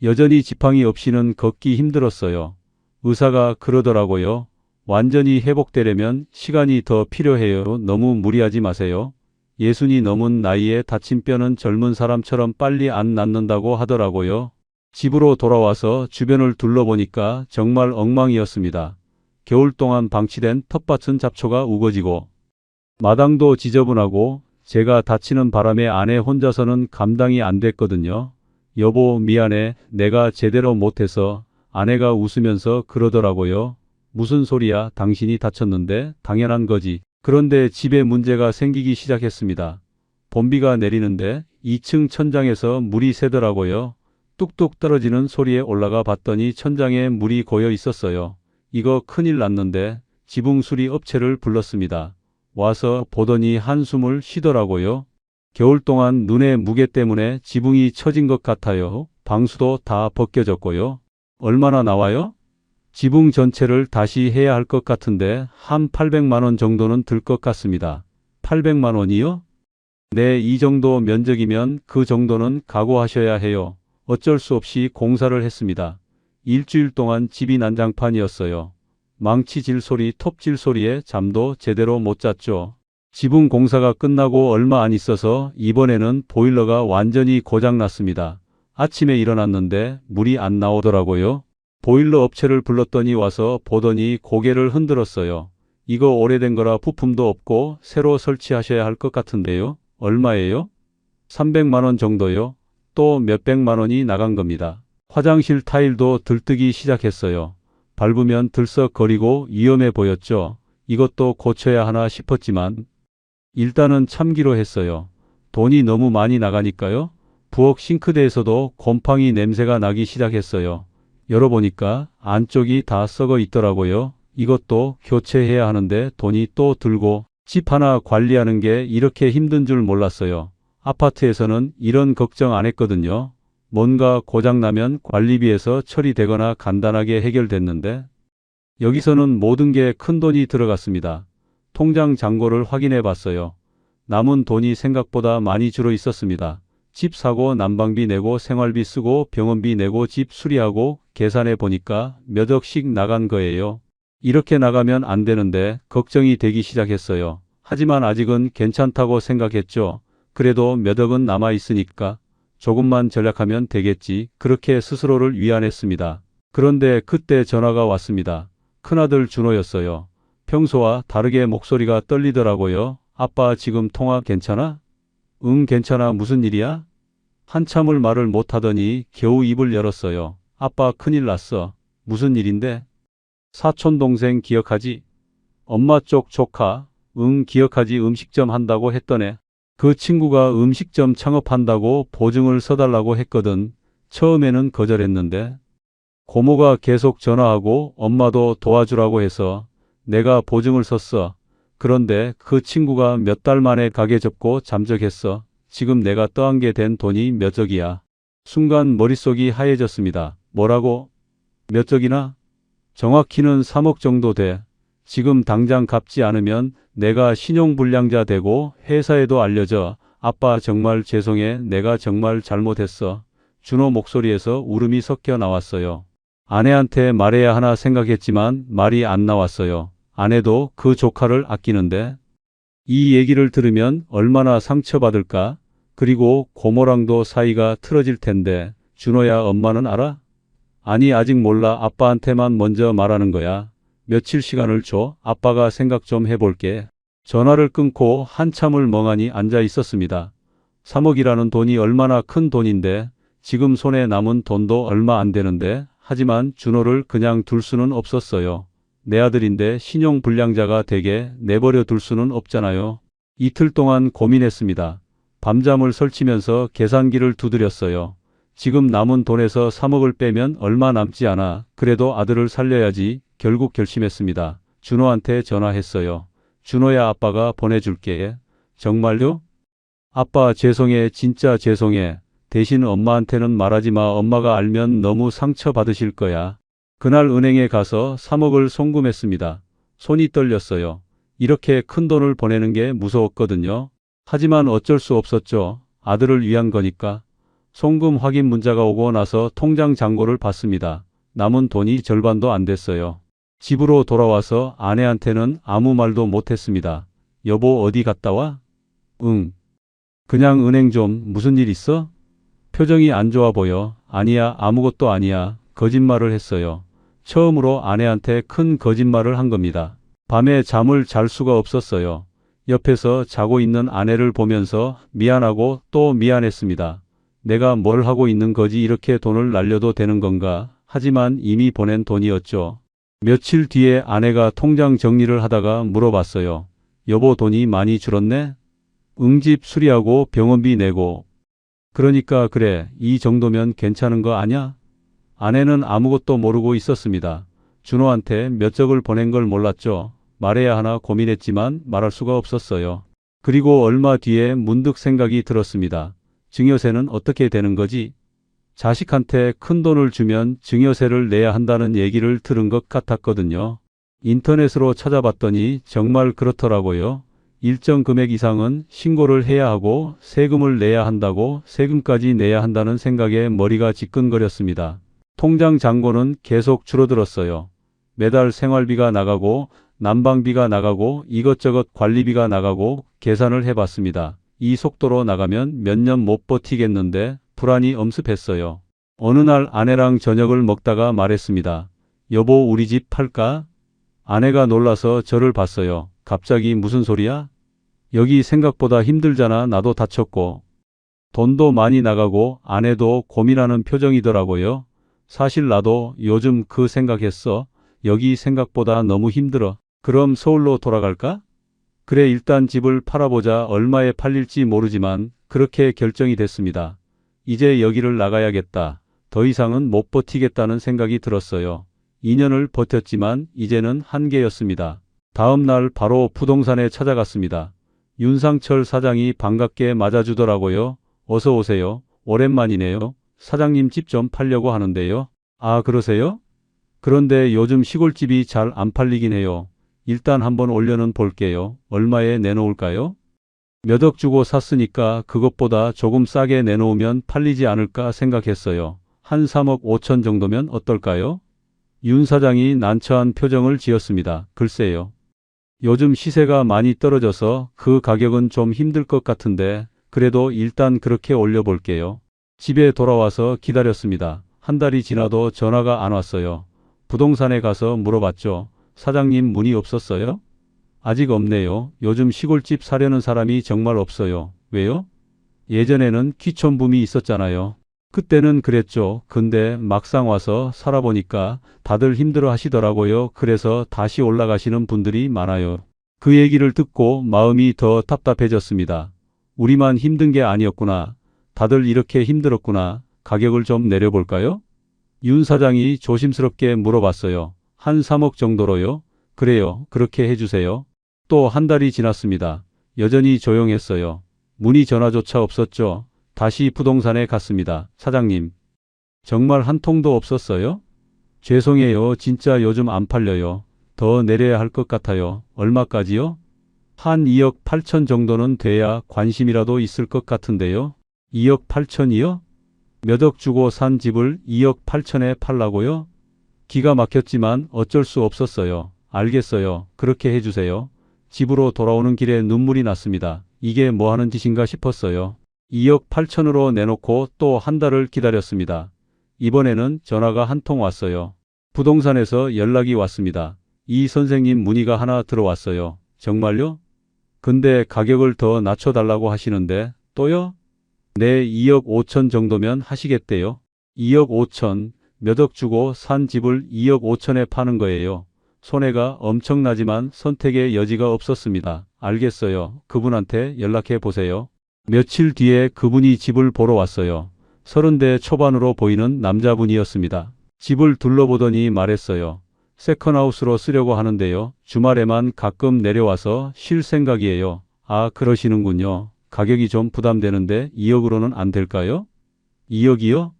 Speaker 1: 여전히 지팡이 없이는 걷기 힘들었어요. 의사가 그러더라고요. 완전히 회복되려면 시간이 더 필요해요. 너무 무리하지 마세요. 60이 넘은 나이에 다친 뼈는 젊은 사람처럼 빨리 안 낫는다고 하더라고요. 집으로 돌아와서 주변을 둘러보니까 정말 엉망이었습니다. 겨울 동안 방치된 텃밭은 잡초가 우거지고 마당도 지저분하고 제가 다치는 바람에 아내 혼자서는 감당이 안 됐거든요. 여보, 미안해. 내가 제대로 못해서. 아내가 웃으면서 그러더라고요. 무슨 소리야? 당신이 다쳤는데 당연한 거지. 그런데 집에 문제가 생기기 시작했습니다. 봄비가 내리는데 2층 천장에서 물이 새더라고요. 뚝뚝 떨어지는 소리에 올라가 봤더니 천장에 물이 고여 있었어요. 이거 큰일 났는데 지붕 수리 업체를 불렀습니다. 와서 보더니 한숨을 쉬더라고요. 겨울 동안 눈의 무게 때문에 지붕이 처진 것 같아요. 방수도 다 벗겨졌고요. 얼마나 나와요? 지붕 전체를 다시 해야 할 것 같은데 한 800만 원 정도는 들 것 같습니다. 800만 원이요? 네, 이 정도 면적이면 그 정도는 각오하셔야 해요. 어쩔 수 없이 공사를 했습니다. 일주일 동안 집이 난장판이었어요. 망치질 소리, 톱질 소리에 잠도 제대로 못 잤죠. 지붕 공사가 끝나고 얼마 안 있어서 이번에는 보일러가 완전히 고장났습니다. 아침에 일어났는데 물이 안 나오더라고요. 보일러 업체를 불렀더니 와서 보더니 고개를 흔들었어요. 이거 오래된 거라 부품도 없고 새로 설치하셔야 할 것 같은데요. 얼마예요? 300만 원 정도요. 또 몇백만 원이 나간 겁니다. 화장실 타일도 들뜨기 시작했어요. 밟으면 들썩거리고 위험해 보였죠. 이것도 고쳐야 하나 싶었지만 일단은 참기로 했어요. 돈이 너무 많이 나가니까요. 부엌 싱크대에서도 곰팡이 냄새가 나기 시작했어요. 열어보니까 안쪽이 다 썩어 있더라고요. 이것도 교체해야 하는데 돈이 또 들고 집 하나 관리하는 게 이렇게 힘든 줄 몰랐어요. 아파트에서는 이런 걱정 안 했거든요. 뭔가 고장나면 관리비에서 처리되거나 간단하게 해결됐는데 여기서는 모든 게 큰돈이 들어갔습니다. 통장 잔고를 확인해 봤어요. 남은 돈이 생각보다 많이 줄어 있었습니다. 집 사고 난방비 내고 생활비 쓰고 병원비 내고 집 수리하고 계산해 보니까 몇 억씩 나간 거예요. 이렇게 나가면 안 되는데 걱정이 되기 시작했어요. 하지만 아직은 괜찮다고 생각했죠. 그래도 몇 억은 남아 있으니까 조금만 절약하면 되겠지. 그렇게 스스로를 위안했습니다. 그런데 그때 전화가 왔습니다. 큰아들 준호였어요. 평소와 다르게 목소리가 떨리더라고요. 아빠 지금 통화 괜찮아? 응, 괜찮아. 무슨 일이야? 한참을 말을 못하더니 겨우 입을 열었어요. 아빠 큰일 났어. 무슨 일인데? 사촌 동생 기억하지? 엄마 쪽 조카. 응, 기억하지. 음식점 한다고 했더네. 그 친구가 음식점 창업한다고 보증을 서달라고 했거든. 처음에는 거절했는데 고모가 계속 전화하고 엄마도 도와주라고 해서 내가 보증을 섰어. 그런데 그 친구가 몇 달 만에 가게 접고 잠적했어. 지금 내가 떠안게 된 돈이 몇 억이야. 순간 머릿속이 하얘졌습니다. 뭐라고? 몇 억이나? 정확히는 3억 정도 돼. 지금 당장 갚지 않으면 내가 신용불량자 되고 회사에도 알려져. 아빠 정말 죄송해. 내가 정말 잘못했어. 준호 목소리에서 울음이 섞여 나왔어요. 아내한테 말해야 하나 생각했지만 말이 안 나왔어요. 아내도 그 조카를 아끼는데 이 얘기를 들으면 얼마나 상처받을까? 그리고 고모랑도 사이가 틀어질 텐데 준호야, 엄마는 알아? 아니, 아직 몰라. 아빠한테만 먼저 말하는 거야. 며칠 시간을 줘. 아빠가 생각 좀 해볼게. 전화를 끊고 한참을 멍하니 앉아 있었습니다. 3억이라는 돈이 얼마나 큰 돈인데 지금 손에 남은 돈도 얼마 안 되는데 하지만 준호를 그냥 둘 수는 없었어요. 내 아들인데 신용불량자가 되게 내버려 둘 수는 없잖아요. 이틀 동안 고민했습니다. 밤잠을 설치면서 계산기를 두드렸어요. 지금 남은 돈에서 3억을 빼면 얼마 남지 않아. 그래도 아들을 살려야지. 결국 결심했습니다. 준호한테 전화했어요. 준호야, 아빠가 보내줄게. 정말요? 아빠 죄송해. 진짜 죄송해. 대신 엄마한테는 말하지 마. 엄마가 알면 너무 상처받으실 거야. 그날 은행에 가서 3억을 송금했습니다. 손이 떨렸어요. 이렇게 큰 돈을 보내는 게 무서웠거든요. 하지만 어쩔 수 없었죠. 아들을 위한 거니까. 송금 확인 문자가 오고 나서 통장 잔고를 봤습니다. 남은 돈이 절반도 안 됐어요. 집으로 돌아와서 아내한테는 아무 말도 못했습니다. 여보, 어디 갔다 와? 응. 그냥 은행 좀. 무슨 일 있어? 표정이 안 좋아 보여. 아니야, 아무것도 아니야. 거짓말을 했어요. 처음으로 아내한테 큰 거짓말을 한 겁니다. 밤에 잠을 잘 수가 없었어요. 옆에서 자고 있는 아내를 보면서 미안하고 또 미안했습니다. 내가 뭘 하고 있는 거지? 이렇게 돈을 날려도 되는 건가? 하지만 이미 보낸 돈이었죠. 며칠 뒤에 아내가 통장 정리를 하다가 물어봤어요. 여보, 돈이 많이 줄었네? 응, 집 수리하고 병원비 내고. 그러니까 그래, 이 정도면 괜찮은 거 아냐? 아내는 아무것도 모르고 있었습니다. 준호한테 몇 적을 보낸 걸 몰랐죠. 말해야 하나 고민했지만 말할 수가 없었어요. 그리고 얼마 뒤에 문득 생각이 들었습니다. 증여세는 어떻게 되는 거지? 자식한테 큰 돈을 주면 증여세를 내야 한다는 얘기를 들은 것 같았거든요. 인터넷으로 찾아봤더니 정말 그렇더라고요. 일정 금액 이상은 신고를 해야 하고 세금을 내야 한다고, 세금까지 내야 한다는 생각에 머리가 지끈거렸습니다. 통장 잔고는 계속 줄어들었어요. 매달 생활비가 나가고 난방비가 나가고 이것저것 관리비가 나가고 계산을 해봤습니다. 이 속도로 나가면 몇 년 못 버티겠는데 불안이 엄습했어요. 어느 날 아내랑 저녁을 먹다가 말했습니다. 여보, 우리 집 팔까? 아내가 놀라서 저를 봤어요. 갑자기 무슨 소리야? 여기 생각보다 힘들잖아. 나도 다쳤고. 돈도 많이 나가고. 아내도 고민하는 표정이더라고요. 사실 나도 요즘 그 생각했어. 여기 생각보다 너무 힘들어. 그럼 서울로 돌아갈까? 그래, 일단 집을 팔아보자. 얼마에 팔릴지 모르지만 그렇게 결정이 됐습니다. 이제 여기를 나가야겠다. 더 이상은 못 버티겠다는 생각이 들었어요. 2년을 버텼지만 이제는 한계였습니다. 다음 날 바로 부동산에 찾아갔습니다. 윤상철 사장이 반갑게 맞아주더라고요. 어서 오세요. 오랜만이네요. 사장님 집 좀 팔려고 하는데요. 아, 그러세요? 그런데 요즘 시골집이 잘 안 팔리긴 해요. 일단 한번 올려는 볼게요. 얼마에 내놓을까요? 몇 억 주고 샀으니까 그것보다 조금 싸게 내놓으면 팔리지 않을까 생각했어요. 한 3억 5천 정도면 어떨까요? 윤 사장이 난처한 표정을 지었습니다. 글쎄요. 요즘 시세가 많이 떨어져서 그 가격은 좀 힘들 것 같은데 그래도 일단 그렇게 올려볼게요. 집에 돌아와서 기다렸습니다. 한 달이 지나도 전화가 안 왔어요. 부동산에 가서 물어봤죠. 사장님 문의 없었어요? 아직 없네요. 요즘 시골집 사려는 사람이 정말 없어요. 왜요? 예전에는 귀촌붐이 있었잖아요. 그때는 그랬죠. 근데 막상 와서 살아보니까 다들 힘들어 하시더라고요. 그래서 다시 올라가시는 분들이 많아요. 그 얘기를 듣고 마음이 더 답답해졌습니다. 우리만 힘든 게 아니었구나. 다들 이렇게 힘들었구나. 가격을 좀 내려볼까요? 윤 사장이 조심스럽게 물어봤어요. 한 3억 정도로요? 그래요. 그렇게 해주세요. 또 한 달이 지났습니다. 여전히 조용했어요. 문의 전화조차 없었죠. 다시 부동산에 갔습니다. 사장님, 정말 한 통도 없었어요? 죄송해요. 진짜 요즘 안 팔려요. 더 내려야 할 것 같아요. 얼마까지요? 한 2억 8천 정도는 돼야 관심이라도 있을 것 같은데요. 2억 8천이요? 몇 억 주고 산 집을 2억 8천에 팔라고요? 기가 막혔지만 어쩔 수 없었어요. 알겠어요. 그렇게 해주세요. 집으로 돌아오는 길에 눈물이 났습니다. 이게 뭐 하는 짓인가 싶었어요. 2억 8천으로 내놓고 또 한 달을 기다렸습니다. 이번에는 전화가 한 통 왔어요. 부동산에서 연락이 왔습니다. 이 선생님 문의가 하나 들어왔어요. 정말요? 근데 가격을 더 낮춰달라고 하시는데 또요? 네, 2억 5천 정도면 하시겠대요. 2억 5천, 몇 억 주고 산 집을 2억 5천에 파는 거예요. 손해가 엄청나지만 선택의 여지가 없었습니다. 알겠어요. 그분한테 연락해 보세요. 며칠 뒤에 그분이 집을 보러 왔어요. 30대 초반으로 보이는 남자분이었습니다. 집을 둘러보더니 말했어요. 세컨하우스로 쓰려고 하는데요. 주말에만 가끔 내려와서 쉴 생각이에요. 아, 그러시는군요. 가격이 좀 부담되는데 2억으로는 안 될까요? 2억이요?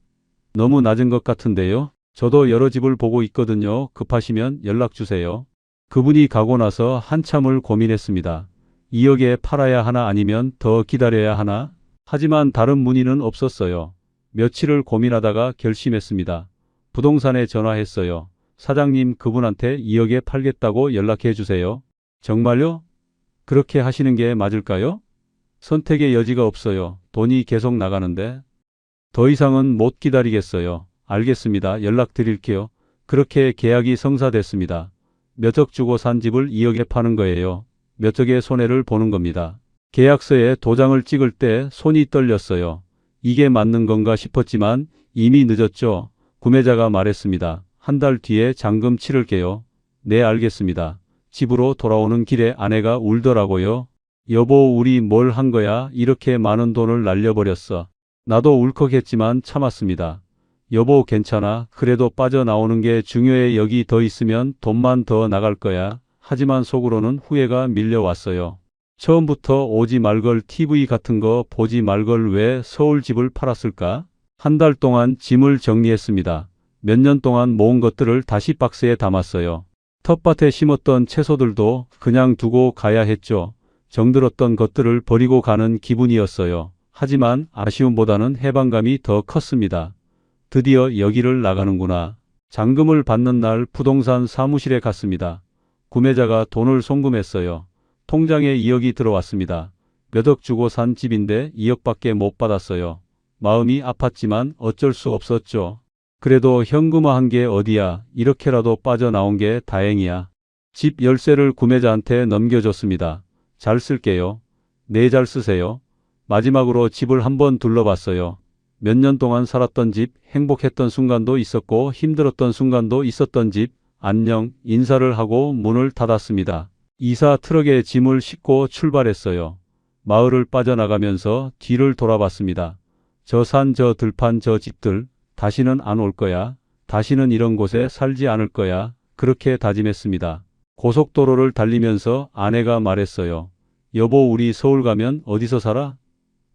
Speaker 1: 너무 낮은 것 같은데요. 저도 여러 집을 보고 있거든요. 급하시면 연락 주세요. 그분이 가고 나서 한참을 고민했습니다. 2억에 팔아야 하나 아니면 더 기다려야 하나? 하지만 다른 문의는 없었어요. 며칠을 고민하다가 결심했습니다. 부동산에 전화했어요. 사장님, 그분한테 2억에 팔겠다고 연락해 주세요. 정말요? 그렇게 하시는 게 맞을까요? 선택의 여지가 없어요. 돈이 계속 나가는데. 더 이상은 못 기다리겠어요. 알겠습니다. 연락드릴게요. 그렇게 계약이 성사됐습니다. 몇 억 주고 산 집을 2억에 파는 거예요. 몇 억의 손해를 보는 겁니다. 계약서에 도장을 찍을 때 손이 떨렸어요. 이게 맞는 건가 싶었지만 이미 늦었죠. 구매자가 말했습니다. 한 달 뒤에 잔금 치를게요. 네, 알겠습니다. 집으로 돌아오는 길에 아내가 울더라고요. 여보, 우리 뭘 한 거야? 이렇게 많은 돈을 날려버렸어. 나도 울컥했지만 참았습니다. 여보, 괜찮아. 그래도 빠져나오는 게 중요해. 여기 더 있으면 돈만 더 나갈 거야. 하지만 속으로는 후회가 밀려왔어요. 처음부터 오지 말걸, TV 같은 거 보지 말걸, 왜 서울 집을 팔았을까? 한 달 동안 짐을 정리했습니다. 몇 년 동안 모은 것들을 다시 박스에 담았어요. 텃밭에 심었던 채소들도 그냥 두고 가야 했죠. 정들었던 것들을 버리고 가는 기분이었어요. 하지만 아쉬움보다는 해방감이 더 컸습니다. 드디어 여기를 나가는구나. 잔금을 받는 날 부동산 사무실에 갔습니다. 구매자가 돈을 송금했어요. 통장에 2억이 들어왔습니다. 몇 억 주고 산 집인데 2억밖에 못 받았어요. 마음이 아팠지만 어쩔 수 없었죠. 그래도 현금화한 게 어디야. 이렇게라도 빠져나온 게 다행이야. 집 열쇠를 구매자한테 넘겨줬습니다. 잘 쓸게요. 네, 잘 쓰세요. 마지막으로 집을 한번 둘러봤어요. 몇 년 동안 살았던 집, 행복했던 순간도 있었고 힘들었던 순간도 있었던 집. 안녕, 인사를 하고 문을 닫았습니다. 이사 트럭에 짐을 싣고 출발했어요. 마을을 빠져나가면서 뒤를 돌아봤습니다. 저 산, 저 들판, 저 집들, 다시는 안 올 거야. 다시는 이런 곳에 살지 않을 거야. 그렇게 다짐했습니다. 고속도로를 달리면서 아내가 말했어요. 여보, 우리 서울 가면 어디서 살아?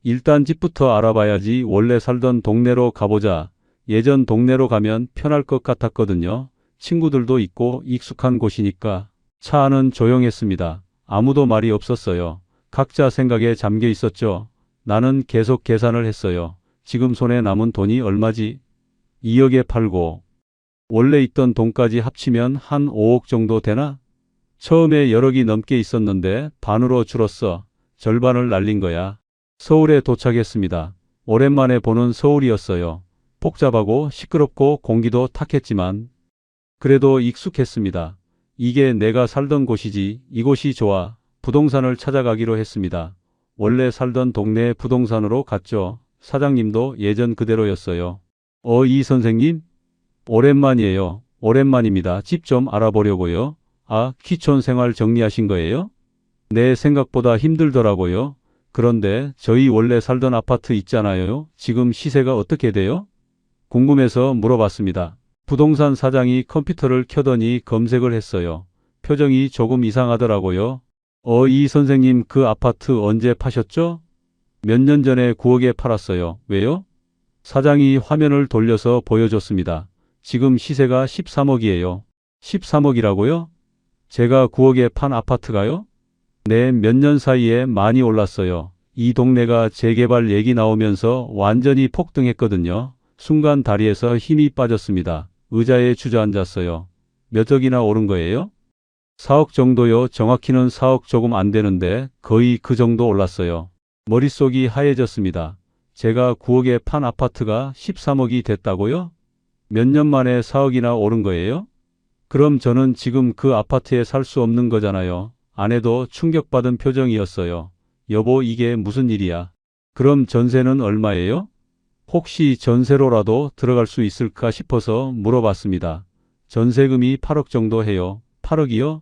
Speaker 1: 일단 집부터 알아봐야지. 원래 살던 동네로 가보자. 예전 동네로 가면 편할 것 같았거든요. 친구들도 있고 익숙한 곳이니까. 차 안은 조용했습니다. 아무도 말이 없었어요. 각자 생각에 잠겨 있었죠. 나는 계속 계산을 했어요. 지금 손에 남은 돈이 얼마지? 2억에 팔고 원래 있던 돈까지 합치면 한 5억 정도 되나? 처음에 여억이 넘게 있었는데 반으로 줄었어. 절반을 날린 거야. 서울에 도착했습니다. 오랜만에 보는 서울이었어요. 복잡하고 시끄럽고 공기도 탁했지만 그래도 익숙했습니다. 이게 내가 살던 곳이지. 이곳이 좋아. 부동산을 찾아가기로 했습니다. 원래 살던 동네 부동산으로 갔죠. 사장님도 예전 그대로였어요. 이 선생님? 오랜만이에요. 오랜만입니다. 집 좀 알아보려고요. 아, 키촌 생활 정리하신 거예요? 네, 생각보다 힘들더라고요. 그런데 저희 원래 살던 아파트 있잖아요. 지금 시세가 어떻게 돼요? 궁금해서 물어봤습니다. 부동산 사장이 컴퓨터를 켜더니 검색을 했어요. 표정이 조금 이상하더라고요. 이 선생님, 그 아파트 언제 파셨죠? 몇 년 전에 9억에 팔았어요. 왜요? 사장이 화면을 돌려서 보여줬습니다. 지금 시세가 13억이에요. 13억이라고요? 제가 9억에 판 아파트가요? 네, 몇 년 사이에 많이 올랐어요. 이 동네가 재개발 얘기 나오면서 완전히 폭등했거든요. 순간 다리에서 힘이 빠졌습니다. 의자에 주저앉았어요. 몇 억이나 오른 거예요? 4억 정도요. 정확히는 4억 조금 안 되는데 거의 그 정도 올랐어요. 머릿속이 하얘졌습니다. 제가 9억에 판 아파트가 13억이 됐다고요? 몇 년 만에 4억이나 오른 거예요? 그럼 저는 지금 그 아파트에 살 수 없는 거잖아요. 아내도 충격받은 표정이었어요. 여보, 이게 무슨 일이야? 그럼 전세는 얼마예요? 혹시 전세로라도 들어갈 수 있을까 싶어서 물어봤습니다. 전세금이 8억 정도 해요. 8억이요?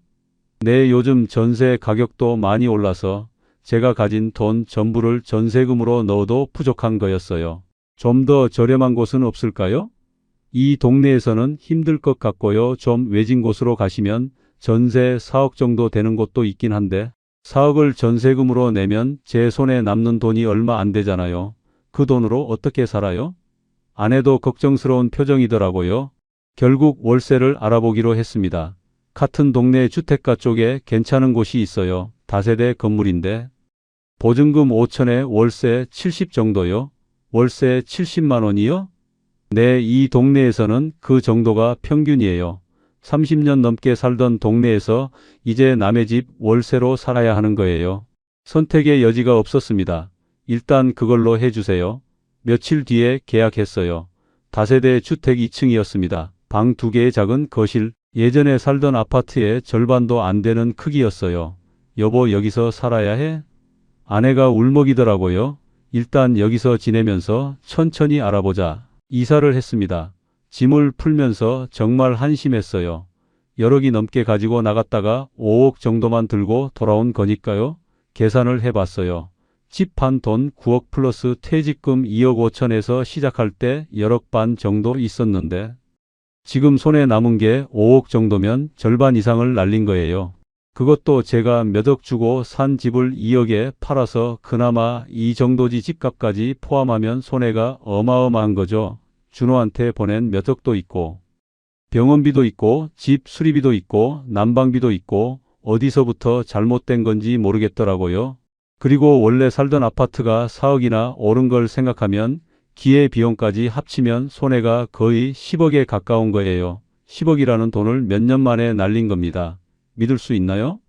Speaker 1: 네, 요즘 전세 가격도 많이 올라서 제가 가진 돈 전부를 전세금으로 넣어도 부족한 거였어요. 좀 더 저렴한 곳은 없을까요? 이 동네에서는 힘들 것 같고요. 좀 외진 곳으로 가시면 전세 4억 정도 되는 곳도 있긴 한데 4억을 전세금으로 내면 제 손에 남는 돈이 얼마 안 되잖아요. 그 돈으로 어떻게 살아요? 아내도 걱정스러운 표정이더라고요. 결국 월세를 알아보기로 했습니다. 같은 동네 주택가 쪽에 괜찮은 곳이 있어요. 다세대 건물인데 보증금 5천에 월세 70 정도요. 월세 70만 원이요? 네, 이 동네에서는 그 정도가 평균이에요. 30년 넘게 살던 동네에서 이제 남의 집 월세로 살아야 하는 거예요. 선택의 여지가 없었습니다. 일단 그걸로 해주세요. 며칠 뒤에 계약했어요. 다세대 주택 2층이었습니다. 방 2개의 작은 거실, 예전에 살던 아파트의 절반도 안 되는 크기였어요. 여보, 여기서 살아야 해? 아내가 울먹이더라고요. 일단 여기서 지내면서 천천히 알아보자. 이사를 했습니다. 짐을 풀면서 정말 한심했어요. 여억이 넘게 가지고 나갔다가 5억 정도만 들고 돌아온 거니까요. 계산을 해봤어요. 집 판 돈 9억 플러스 퇴직금 2억 5천에서 시작할 때 1억 반 정도 있었는데 지금 손에 남은 게 5억 정도면 절반 이상을 날린 거예요. 그것도 제가 몇 억 주고 산 집을 2억에 팔아서 그나마 이 정도지 집값까지 포함하면 손해가 어마어마한 거죠. 준호한테 보낸 몇 억도 있고 병원비도 있고 집 수리비도 있고 난방비도 있고 어디서부터 잘못된 건지 모르겠더라고요. 그리고 원래 살던 아파트가 4억이나 오른 걸 생각하면 기회비용까지 합치면 손해가 거의 10억에 가까운 거예요. 10억이라는 돈을 몇 년 만에 날린 겁니다. 믿을 수 있나요?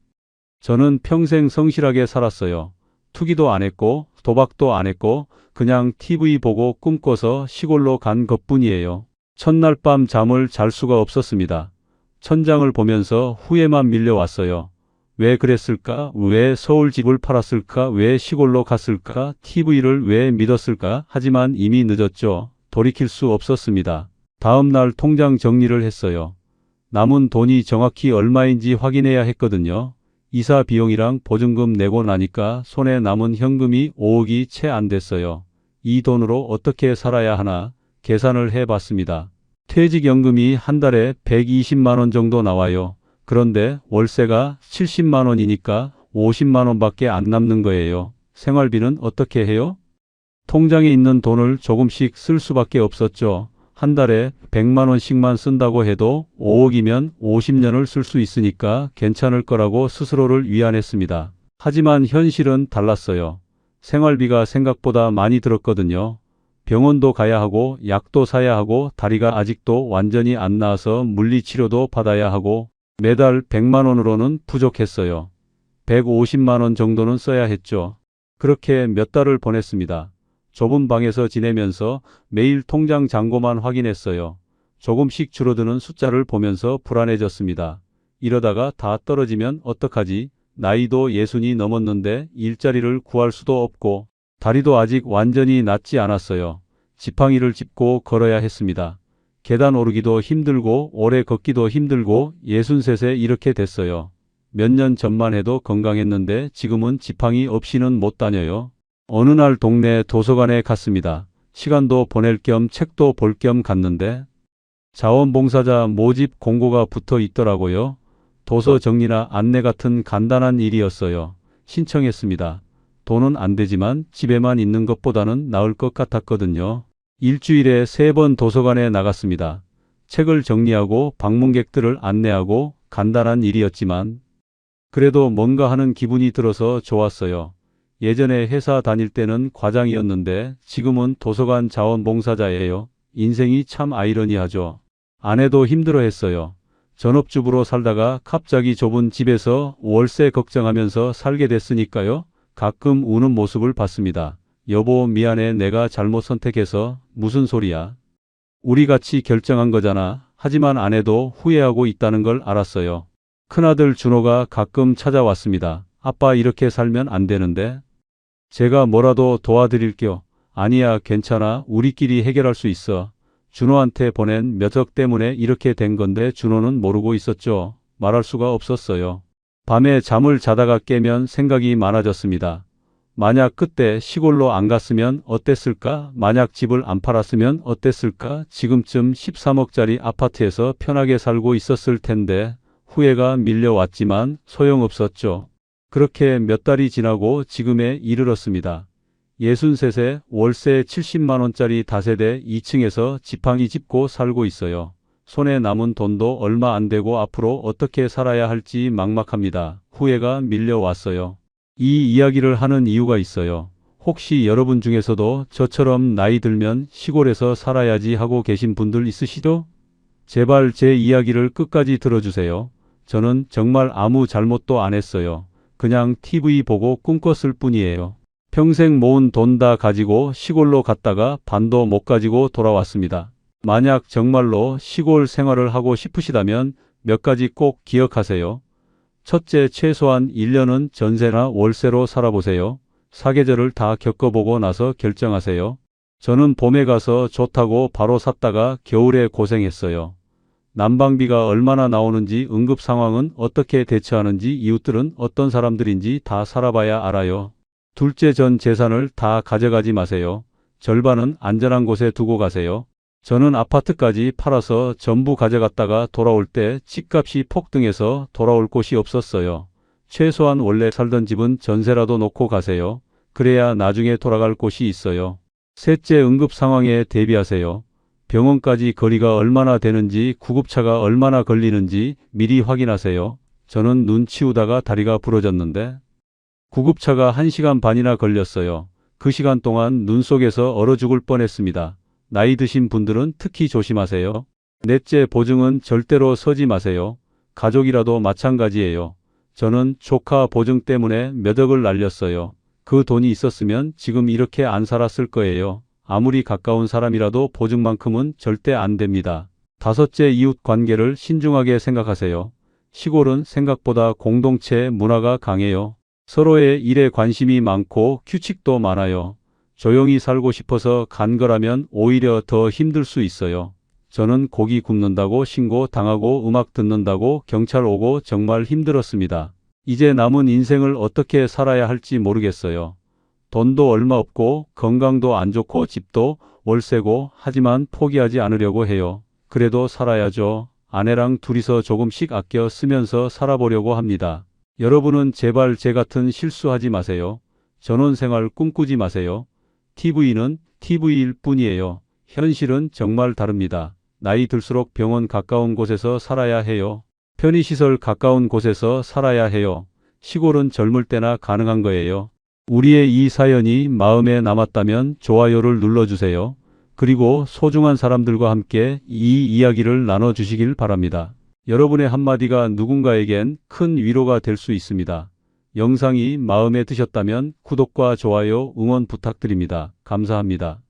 Speaker 1: 저는 평생 성실하게 살았어요. 투기도 안 했고 도박도 안 했고 그냥 TV 보고 꿈꿔서 시골로 간 것뿐이에요. 첫날 밤 잠을 잘 수가 없었습니다. 천장을 보면서 후회만 밀려왔어요. 왜 그랬을까? 왜 서울 집을 팔았을까? 왜 시골로 갔을까? TV를 왜 믿었을까? 하지만 이미 늦었죠. 돌이킬 수 없었습니다. 다음 날 통장 정리를 했어요. 남은 돈이 정확히 얼마인지 확인해야 했거든요. 이사 비용이랑 보증금 내고 나니까 손에 남은 현금이 5억이 채 안 됐어요. 이 돈으로 어떻게 살아야 하나 계산을 해봤습니다. 퇴직연금이 한 달에 120만 원 정도 나와요. 그런데 월세가 70만 원이니까 50만 원밖에 안 남는 거예요. 생활비는 어떻게 해요? 통장에 있는 돈을 조금씩 쓸 수밖에 없었죠. 한 달에 100만 원씩만 쓴다고 해도 5억이면 50년을 쓸 수 있으니까 괜찮을 거라고 스스로를 위안했습니다. 하지만 현실은 달랐어요. 생활비가 생각보다 많이 들었거든요. 병원도 가야 하고 약도 사야 하고 다리가 아직도 완전히 안 나아서 물리치료도 받아야 하고 매달 100만 원으로는 부족했어요. 150만 원 정도는 써야 했죠. 그렇게 몇 달을 보냈습니다. 좁은 방에서 지내면서 매일 통장 잔고만 확인했어요. 조금씩 줄어드는 숫자를 보면서 불안해졌습니다. 이러다가 다 떨어지면 어떡하지? 나이도 60이 넘었는데 일자리를 구할 수도 없고 다리도 아직 완전히 낫지 않았어요. 지팡이를 짚고 걸어야 했습니다. 계단 오르기도 힘들고 오래 걷기도 힘들고 63세 이렇게 됐어요. 몇 년 전만 해도 건강했는데 지금은 지팡이 없이는 못 다녀요. 어느 날 동네 도서관에 갔습니다. 시간도 보낼 겸 책도 볼 겸 갔는데 자원봉사자 모집 공고가 붙어 있더라고요. 도서 정리나 안내 같은 간단한 일이었어요. 신청했습니다. 돈은 안 되지만 집에만 있는 것보다는 나을 것 같았거든요. 일주일에 3번 도서관에 나갔습니다. 책을 정리하고 방문객들을 안내하고 간단한 일이었지만 그래도 뭔가 하는 기분이 들어서 좋았어요. 예전에 회사 다닐 때는 과장이었는데 지금은 도서관 자원봉사자예요. 인생이 참 아이러니하죠. 아내도 힘들어했어요. 전업주부로 살다가 갑자기 좁은 집에서 월세 걱정하면서 살게 됐으니까요. 가끔 우는 모습을 봤습니다. 여보, 미안해. 내가 잘못 선택해서. 무슨 소리야? 우리 같이 결정한 거잖아. 하지만 아내도 후회하고 있다는 걸 알았어요. 큰아들 준호가 가끔 찾아왔습니다. 아빠, 이렇게 살면 안 되는데. 제가 뭐라도 도와드릴게요. 아니야, 괜찮아. 우리끼리 해결할 수 있어. 준호한테 보낸 몇 억 때문에 이렇게 된 건데 준호는 모르고 있었죠. 말할 수가 없었어요. 밤에 잠을 자다가 깨면 생각이 많아졌습니다. 만약 그때 시골로 안 갔으면 어땠을까? 만약 집을 안 팔았으면 어땠을까? 지금쯤 13억짜리 아파트에서 편하게 살고 있었을 텐데 후회가 밀려왔지만 소용없었죠. 그렇게 몇 달이 지나고 지금에 이르렀습니다. 63세 월세 70만 원짜리 다세대 2층에서 지팡이 짚고 살고 있어요. 손에 남은 돈도 얼마 안 되고 앞으로 어떻게 살아야 할지 막막합니다. 후회가 밀려왔어요. 이 이야기를 하는 이유가 있어요. 혹시 여러분 중에서도 저처럼 나이 들면 시골에서 살아야지 하고 계신 분들 있으시죠? 제발 제 이야기를 끝까지 들어주세요. 저는 정말 아무 잘못도 안 했어요. 그냥 TV 보고 꿈꿨을 뿐이에요. 평생 모은 돈 다 가지고 시골로 갔다가 반도 못 가지고 돌아왔습니다. 만약 정말로 시골 생활을 하고 싶으시다면 몇 가지 꼭 기억하세요. 첫째, 최소한 1년은 전세나 월세로 살아보세요. 사계절을 다 겪어보고 나서 결정하세요. 저는 봄에 가서 좋다고 바로 샀다가 겨울에 고생했어요. 난방비가 얼마나 나오는지, 응급 상황은 어떻게 대처하는지, 이웃들은 어떤 사람들인지 다 살아봐야 알아요. 둘째, 전 재산을 다 가져가지 마세요. 절반은 안전한 곳에 두고 가세요. 저는 아파트까지 팔아서 전부 가져갔다가 돌아올 때 집값이 폭등해서 돌아올 곳이 없었어요. 최소한 원래 살던 집은 전세라도 놓고 가세요. 그래야 나중에 돌아갈 곳이 있어요. 셋째, 응급 상황에 대비하세요. 병원까지 거리가 얼마나 되는지, 구급차가 얼마나 걸리는지 미리 확인하세요. 저는 눈 치우다가 다리가 부러졌는데 구급차가 1시간 반이나 걸렸어요. 그 시간 동안 눈 속에서 얼어 죽을 뻔했습니다. 나이 드신 분들은 특히 조심하세요. 넷째, 보증은 절대로 서지 마세요. 가족이라도 마찬가지예요. 저는 조카 보증 때문에 몇 억을 날렸어요. 그 돈이 있었으면 지금 이렇게 안 살았을 거예요. 아무리 가까운 사람이라도 보증만큼은 절대 안 됩니다. 다섯째, 이웃 관계를 신중하게 생각하세요. 시골은 생각보다 공동체 문화가 강해요. 서로의 일에 관심이 많고 규칙도 많아요. 조용히 살고 싶어서 간 거라면 오히려 더 힘들 수 있어요. 저는 고기 굽는다고 신고 당하고 음악 듣는다고 경찰 오고 정말 힘들었습니다. 이제 남은 인생을 어떻게 살아야 할지 모르겠어요. 돈도 얼마 없고 건강도 안 좋고 집도 월세고 하지만 포기하지 않으려고 해요. 그래도 살아야죠. 아내랑 둘이서 조금씩 아껴 쓰면서 살아보려고 합니다. 여러분은 제발 제 같은 실수하지 마세요. 전원생활 꿈꾸지 마세요. TV는 TV일 뿐이에요. 현실은 정말 다릅니다. 나이 들수록 병원 가까운 곳에서 살아야 해요. 편의시설 가까운 곳에서 살아야 해요. 시골은 젊을 때나 가능한 거예요. 우리의 이 사연이 마음에 남았다면 좋아요를 눌러주세요. 그리고 소중한 사람들과 함께 이 이야기를 나눠주시길 바랍니다. 여러분의 한마디가 누군가에겐 큰 위로가 될 수 있습니다. 영상이 마음에 드셨다면 구독과 좋아요, 응원 부탁드립니다. 감사합니다.